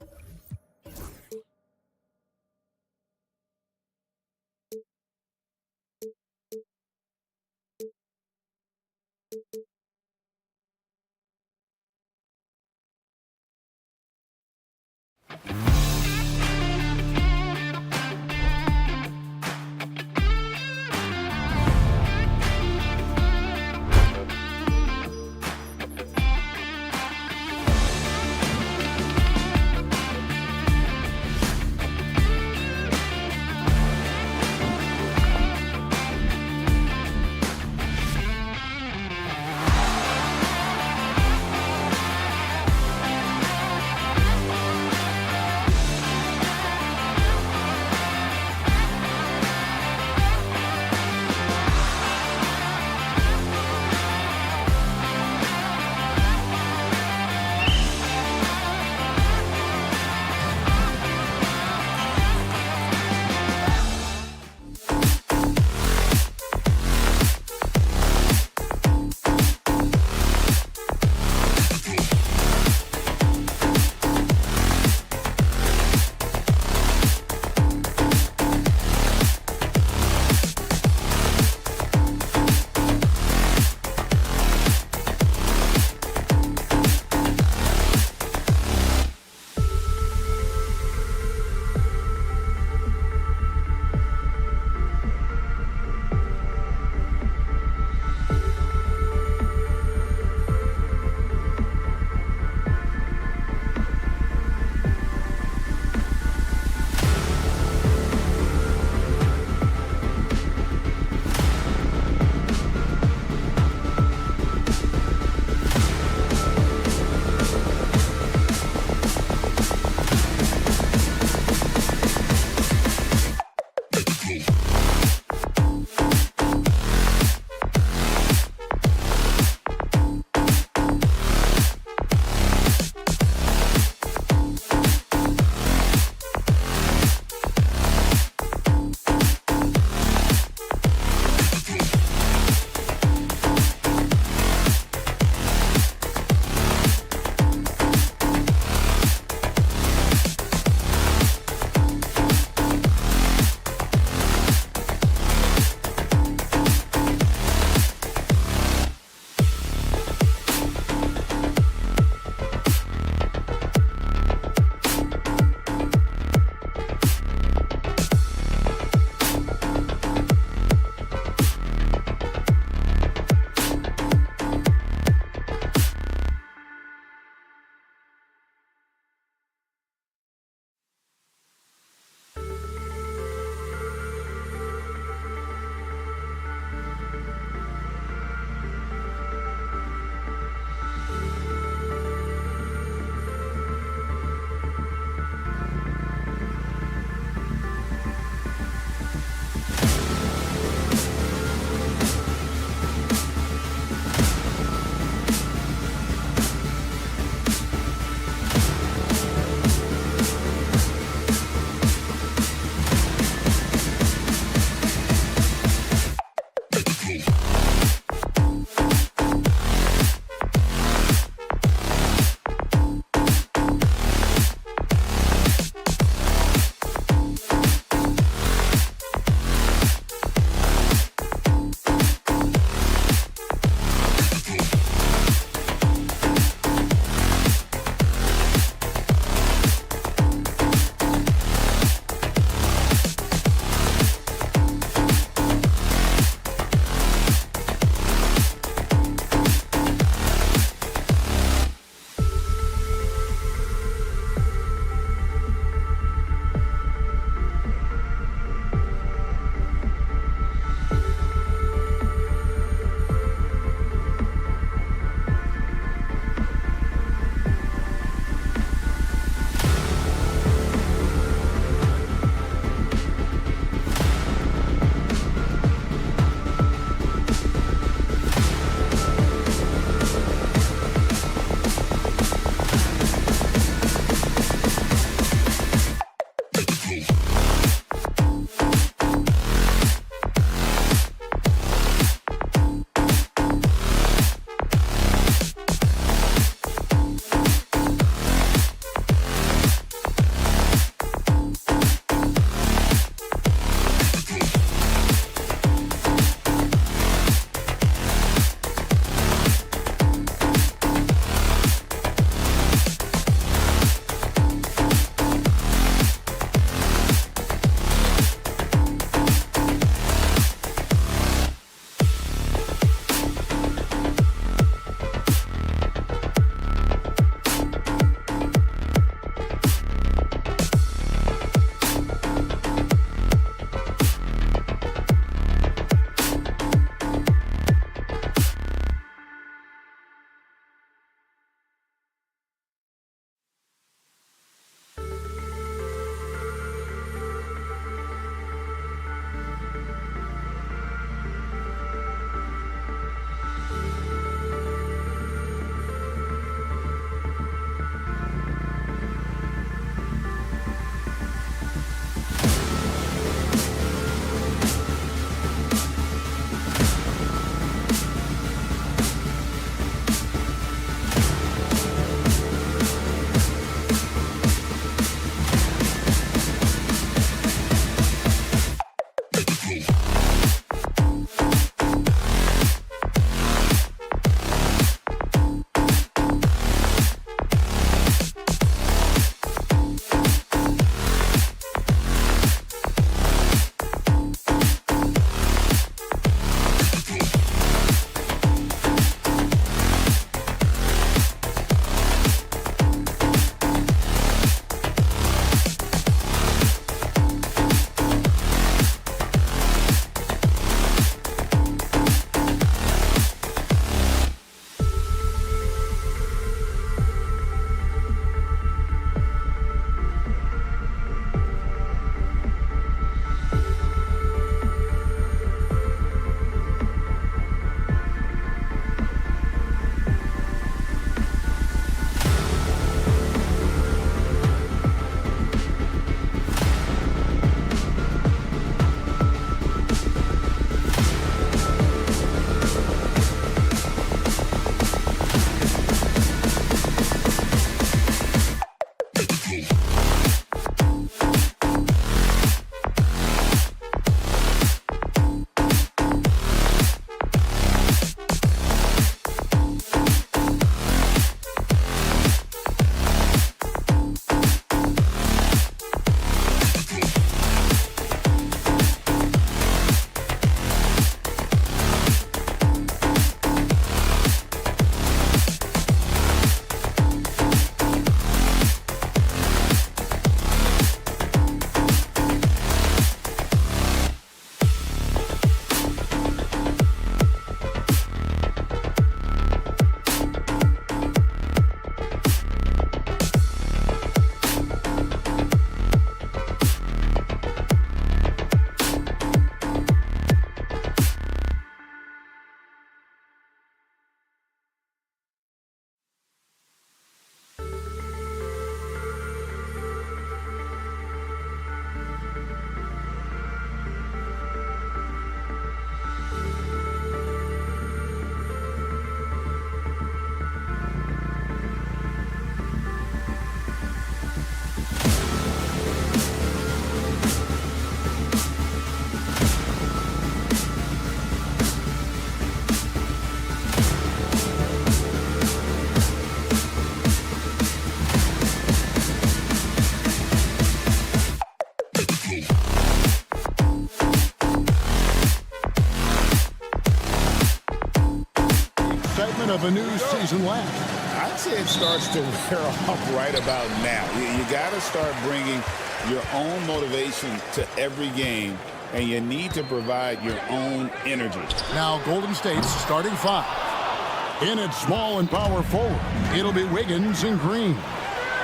a new season left? I'd say it starts to wear off right about now. You got to start bringing your own motivation to every game, and you need to provide your own energy. Now Golden State's starting 5. In at small and power forward, it'll be Wiggins and Green.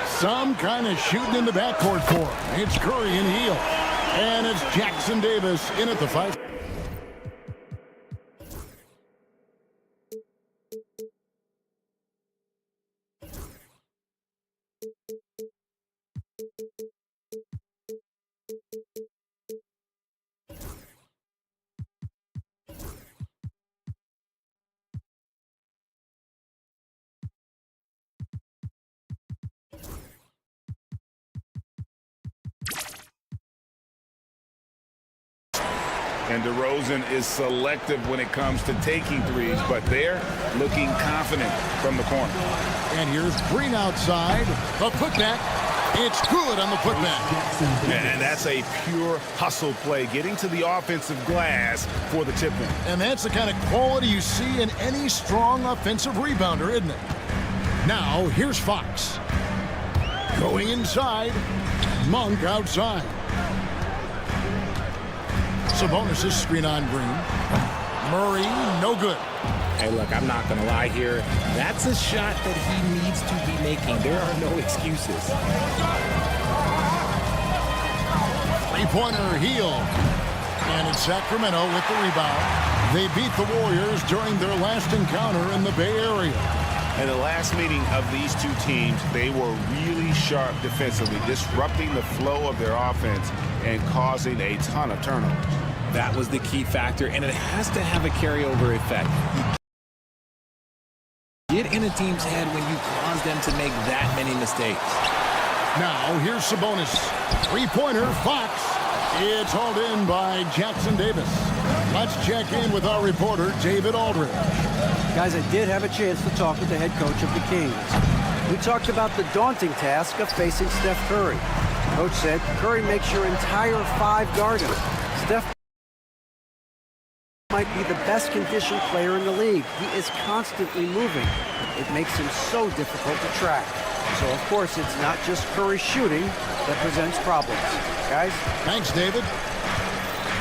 Some kind of shooting in the backcourt for him. It's Curry and Heel. And it's Jackson Davis in at the 5. And DeRozan is selective when it comes to taking threes, but they're looking confident from the corner. And here's Green outside. The putback. It's good on the putback. And that's a pure hustle play, getting to the offensive glass for the tip-in. And that's the kind of quality you see in any strong offensive rebounder, isn't it? Now, here's Fox. Going inside. Monk outside. Sabonis' screen on Green. Murray, no good. Hey, look, I'm not going to lie here. That's a shot that he needs to be making. There are no excuses. Three-pointer, Heel. And it's Sacramento with the rebound. They beat the Warriors during their last encounter in the Bay Area. In the last meeting of these two teams, they were really sharp defensively, disrupting the flow of their offense and causing a ton of turnovers. That was the key factor, and it has to have a carryover effect. You get in a team's head when you cause them to make that many mistakes. Now, here's Sabonis. Three-pointer, Fox. It's hauled in by Jackson Davis. Let's check in with our reporter, David Aldridge. Guys, I did have a chance to talk with the head coach of the Kings. We talked about the daunting task of facing Steph Curry. Coach said, Curry makes your entire 5 guard him. Steph might be the best conditioned player in the league. He is constantly moving. It makes him so difficult to track. So, of course, it's not just Curry shooting that presents problems. Guys? Thanks, David.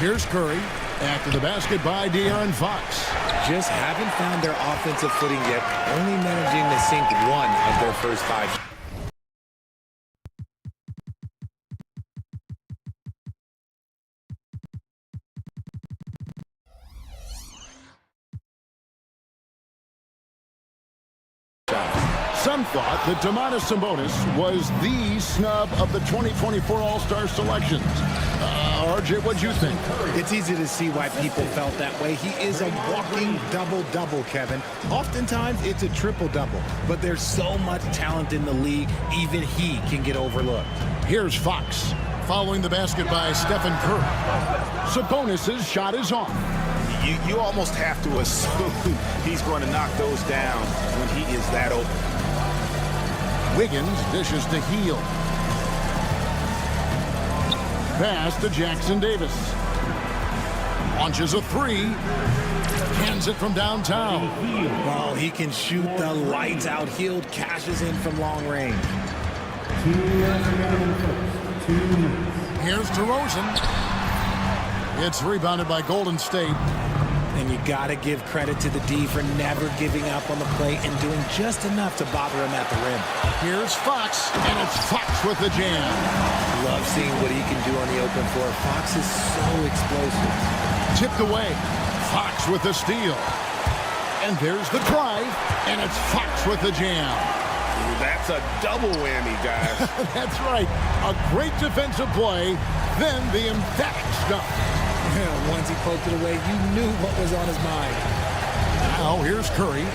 Here's Curry after the basket by De'Aaron Fox. Just haven't found their offensive footing yet, only managing to sink 1 of their first 5. Some thought that Domantas Sabonis was the snub of the 2024 All-Star selections. RJ, what'd you think? It's easy to see why people felt that way. He is a walking double-double, Kevin. Oftentimes, it's a triple-double. But there's so much talent in the league, even he can get overlooked. Here's Fox, following the basket by Stefan Curry. Sabonis' shot is off. You almost have to assume he's going to knock those down when he is that open. Wiggins dishes to Heel. Pass to Jackson Davis. Launches a 3. Hands it from downtown. Oh, he can shoot the lights out. Hield cashes in from long range. Here's DeRozan. It's rebounded by Golden State. And you got to give credit to the D for never giving up on the play and doing just enough to bother him at the rim. Here's Fox, and it's Fox with the jam. Love seeing what he can do on the open floor. Fox is so explosive. Tipped away. Fox with the steal. And there's the drive, and it's Fox with the jam. That's a double whammy, guys. That's right. A great defensive play, then the emphatic stuff. Once he poked it away, you knew what was on his mind. Now here's Curry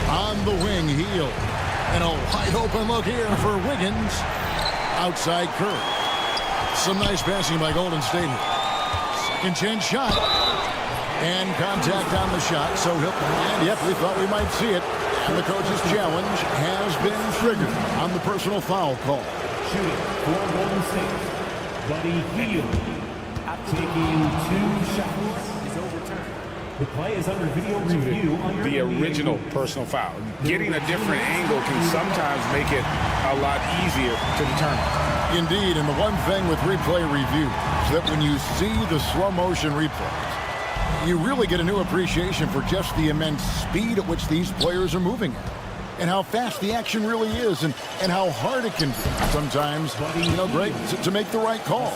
on the wing, Heel. And a wide open look here for Wiggins. Outside Curry. Some nice passing by Golden State. Second chance shot. And contact on the shot. So he'll, and yep, we thought we might see it. And the coach's challenge has been triggered on the personal foul call. Shooting for Golden State, Buddy Hield. Taking 2 shots is overturned. The play is under video review. The original personal foul. Getting a different angle can sometimes make it a lot easier to determine. Indeed, and the one thing with replay review is that when you see the slow motion replays, you really get a new appreciation for just the immense speed at which these players are moving at, and how fast the action really is, and how hard it can be sometimes, Greg, to make the right call.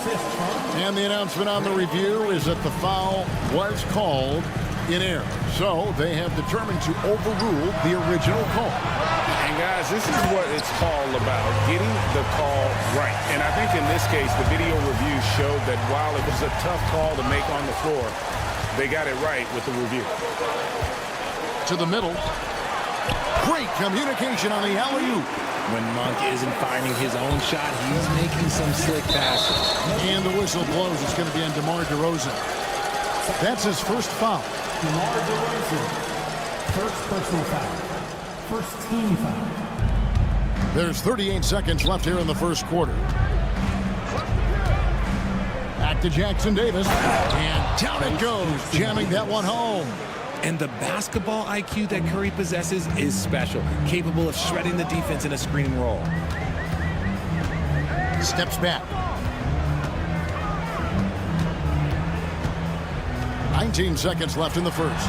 And the announcement on the review is that the foul was called in error. So they have determined to overrule the original call. And guys, this is what it's all about, getting the call right. And I think in this case, the video review showed that while it was a tough call to make on the floor, they got it right with the review. To the middle. Great communication on the alley-oop. When Monk isn't finding his own shot, he's making some slick passes. And the whistle blows. It's going to be on DeMar DeRozan. That's his first foul. DeMar DeRozan, first personal foul. First team foul. There's 38 seconds left here in the first quarter. Back to Jackson Davis. And down it goes, jamming that one home. And the basketball IQ that Curry possesses is special, capable of shredding the defense in a screen roll. Steps back. 19 seconds left in the first.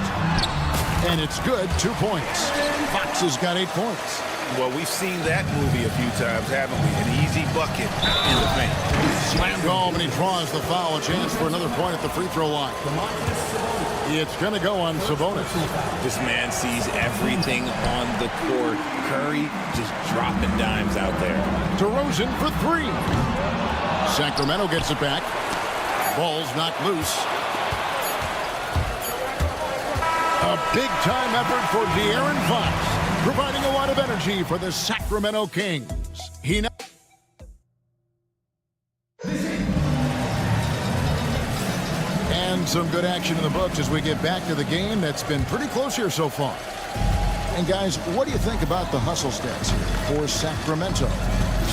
And it's good, 2 points. Fox has got 8 points. Well, we've seen that movie a few times, haven't we? An easy bucket in the paint. Slam home, and he draws the foul. A chance for another point at the free throw line. It's going to go on Sabonis. This man sees everything on the court. Curry just dropping dimes out there. DeRozan for 3. Sacramento gets it back. Ball's knocked loose. A big-time effort for De'Aaron Fox, providing a lot of energy for the Sacramento Kings. And some good action in the books as we get back to the game that's been pretty close here so far. And guys, what do you think about the hustle stats here for Sacramento?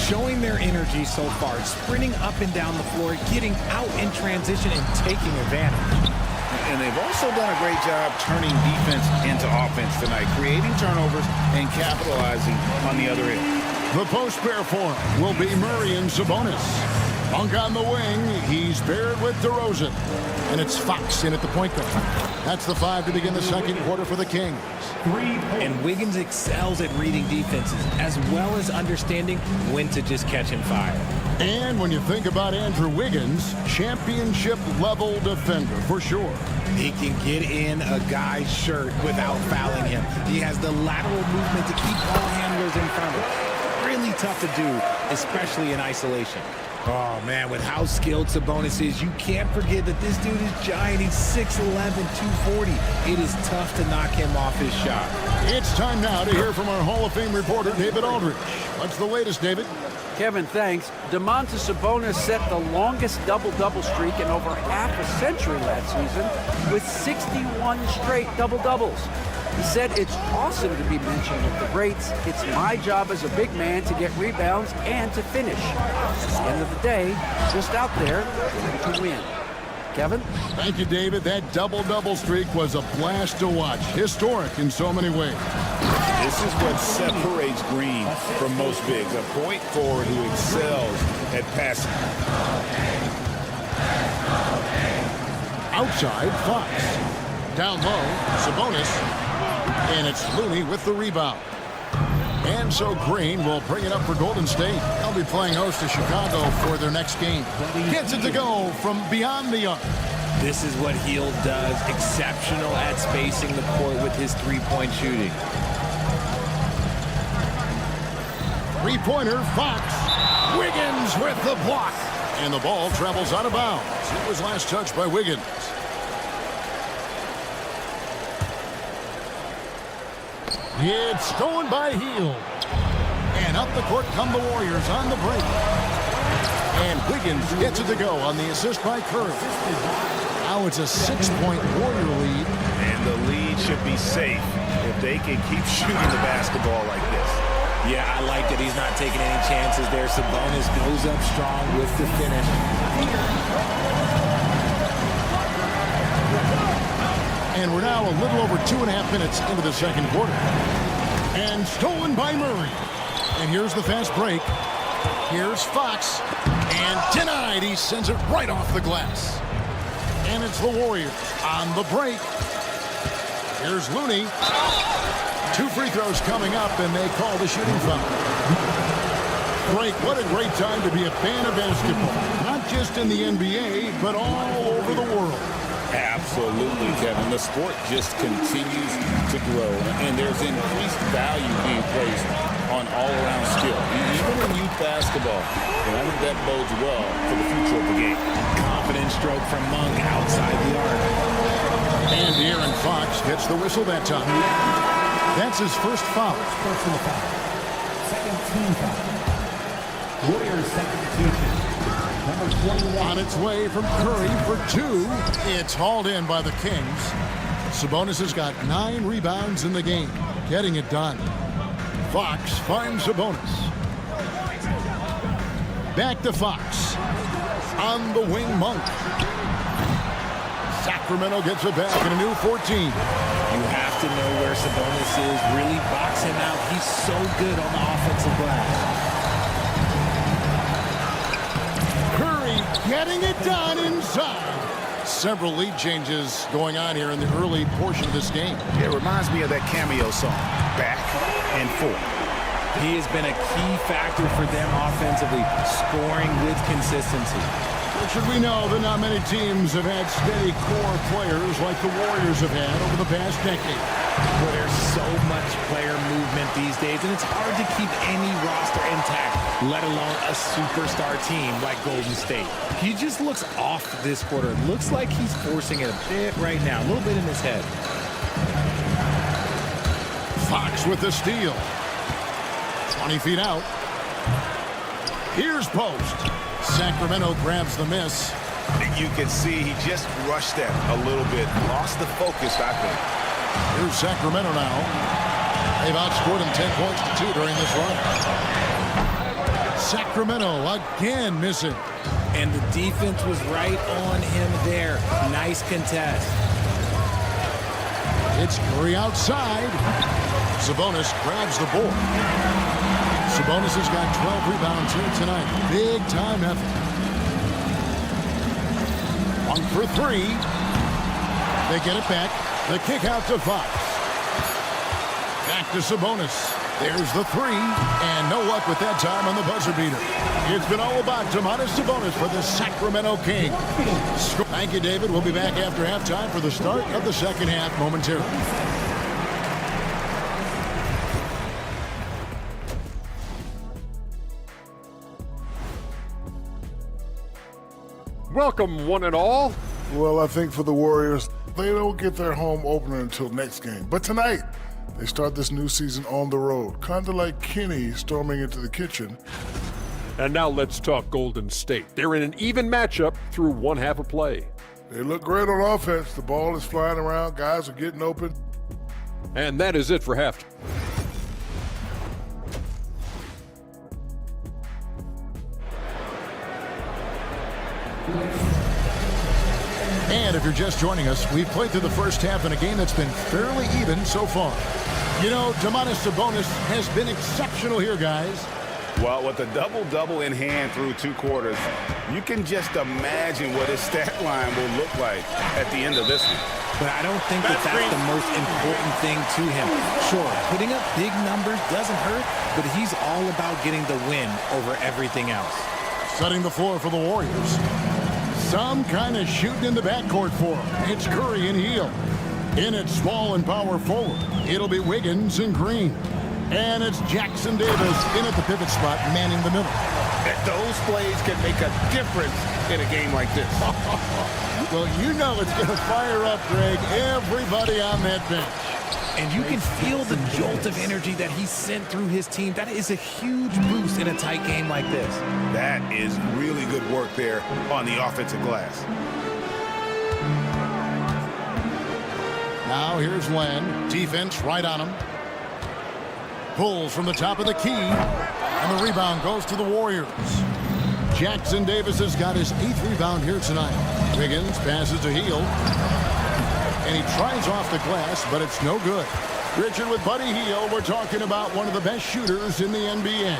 Showing their energy so far, sprinting up and down the floor, getting out in transition and taking advantage. And they've also done a great job turning defense into offense tonight, creating turnovers and capitalizing on the other end. The post pair form will be Murray and Sabonis. Monk on the wing. He's paired with DeRozan. And it's Fox in at the point guard. That's the 5 to begin the second quarter for the Kings. And Wiggins excels at reading defenses, as well as understanding when to just catch and fire. And when you think about Andrew Wiggins, championship-level defender for sure. He can get in a guy's shirt without fouling him. He has the lateral movement to keep ball handlers in front of him. Really tough to do, especially in isolation. Oh, man, with how skilled Sabonis is, you can't forget that this dude is giant. He's 6'11", 240. It is tough to knock him off his shot. It's time now to hear from our Hall of Fame reporter, David Aldridge. What's the latest, David? Kevin, thanks. Domantas Sabonis set the longest double-double streak in over half a century last season with 61 straight double-doubles. He said, "It's awesome to be mentioned with the greats. It's my job as a big man to get rebounds and to finish. At the end of the day, just out there to win." Kevin? Thank you, David. That double-double streak was a blast to watch. Historic in so many ways. This is what separates Green from most bigs, a point forward who excels at passing. Outside, Fox. Down low, Sabonis. And it's Looney with the rebound. And so Green will bring it up for Golden State. They'll be playing host to Chicago for their next game. Gets it to go from beyond the arc. This is what Hield does. Exceptional at spacing the court with his three-point shooting. Three-pointer, Fox. Wiggins with the block. And the ball travels out of bounds. It was last touched by Wiggins. It's stolen by Hield. And up the court come the Warriors on the break. And Wiggins gets it to go on the assist by Curry. Now it's a 6-point Warrior lead. And the lead should be safe if they can keep shooting the basketball like this. Yeah, I like that he's not taking any chances there. Sabonis goes up strong with the finish. And we're now a little over 2.5 minutes into the second quarter. And stolen by Murray. And here's the fast break. Here's Fox. And denied. He sends it right off the glass. And it's the Warriors on the break. Here's Looney. 2 free throws coming up, and they call the shooting foul. Frank, what a great time to be a fan of basketball. Not just in the NBA, but all over the world. Absolutely, Kevin. The sport just continues to grow, and there's increased value being placed on all-around skill, even in youth basketball. And I think that bodes well for the future of the game. Confident stroke from Monk outside the arc. And De'Aaron Fox gets the whistle that time. That's his first foul. Personal foul. Second team foul. Warriors substitution. Number 21. On its way from Curry for 2. It's hauled in by the Kings. Sabonis has got 9 rebounds in the game, getting it done. Fox finds Sabonis. Back to Fox. On the wing, Monk. Sacramento gets it back in a new 14. You have to know where Sabonis is. Really box him out. He's so good on the offensive glass. Curry getting it done inside. Several lead changes going on here in the early portion of this game. It reminds me of that cameo song, Back and Forth. He has been a key factor for them offensively, scoring with consistency. Should we know that not many teams have had steady core players like the Warriors have had over the past decade. Well, there's so much player movement these days, and it's hard to keep any roster intact, let alone a superstar team like Golden State. He just looks off this quarter. It looks like he's forcing it a bit right now, a little bit in his head. Fox with the steal. 20 feet out. Here's post. Sacramento grabs the miss. You can see he just rushed that a little bit. Lost the focus, I think. Here's Sacramento now. They've outscored him 10 points to 2 during this run. Sacramento again missing. And the defense was right on him there. Nice contest. It's Curry outside. Sabonis grabs the board. Sabonis has got 12 rebounds here tonight. Big time effort. 1 for 3. They get it back. The kick out to Fox. Back to Sabonis. There's the 3. And no luck with that time on the buzzer beater. It's been all about Domantas Sabonis for the Sacramento Kings. Thank you, David. We'll be back after halftime for the start of the second half momentarily. Welcome, one and all. Well, I think for the Warriors, they don't get their home opener until next game. But tonight, they start this new season on the road, kind of like Kenny storming into the kitchen. And now let's talk Golden State. They're in an even matchup through one half of play. They look great on offense. The ball is flying around. Guys are getting open. And that is it for halftime. And if you're just joining us, we've played through the first half in a game that's been fairly even so far. You know, Domantas Sabonis has been exceptional here, guys. Well, with a double-double in hand through 2 quarters, you can just imagine what his stat line will look like at the end of this one. But I don't think that's the most important thing to him. Sure, putting up big numbers doesn't hurt, but he's all about getting the win over everything else. Setting the floor for the Warriors. Some kind of shooting in the backcourt for him. It's Curry and Hield. In at small and power forward, it'll be Wiggins and Green. And it's Jackson Davis in at the pivot spot, manning the middle. Those plays can make a difference in a game like this. Well, you know it's going to fire up, Greg, everybody on that bench. And you can feel the jolt of energy that he sent through his team. That is a huge boost in a tight game like this. That is really good work there on the offensive glass. Now here's Len. Defense right on him. Pulls from the top of the key. And the rebound goes to the Warriors. Jackson Davis has got his 8th rebound here tonight. Wiggins passes to Hield. And he tries off the glass, but it's no good. Richard, with Buddy Hield, we're talking about one of the best shooters in the NBA.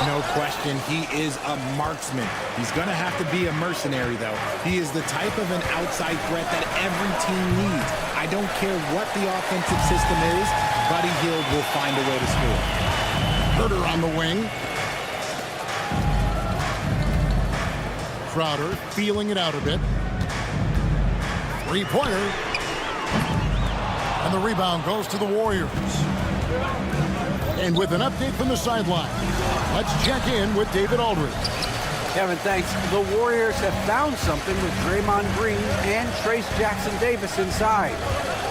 No question, he is a marksman. He's going to have to be a mercenary, though. He is the type of an outside threat that every team needs. I don't care what the offensive system is, Buddy Hield will find a way to score. Herter on the wing. Crowder feeling it out a bit. Three-pointer. And the rebound goes to the Warriors. And with an update from the sideline, let's check in with David Aldridge. Kevin, thanks. The Warriors have found something with Draymond Green and Trace Jackson-Davis inside.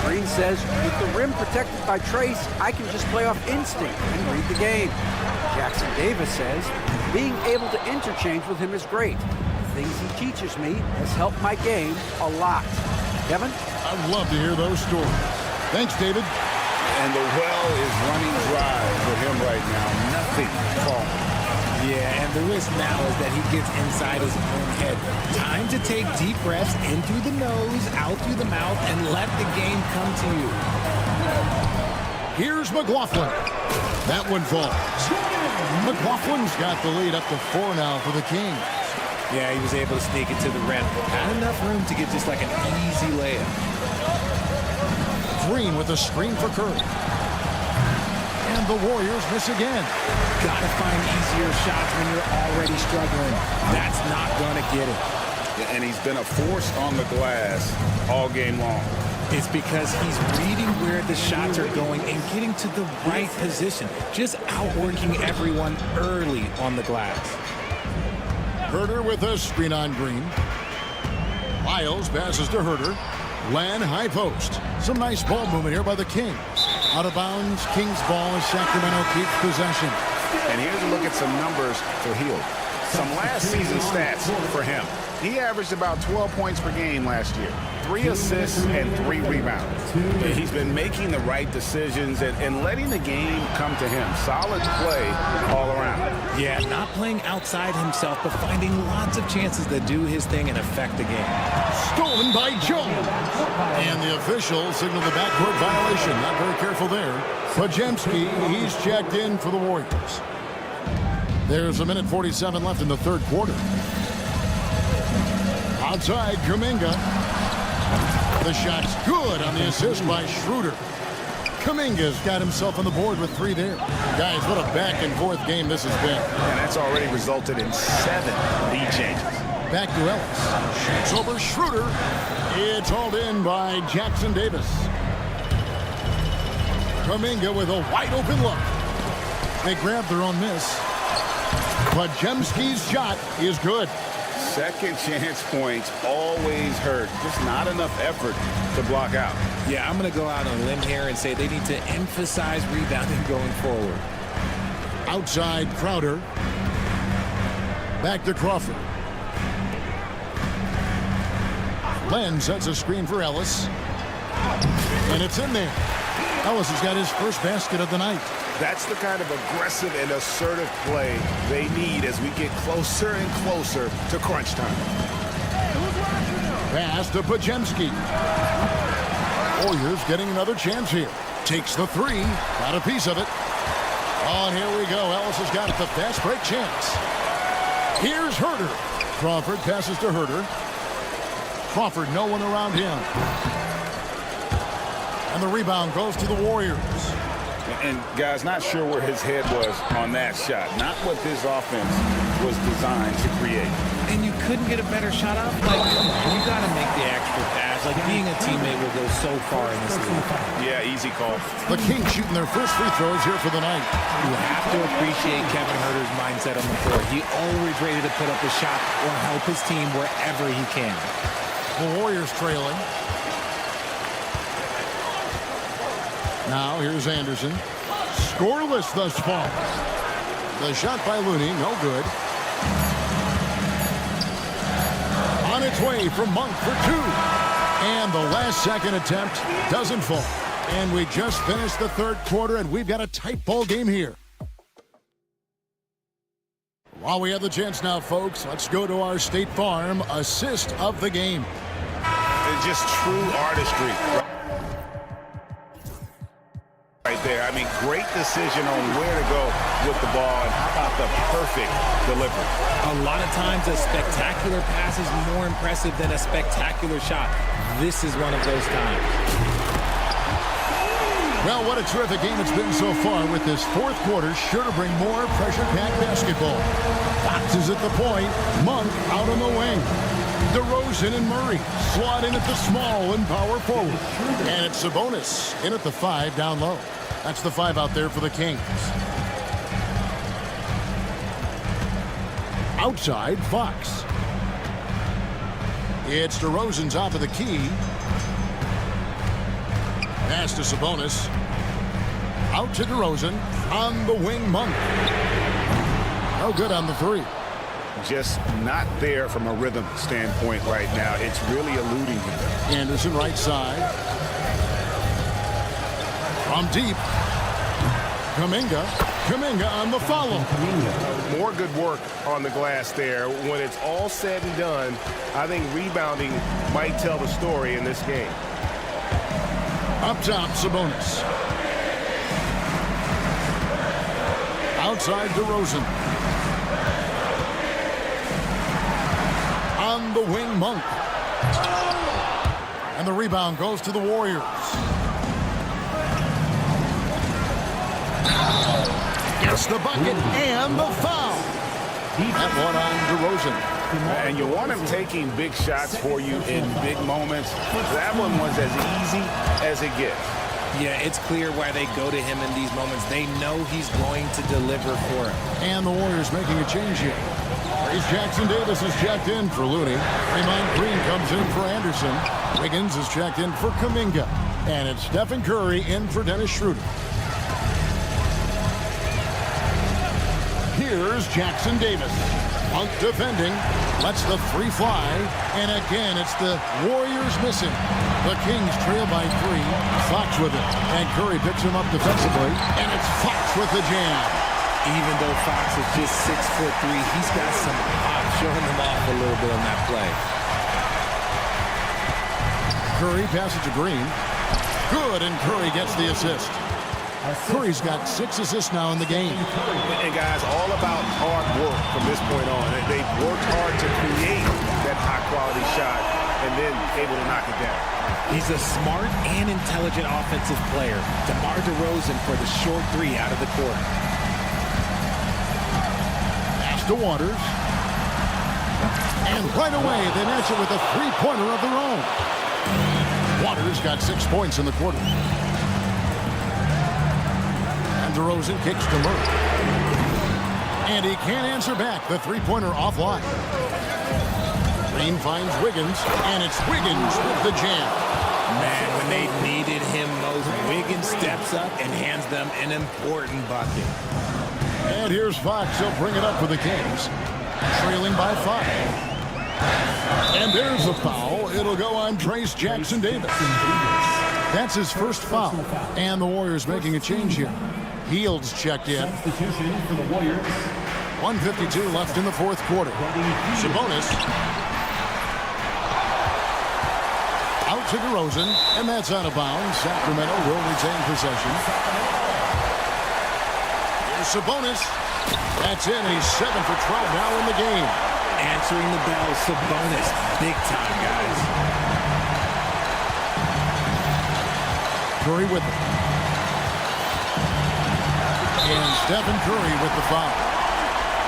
Green says, with the rim protected by Trace, I can just play off instinct and read the game. Jackson-Davis says, being able to interchange with him is great. The things he teaches me has helped my game a lot. Kevin? I'd love to hear those stories. Thanks, David. And the well is running dry for him right now. Nothing falling. Yeah, and the risk now is that he gets inside his own head. Time to take deep breaths in through the nose, out through the mouth, and let the game come to you. Here's McLaughlin. That one falls. McLaughlin's got the lead up to 4 now for the Kings. Yeah, he was able to sneak it to the rim. Had enough room to get just like an easy layup. Green with a screen for Curry. And the Warriors miss again. Gotta find easier shots when you're already struggling. That's not gonna get it. And he's been a force on the glass all game long. It's because he's reading where the shots are going and getting to the right position. Just outworking everyone early on the glass. Herter with a screen on Green. Lyles passes to Herter. Len high post. Some nice ball movement here by the Kings. Out of bounds, Kings ball as Sacramento keeps possession. And here's a look at some numbers for Hield. Some last season stats for him. He averaged about 12 points per game last year. 3 assists and 3 rebounds. He's been making the right decisions and letting the game come to him. Solid play all around. Yeah, not playing outside himself, but finding lots of chances to do his thing and affect the game. Stolen by Jones. And the official signaled the backcourt violation. Not very careful there. Pajemski, he's checked in for the Warriors. There's 1:47 left in the third quarter. Outside, Kuminga. The shot's good on the assist by Schroeder. Kuminga's got himself on the board with 3 there. Guys, what a back-and-forth game this has been. And that's already resulted in 7 lead changes. Back to Ellis. Shoots over Schroeder. It's hauled in by Jackson-Davis. Kuminga with a wide-open look. They grab their own miss. But Jemski's shot is good. Second chance points always hurt. Just not enough effort to block out. Yeah, I'm going to go out on a limb here and say they need to emphasize rebounding going forward. Outside Crowder. Back to Crawford. Len sets a screen for Ellis. And it's in there. Ellis has got his first basket of the night. That's the kind of aggressive and assertive play they need as we get closer and closer to crunch time. Pass to Pajemski. Warriors getting another chance here. Takes the 3. Got a piece of it. Oh, and here we go. Ellis has got the fast break chance. Here's Herter. Crawford passes to Herter. Crawford, no one around him. And the rebound goes to the Warriors. And, guys, not sure where his head was on that shot. Not what this offense was designed to create. And you couldn't get a better shot off? Like, you got to make the extra pass. Like, being a teammate will go so far in this league. Yeah, easy call. The Kings shooting their first free throws here for the night. You have to appreciate Kevin Herter's mindset on the floor. He always ready to put up a shot or help his team wherever he can. The Warriors trailing. Now here's Anderson. Scoreless thus far. The shot by Looney, no good. On its way from Monk for 2. And the last second attempt doesn't fall. And we just finished the third quarter, and we've got a tight ball game here. While we have the chance now, folks, let's go to our State Farm assist of the game. just true artistry right there. I mean, great decision on where to go with the ball, and how about the perfect delivery? A lot of times a spectacular pass is more impressive than a spectacular shot. This is one of those times. Well, what a terrific game it's been so far, with this fourth quarter sure to bring more pressure-packed basketball. Fox is at the point, Monk out on the wing. DeRozan and Murray slot in at the small and power forward. And it's Sabonis in at the 5 down low. That's the 5 out there for the Kings. Outside, Fox. It's DeRozan top of the key. Pass to Sabonis. Out to DeRozan. On the wing, Monk. No good on the 3. Just not there from a rhythm standpoint right now. It's really eluding him. Anderson right side. From deep. Kuminga on the follow. More good work on the glass there. When it's all said and done, I think rebounding might tell the story in this game. Up top, Sabonis. Outside, DeRozan. On the wing, Monk. And the rebound goes to the Warriors. Gets the bucket and the foul. That one on DeRozan. And you want him taking big shots for you in big moments. That one was as easy as it gets. Yeah, it's clear why they go to him in these moments. They know he's going to deliver for them. And the Warriors making a change here. Freez Jackson-Davis is checked in for Looney. Draymond Green comes in for Anderson. Wiggins is checked in for Kuminga. And it's Stephen Curry in for Dennis Schroeder. Here's Jackson-Davis. Monk defending. Lets the 3 fly. And again, it's the Warriors missing. The Kings trail by 3. Fox with it. And Curry picks him up defensively. And it's Fox with the jam. Even though Fox is just 6'3", he's got some pop, showing him off a little bit on that play. Curry passes to Green. Good, and Curry gets the assist. Curry's got 6 assists now in the game. And guys, all about hard work from this point on. They've worked hard to create that high-quality shot and then able to knock it down. He's a smart and intelligent offensive player. DeMar DeRozan for the short 3 out of the court. Pass to Waters. And right away, they match it with a 3-pointer of their own. Waters got 6 points in the quarter. DeRozan kicks to Murray. And he can't answer back. The 3-pointer offline. Green finds Wiggins, and it's Wiggins with the jam. Man, when they needed him most, Wiggins steps up and hands them an important bucket. And here's Fox. He'll bring it up for the Kings. Trailing by 5. And there's a foul. It'll go on Trace Jackson-Davis. That's his first foul. And the Warriors making a change here. Heald's checked in. Substitution for the Warriors. 1:52 left in the fourth quarter. Sabonis. Out to DeRozan, and that's out of bounds. Sacramento will retain possession. Here's Sabonis. That's in. He's 7 for 12 now in the game. Answering the bell, Sabonis. Big time, guys. Curry with it. And Stephen Curry with the foul.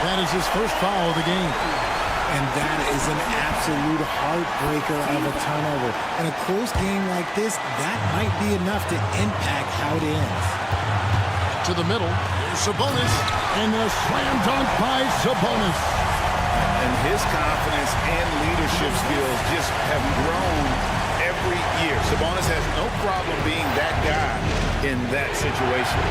That is his first foul of the game. And that is an absolute heartbreaker of a turnover. In a close game like this, that might be enough to impact how it ends. To the middle, here's Sabonis, and the slam dunk by Sabonis. And his confidence and leadership skills just have grown every year. Sabonis has no problem being that guy in that situation.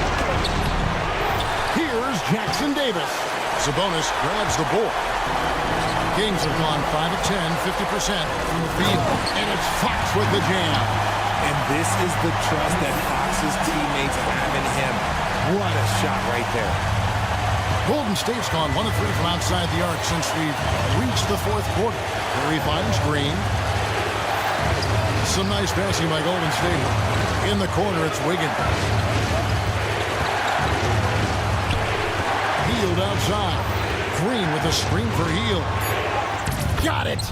Here's Jackson-Davis. Sabonis grabs the board. Kings have gone 5 of 10, 50% from the field. And it's Fox with the jam. And this is the trust that Fox's teammates have in him. What a shot right there. Golden State's gone 1 of 3 from outside the arc since we've reached the fourth quarter. Curry finds Green. Some nice passing by Golden State. In the corner, it's Wiggins. Hield outside. Green with a screen for Hield. Got it.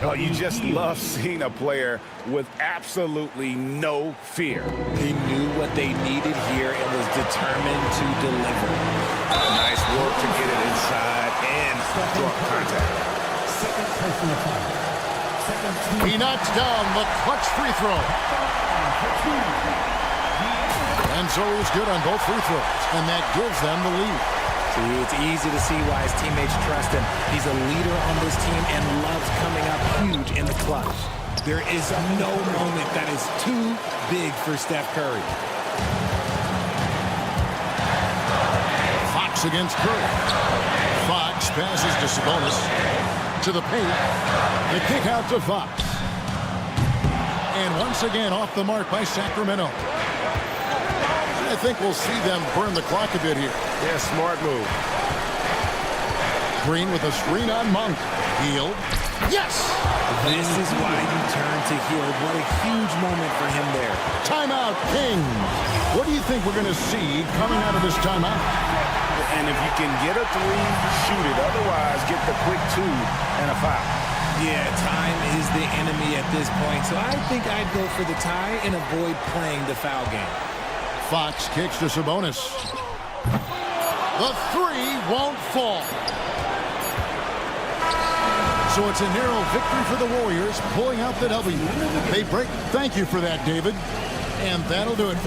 Oh, you just love seeing a player with absolutely no fear. He knew what they needed here and was determined to deliver. Nice work to get it inside and draw contact. Second personal foul. Second team. He knocks down the clutch free throw. And so he was good on both free throws, and that gives them the lead. See, it's easy to see why his teammates trust him. He's a leader on this team and loves coming up huge in the clutch. There is no moment that is too big for Steph Curry. Fox against Curry. Fox passes to Sabonis. To the paint. The kick out to Fox. And once again off the mark by Sacramento. I think we'll see them burn the clock a bit here. Yeah, smart move. Green with a screen on Monk. Hield. Yes! This is why you turn to Hield. What a huge moment for him there. Timeout, Kings. What do you think we're going to see coming out of this timeout? And if you can get a three, shoot it. Otherwise, get the quick two and a foul. Yeah, time is the enemy at this point. So I think I'd go for the tie and avoid playing the foul game. Fox kicks to Sabonis. The three won't fall. So it's a narrow victory for the Warriors, pulling out the W. They break. Thank you for that, David. And that'll do it.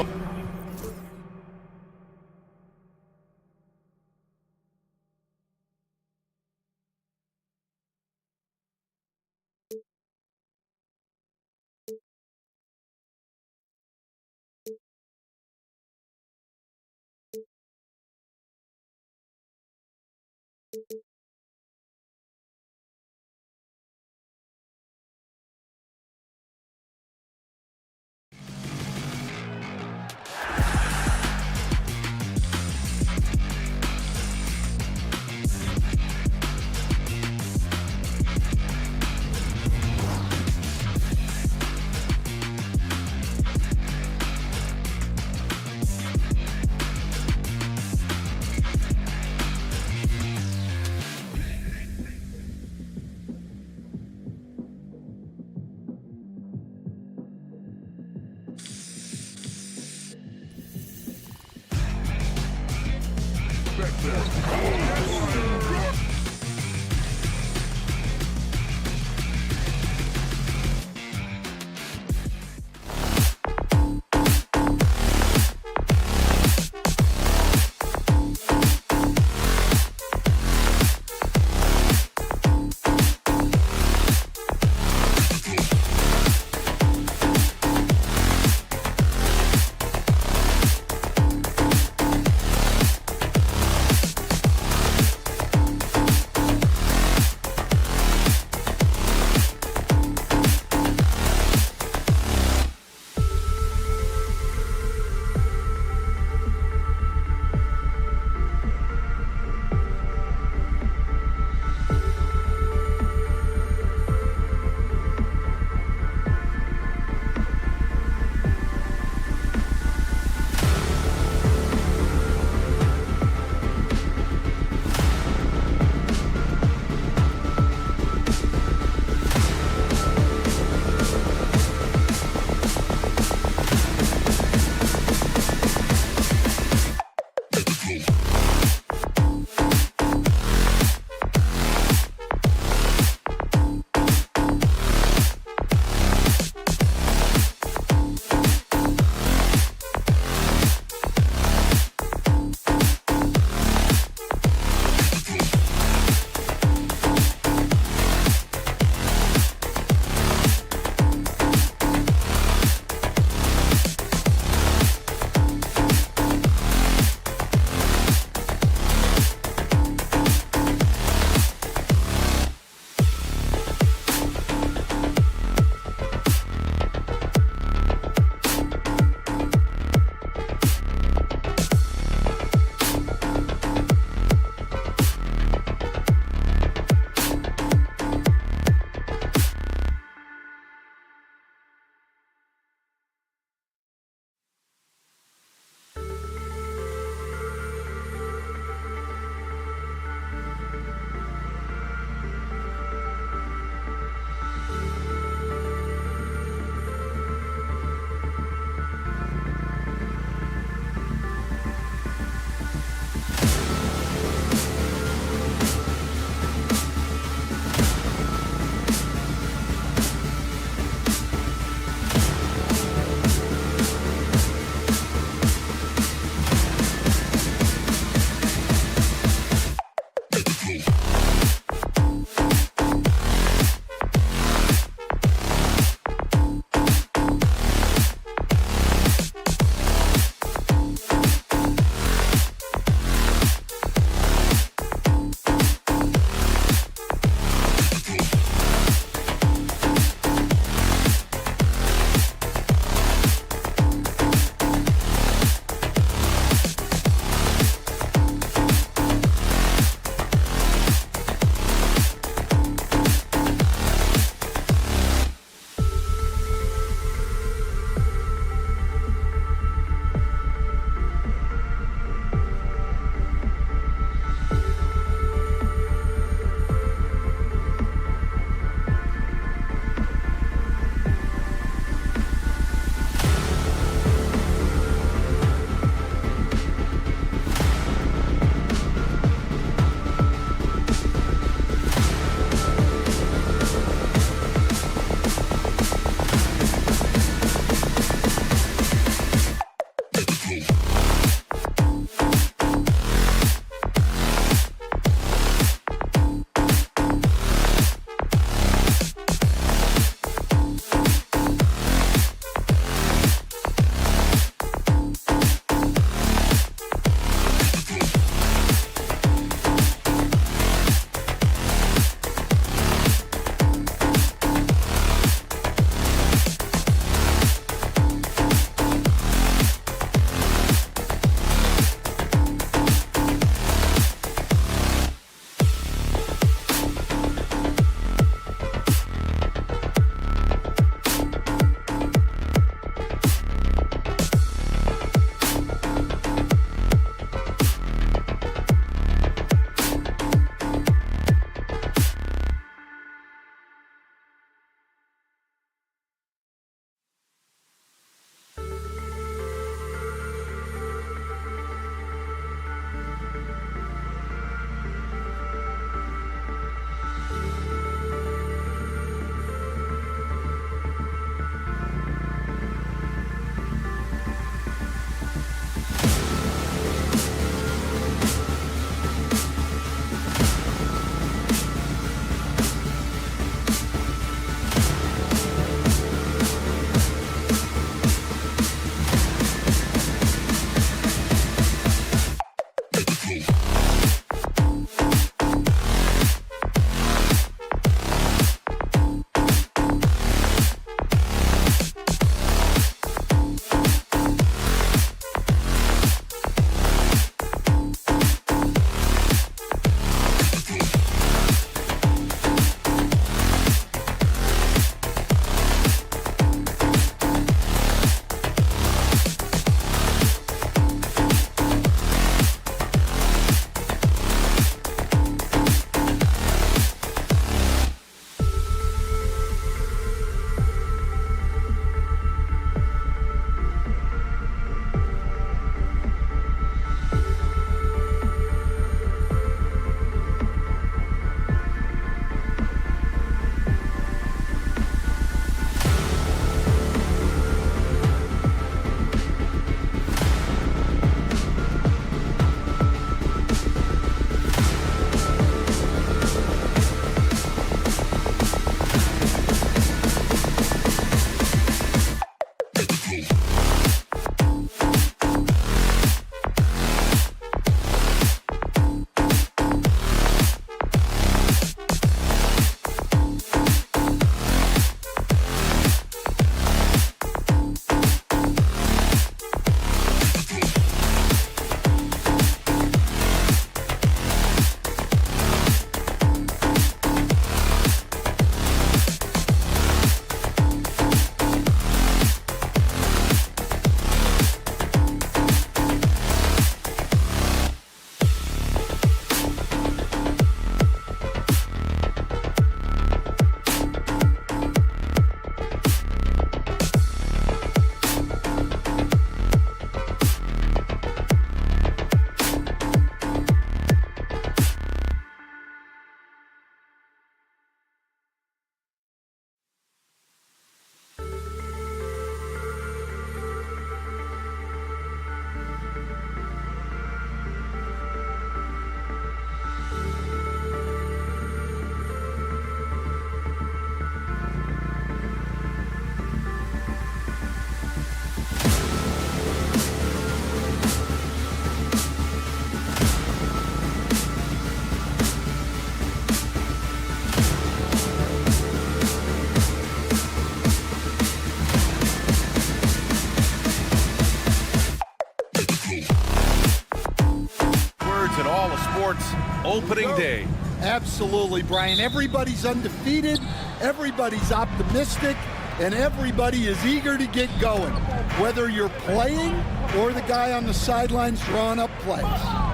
Absolutely, Brian. Everybody's undefeated, everybody's optimistic, and everybody is eager to get going, whether you're playing or the guy on the sidelines drawing up plays.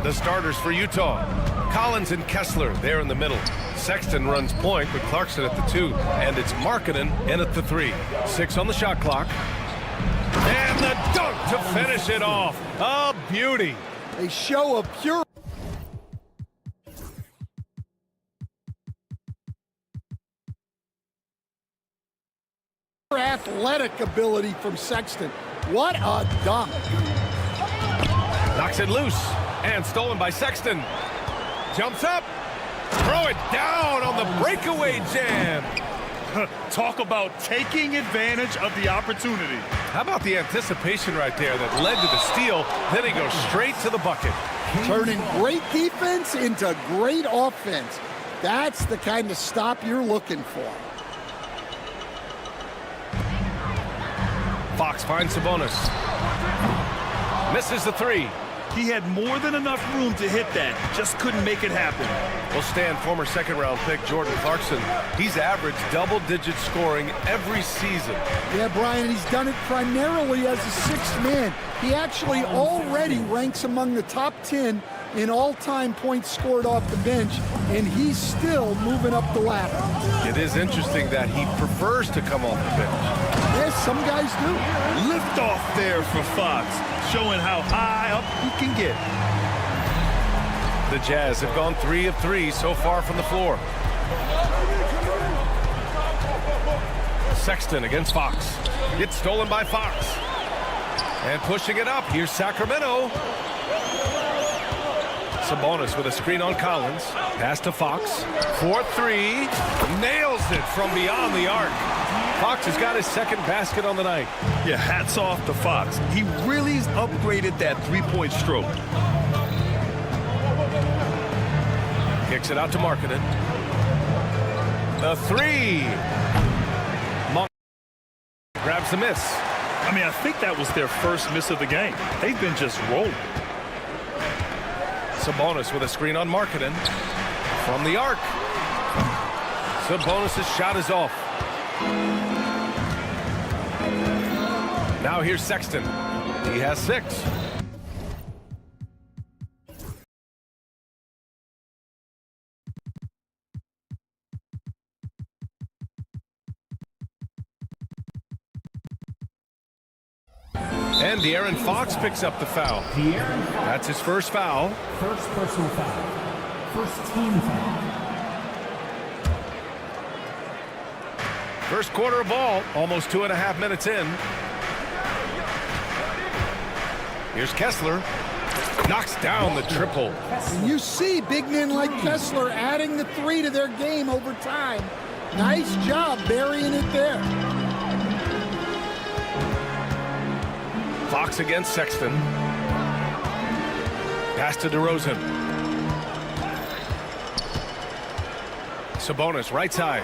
The starters for Utah, Collins and Kessler there in the middle. Sexton runs point with Clarkson at the 2, and it's Markkanen in at the 3. 6 on the shot clock. And the dunk to finish it off. A beauty. A show of pure athletic ability from Sexton. What a dunk. Knocks it loose and stolen by Sexton. Jumps up. Throw it down on the breakaway jam. Talk about taking advantage of the opportunity. How about the anticipation right there that led to the steal? Then he goes straight to the bucket. Turning great defense into great offense. That's the kind of stop you're looking for. Fox finds Sabonis. Misses the 3. He had more than enough room to hit that. Just couldn't make it happen. We'll stand former second-round pick Jordan Clarkson. He's averaged double-digit scoring every season. Yeah, Brian, he's done it primarily as a sixth man. He actually already ranks among the top 10 in all-time points scored off the bench, and he's still moving up the ladder. It is interesting that he prefers to come off the bench. Yes, some guys do. Lift off there for Fox, showing how high up he can get. The Jazz have gone 3 of 3 so far from the floor. Sexton against Fox. Gets stolen by Fox. And pushing it up, here's Sacramento. Sabonis with a screen on Collins. Pass to Fox. 4-3. Nails it from beyond the arc. Fox has got his second basket on the night. Yeah, hats off to Fox. He really has upgraded that three-point stroke. Kicks it out to Markkanen. The 3. Monk grabs the miss. I mean, I think that was their first miss of the game. They've been just rolling. Sabonis with a screen on Markkanen. From the arc. Sabonis' shot is off. Now here's Sexton. He has 6. And De'Aaron Fox picks up the foul. That's his first foul. First personal foul. First team foul. First quarter of ball, almost 2.5 minutes in. Here's Kessler. Knocks down the triple. And you see big men like Kessler adding the 3 to their game over time. Nice job burying it there. Fox against Sexton. Pass to DeRozan. Sabonis right side.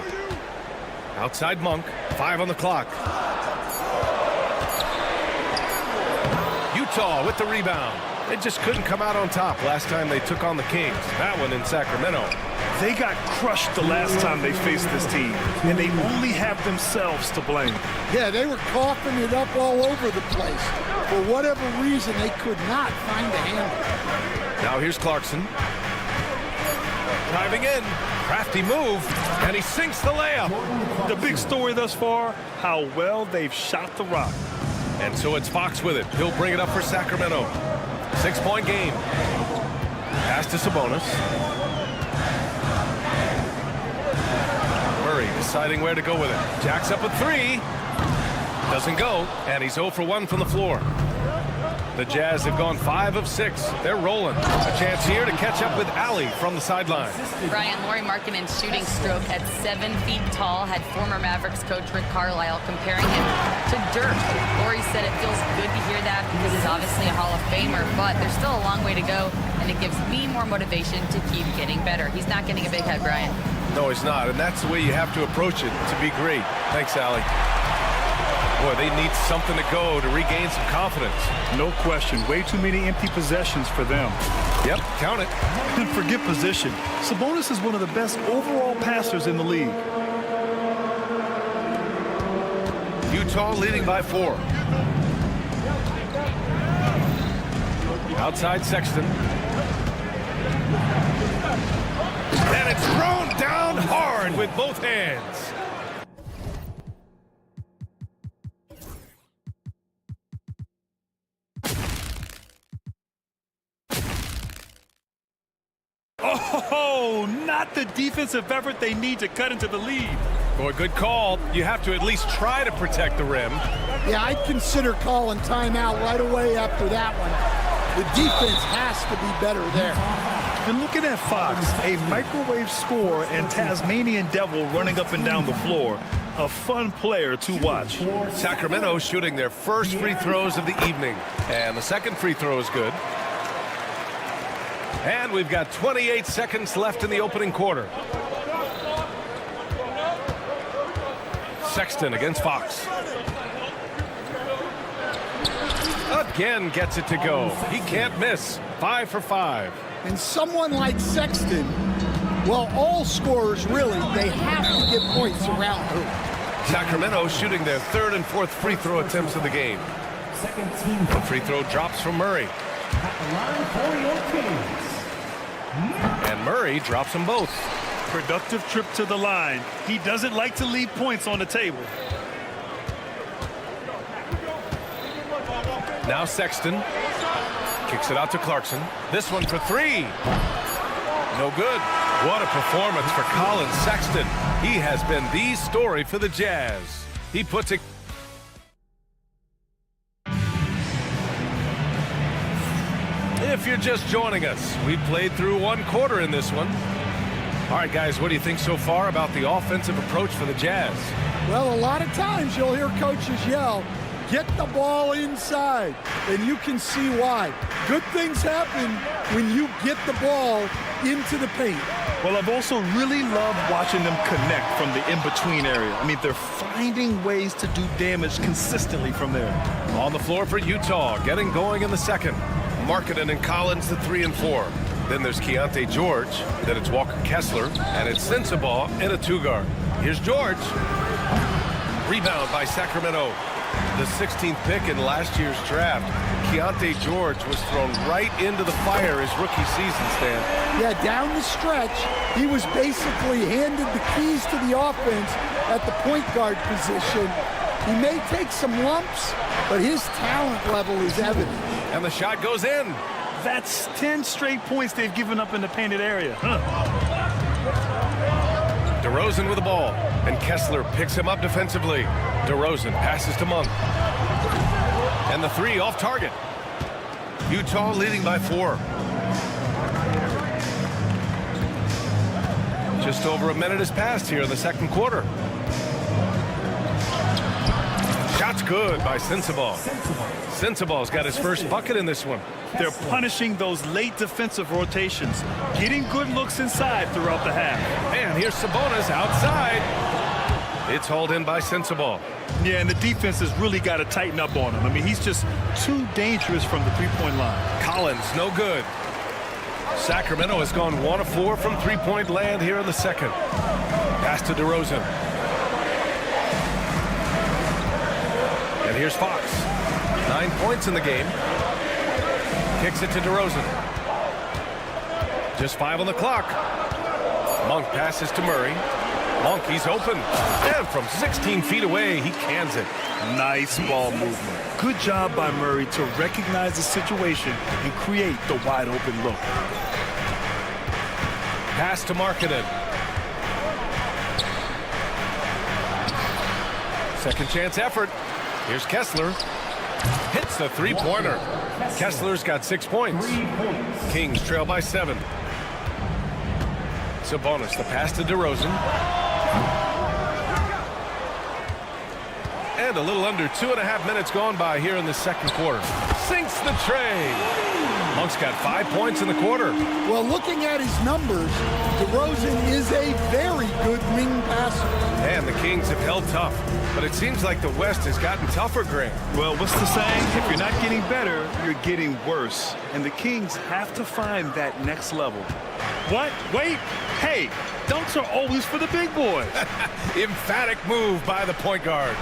Outside Monk. 5 on the clock. Utah with the rebound. They just couldn't come out on top last time they took on the Kings. That one in Sacramento. They got crushed the last time they faced this team, and they only have themselves to blame. Yeah, they were coughing it up all over the place. For whatever reason, they could not find a handle. Now here's Clarkson. Driving in. Crafty move, and he sinks the layup. The big story thus far, how well they've shot the rock. And so it's Fox with it. He'll bring it up for Sacramento. 6-point game. Pass to Sabonis. Murray deciding where to go with it. Jacks up a 3. Doesn't go, and he's 0 for 1 from the floor. The Jazz have gone 5 of 6. They're rolling. A chance here to catch up with Allie from the sideline. Brian, Lauri Markkanen's shooting stroke at 7 feet tall had former Mavericks coach Rick Carlisle comparing him to dirt. Lauri said it feels good to hear that because he's obviously a Hall of Famer, but there's still a long way to go, and it gives me more motivation to keep getting better. He's not getting a big head, Brian. No, he's not, and that's the way you have to approach it to be great. Thanks, Allie. Boy, they need something to go to regain some confidence. No question. Way too many empty possessions for them. Yep, count it. And forget position. Sabonis is one of the best overall passers in the league. Utah leading by 4. Outside Sexton. And it's thrown down hard with both hands. Oh, not the defensive effort they need to cut into the lead. Boy, good call. You have to at least try to protect the rim. Yeah, I'd consider calling timeout right away after that one. The defense has to be better there. And looking at Fox, a microwave scorer and Tasmanian devil running up and down the floor. A fun player to watch. Sacramento shooting their first free throws of the evening. And the second free throw is good. And we've got 28 seconds left in the opening quarter. Sexton against Fox. Again gets it to go. He can't miss. 5 for 5. And someone like Sexton, well, all scorers really, they have to get points around the hoop. Sacramento shooting their third and fourth free throw attempts of the game. The free throw drops from Murray. And Murray drops them both. Productive trip to the line. He doesn't like to leave points on the table. Now Sexton kicks it out to Clarkson. This one for 3. No good. What a performance for Colin Sexton. He has been the story for the Jazz. He puts it. If you're just joining us, we played through one quarter in this one. All right, guys, what do you think so far about the offensive approach for the Jazz? Well, a lot of times you'll hear coaches yell, get the ball inside, and you can see why. Good things happen when you get the ball into the paint. Well, I've also really loved watching them connect from the in-between area. I mean, they're finding ways to do damage consistently from there. On the floor for Utah, getting going in the second. Markkanen and Collins, the 3 and 4. Then there's Keontae George. Then it's Walker Kessler. And it's Sensabaugh in a 2-guard. Here's George. Rebound by Sacramento. The 16th pick in last year's draft. Keontae George was thrown right into the fire his rookie season, Stan. Yeah, down the stretch, he was basically handed the keys to the offense at the point guard position. He may take some lumps, but his talent level is evident. And the shot goes in. That's 10 straight points they've given up in the painted area. DeRozan with the ball, and Kessler picks him up defensively. DeRozan passes to Monk. And the 3 off target. Utah leading by 4. Just over a minute has passed here in the second quarter. Shot's good by Sensabaugh. Sensabaugh's got his first bucket in this one. They're punishing those late defensive rotations, getting good looks inside throughout the half. And here's Sabonis outside. It's hauled in by Sensabaugh. Yeah, and the defense has really got to tighten up on him. I mean, he's just too dangerous from the three-point line. Collins, no good. Sacramento has gone 1 of 4 from three-point land here in the second. Pass to DeRozan. And here's Fox. 9 points in the game. Kicks it to DeRozan. Just 5 on the clock. Monk passes to Murray. Monk, he's open. And from 16 feet away, he cans it. Nice ball movement. Good job by Murray to recognize the situation and create the wide open look. Pass to Markkanen. Second chance effort. Here's Kessler. Hits the three-pointer. Kessler's got 6 points. Kings trail by 7. Sabonis, the pass to DeRozan. And a little under 2.5 minutes gone by here in the second quarter. Sinks the tray. Monk's got 5 points in the quarter. Well, looking at his numbers, DeRozan is a very good wing passer. And the Kings have held tough, but it seems like the West has gotten tougher, Grant. Well, what's the saying? If you're not getting better, you're getting worse. And the Kings have to find that next level. What? Wait. Hey, dunks are always for the big boys. Emphatic move by the point guard.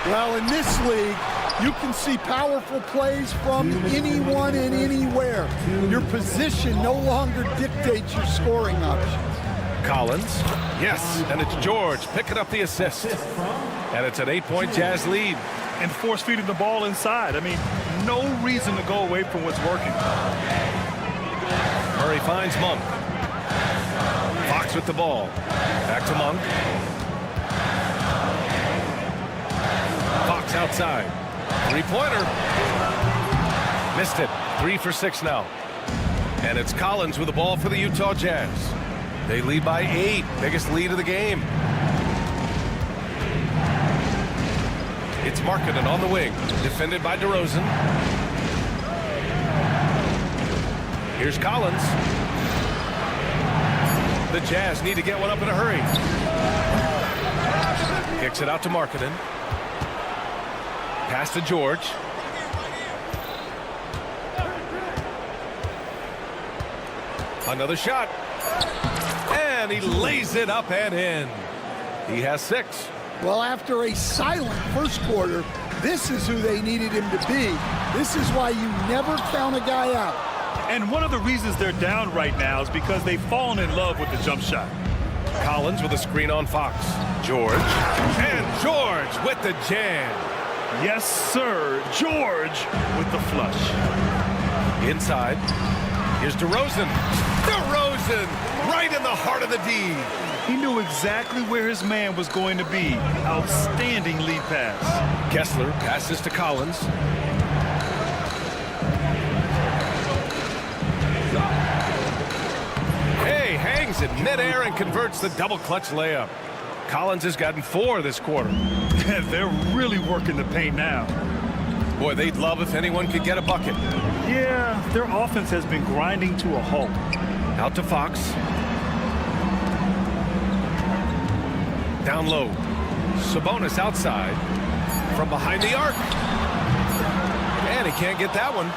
Well, in this league, you can see powerful plays from anyone and anywhere. Your position no longer dictates your scoring options. Collins, yes, and it's George picking up the assist. And it's an 8-point Jazz lead. And force feeding the ball inside. I mean, no reason to go away from what's working. Murray finds Monk. Fox with the ball. Back to Monk. Fox outside. Three-pointer. Missed it. 3 for 6 now. And it's Collins with the ball for the Utah Jazz. They lead by 8. Biggest lead of the game. It's Markkanen on the wing. Defended by DeRozan. Here's Collins. The Jazz need to get one up in a hurry. Kicks it out to Markkanen. Pass to George. Another shot. And he lays it up and in. He has 6. Well, after a silent first quarter, this is who they needed him to be. This is why you never count a guy out. And one of the reasons they're down right now is because they've fallen in love with the jump shot. Collins with a screen on Fox. George. And George with the jam. Yes, sir. George with the flush. Inside. Here's DeRozan. DeRozan right in the heart of the D. He knew exactly where his man was going to be. Outstanding lead pass. Kessler passes to Collins. Hey, hangs in midair and converts the double clutch layup. Collins has gotten 4 this quarter. They're really working the paint now. Boy, they'd love if anyone could get a bucket. Yeah, their offense has been grinding to a halt. Out to Fox. Down low. Sabonis outside. From behind the arc. And he can't get that one.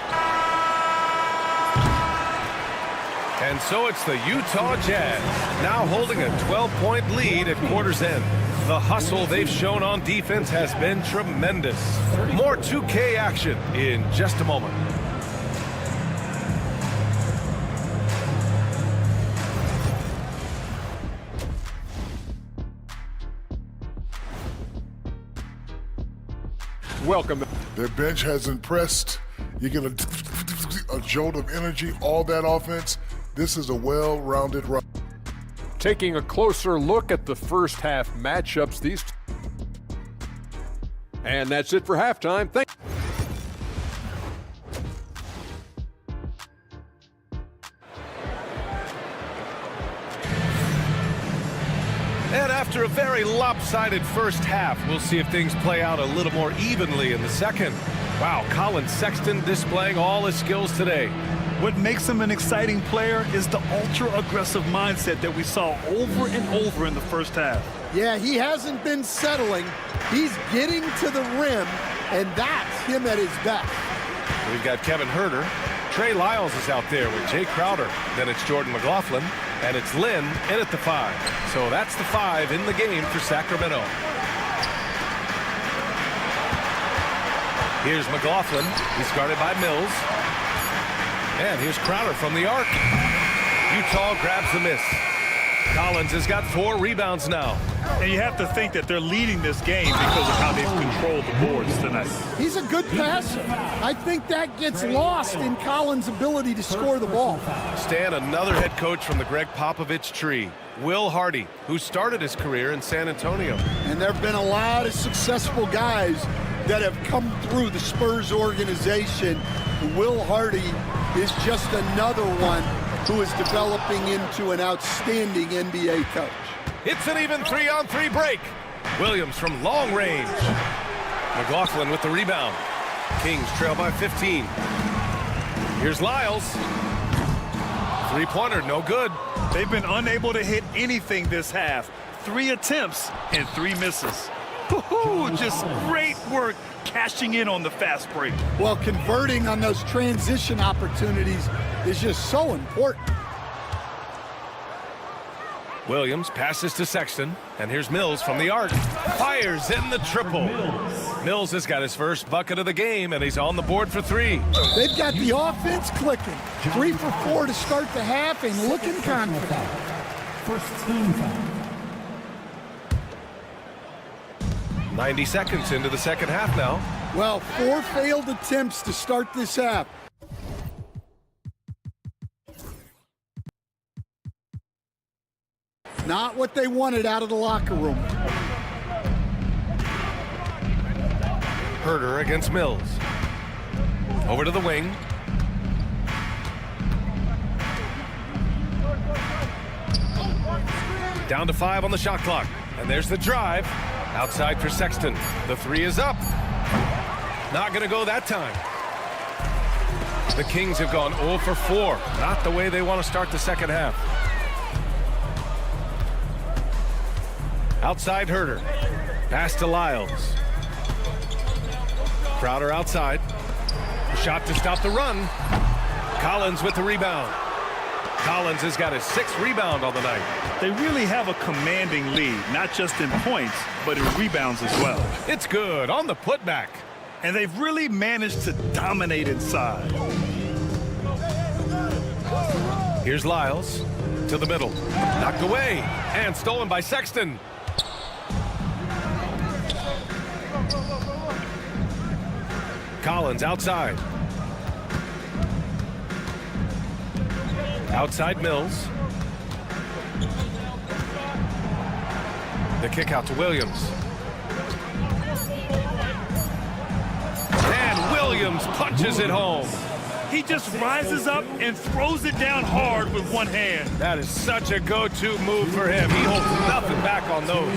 And so it's the Utah Jazz, now holding a 12-point lead at quarter's end. The hustle they've shown on defense has been tremendous. More 2K action in just a moment. Welcome. Their bench has impressed. You get a jolt of energy, all that offense. This is a well-rounded run. Taking a closer look at the first half matchups, and that's it for halftime. And after a very lopsided first half, we'll see if things play out a little more evenly in the second. Wow, Colin Sexton displaying all his skills today. What makes him an exciting player is the ultra-aggressive mindset that we saw over and over in the first half. Yeah, he hasn't been settling. He's getting to the rim, and that's him at his best. We've got Kevin Huerter. Trey Lyles is out there with Jay Crowder. Then it's Jordan McLaughlin, and it's Lynn in at the 5. So that's the 5 in the game for Sacramento. Here's McLaughlin. He's guarded by Mills. And here's Crowder from the arc. Utah grabs the miss. Collins has got 4 rebounds now. And you have to think that they're leading this game because of how they've controlled the boards tonight. He's a good passer. I think that gets lost in Collins' ability to score the ball. Stan, another head coach from the Greg Popovich tree, Will Hardy, who started his career in San Antonio. And there have been a lot of successful guys that have come through the Spurs organization. Will Hardy is just another one who is developing into an outstanding NBA coach. It's an even 3-on-3 break. Williams from long range. McLaughlin with the rebound. Kings trail by 15. Here's Lyles. Three-pointer, no good. They've been unable to hit anything this half. 3 attempts and 3 misses. Woo-hoo, just great work cashing in on the fast break. Well, converting on those transition opportunities is just so important. Williams passes to Sexton, and here's Mills from the arc. Fires in the triple. Mills has got his first bucket of the game, and he's on the board for 3. They've got the offense clicking. 3 for 4 to start the half and looking confident. First team foul. 90 seconds into the second half now. Well, 4 failed attempts to start this half. Not what they wanted out of the locker room. Herter against Mills. Over to the wing. Down to 5 on the shot clock. And there's the drive. Outside for Sexton. The 3 is up. Not going to go that time. The Kings have gone 0 for 4. Not the way they want to start the second half. Outside Herter. Pass to Lyles. Crowder outside. Shot to stop the run. Collins with the rebound. Collins has got his 6th rebound on the night. They really have a commanding lead, not just in points, but in rebounds as well. It's good on the putback. And they've really managed to dominate inside. Here's Lyles to the middle. Knocked away and stolen by Sexton. Collins outside. Outside Mills. The kick out to Williams. And Williams punches it home. He just rises up and throws it down hard with one hand. That is such a go-to move for him. He holds nothing back on those.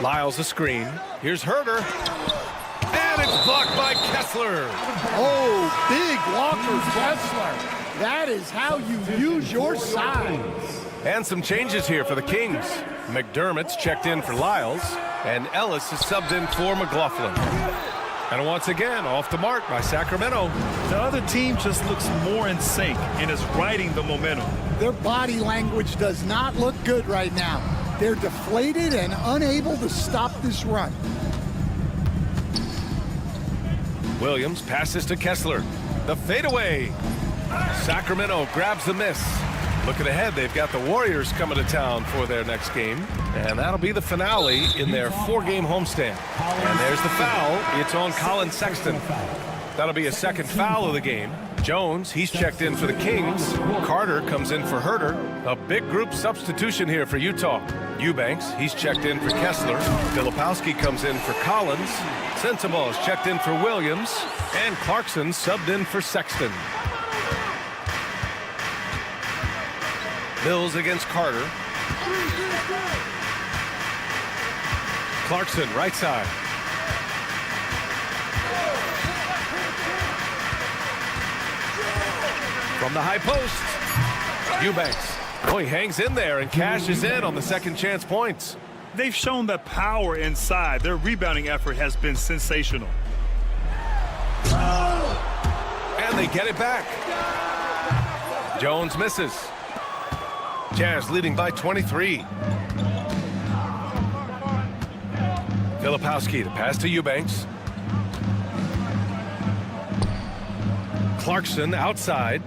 Lyles a screen. Here's Herter. And it's blocked by Kessler. Oh, big Walker Kessler. That is how you use your size. And some changes here for the Kings. McDermott's checked in for Lyles, and Ellis is subbed in for McLaughlin. And once again, off the mark by Sacramento. The other team just looks more in sync and is riding the momentum. Their body language does not look good right now. They're deflated and unable to stop this run. Williams passes to Kessler. The fadeaway. Sacramento grabs the miss. Looking ahead, they've got the Warriors coming to town for their next game. And that'll be the finale in their 4-game homestand. And there's the foul. It's on Colin Sexton. That'll be a 2nd foul of the game. Jones, he's checked in for the Kings. Carter comes in for Herter. A big group substitution here for Utah. Eubanks, he's checked in for Kessler. Filipowski comes in for Collins. Sensabaugh is checked in for Williams. And Clarkson subbed in for Sexton. Mills against Carter. Clarkson, right side. From the high post. Eubanks. Oh, he hangs in there and cashes in on the second chance points. They've shown the power inside. Their rebounding effort has been sensational. And they get it back. Jones misses. Jazz leading by 23. Filipowski to pass to Eubanks. Clarkson outside.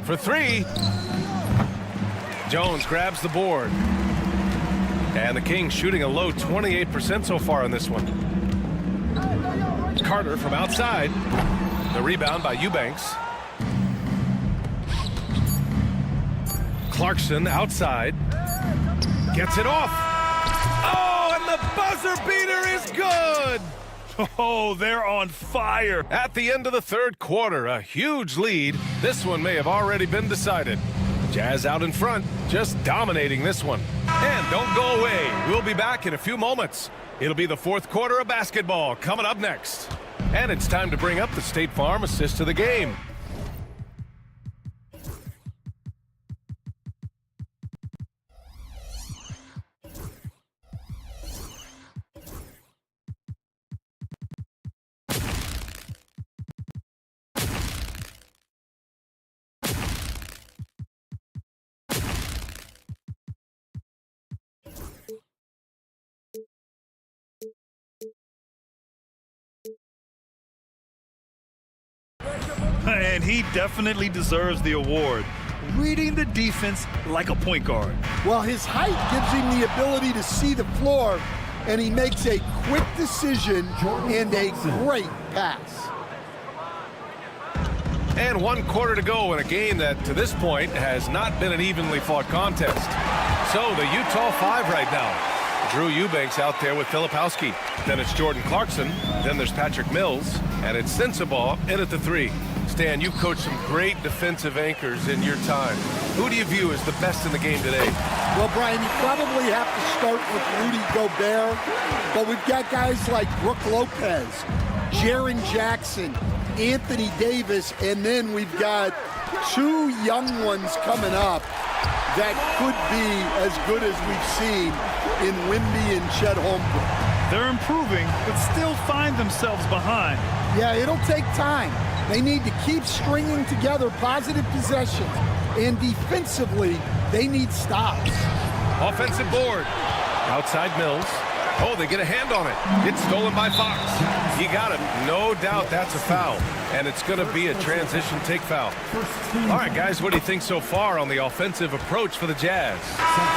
For 3. Jones grabs the board. And the Kings shooting a low 28% so far in this one. Carter from outside. The rebound by Eubanks. Clarkson outside. Gets it off. Oh, and the buzzer beater is good. Oh, they're on fire. At the end of the 3rd quarter, a huge lead. This one may have already been decided. Jazz out in front, just dominating this one. And don't go away. We'll be back in a few moments. It'll be the fourth quarter of basketball coming up next. And it's time to bring up the State Farm assist to the game. And he definitely deserves the award. Reading the defense like a point guard. Well, his height gives him the ability to see the floor, and he makes a quick decision and a great pass. And 1 quarter to go in a game that, to this point, has not been an evenly fought contest. So the Utah 5 right now. Drew Eubanks out there with Filipowski. Then it's Jordan Clarkson. Then there's Patrick Mills. And it's Sensabaugh in at the 3. Stan, you've coached some great defensive anchors in your time. Who do you view as the best in the game today? Well, Brian, you probably have to start with Rudy Gobert, but we've got guys like Brook Lopez, Jaren Jackson, Anthony Davis, and then we've got 2 young ones coming up that could be as good as we've seen in Wimby and Chet Holmgren. They're improving, but still find themselves behind. Yeah, it'll take time. They need to keep stringing together positive possessions, and defensively, they need stops. Offensive board. Outside Mills. Oh, they get a hand on it. It's stolen by Fox. He got it. No doubt that's a foul. And it's going to be a transition take foul. All right, guys, what do you think so far on the offensive approach for the Jazz?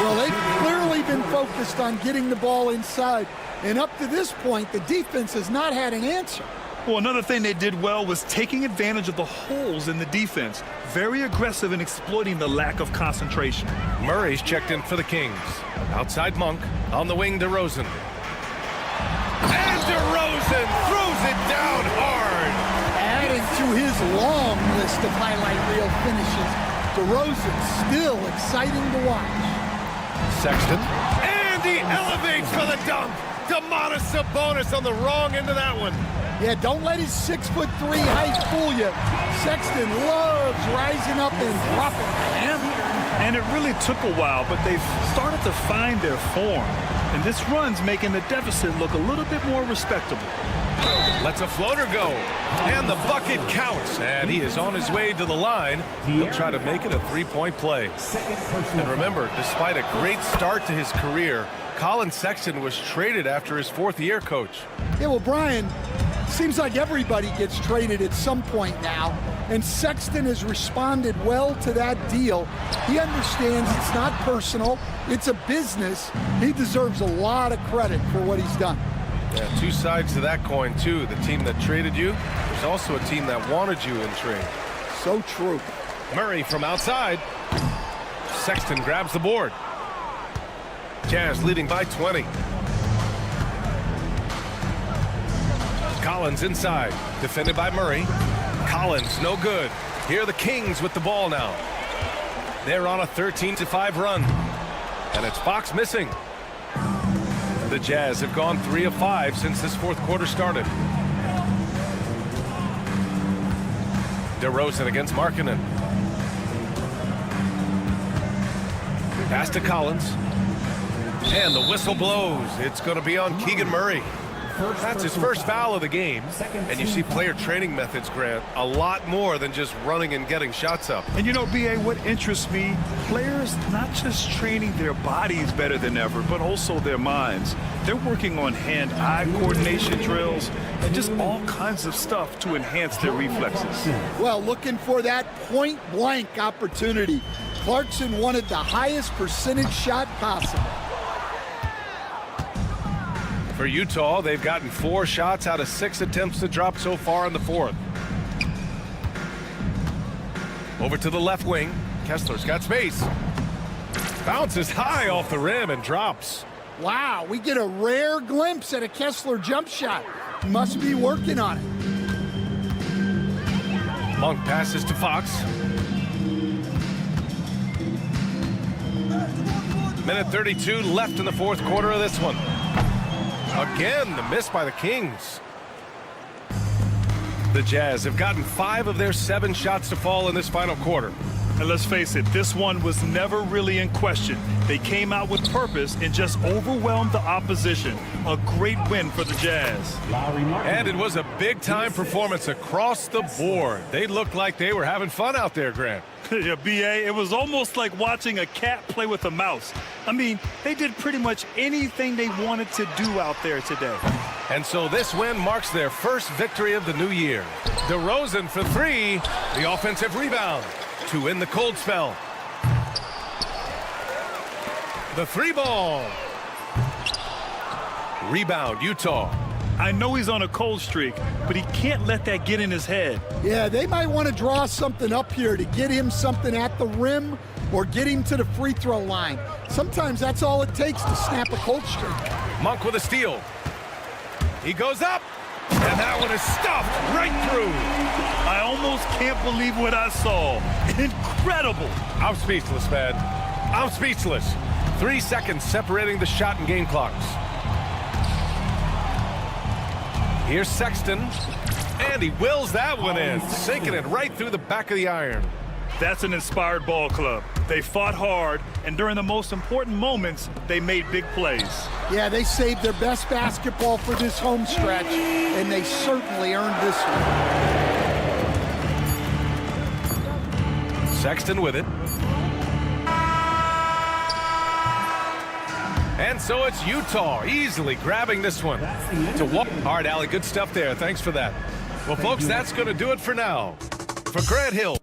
Well, they've clearly been focused on getting the ball inside. And up to this point, the defense has not had an answer. Well, another thing they did well was taking advantage of the holes in the defense. Very aggressive in exploiting the lack of concentration. Murray's checked in for the Kings. Outside Monk. On the wing, DeRozan. And DeRozan throws it down hard. Adding to his long list of highlight reel finishes, DeRozan still exciting to watch. Sexton. And he elevates for the dunk. Domantas Sabonis on the wrong end of that one. Yeah, don't let his 6'3" height fool you. Sexton loves rising up and dropping the hammer. And it really took a while, but they've started to find their form. And this run's making the deficit look a little bit more respectable. Lets a floater go. And the bucket counts. And he is on his way to the line. He'll try to make it a 3-point play. And remember, despite a great start to his career, Colin Sexton was traded after his 4th year, Coach. Yeah, well, Brian, seems like everybody gets traded at some point now, and Sexton has responded well to that deal. He understands it's not personal, it's a business. He deserves a lot of credit for what he's done. Yeah, 2 sides to that coin, too. The team that traded you, there's also a team that wanted you in trade. So true. Murray from outside. Sexton grabs the board. Jazz leading by 20. Collins inside, defended by Murray. Collins, no good. Here are the Kings with the ball now. They're on a 13-5 run. And it's Fox missing. The Jazz have gone 3 of 5 since this 4th quarter started. DeRozan against Markkanen. Pass to Collins. And the whistle blows. It's going to be on Keegan Murray. That's his first foul of the game. And you see player training methods, Grant, a lot more than just running and getting shots up. And you know, B.A., what interests me, players not just training their bodies better than ever, but also their minds. They're working on hand-eye coordination drills and just all kinds of stuff to enhance their reflexes. Well, looking for that point-blank opportunity. Clarkson wanted the highest percentage shot possible. For Utah, they've gotten 4 shots out of 6 attempts to drop so far in the 4th. Over to the left wing. Kessler's got space. Bounces high off the rim and drops. Wow, we get a rare glimpse at a Kessler jump shot. Must be working on it. Monk passes to Fox. Minute 32 left in the fourth quarter of this one. Again, the miss by the Kings. The Jazz have gotten 5 of their 7 shots to fall in this final quarter. And let's face it, this one was never really in question. They came out with purpose and just overwhelmed the opposition. A great win for the Jazz. And it was a big-time performance across the board. They looked like they were having fun out there, Grant. Yeah, B.A., it was almost like watching a cat play with a mouse. I mean, they did pretty much anything they wanted to do out there today. And so this win marks their first victory of the new year. DeRozan for 3, the offensive rebound to win the cold spell. The 3-ball. Rebound, Utah. I know he's on a cold streak, but he can't let that get in his head. Yeah, they might want to draw something up here to get him something at the rim or get him to the free throw line. Sometimes that's all it takes to snap a cold streak. Monk with a steal. He goes up, and that one is stuffed right through. I almost can't believe what I saw. Incredible. I'm speechless, man. I'm speechless. 3 seconds separating the shot and game clocks. Here's Sexton, and he wills that one in, sinking it right through the back of the iron. That's an inspired ball club. They fought hard, and during the most important moments, they made big plays. Yeah, they saved their best basketball for this home stretch, and they certainly earned this one. Sexton with it. And so it's Utah easily grabbing this one. To walk hard, Allie. Good stuff there. Thanks for that. Well, folks, that's going to do it for now. For Grant Hill.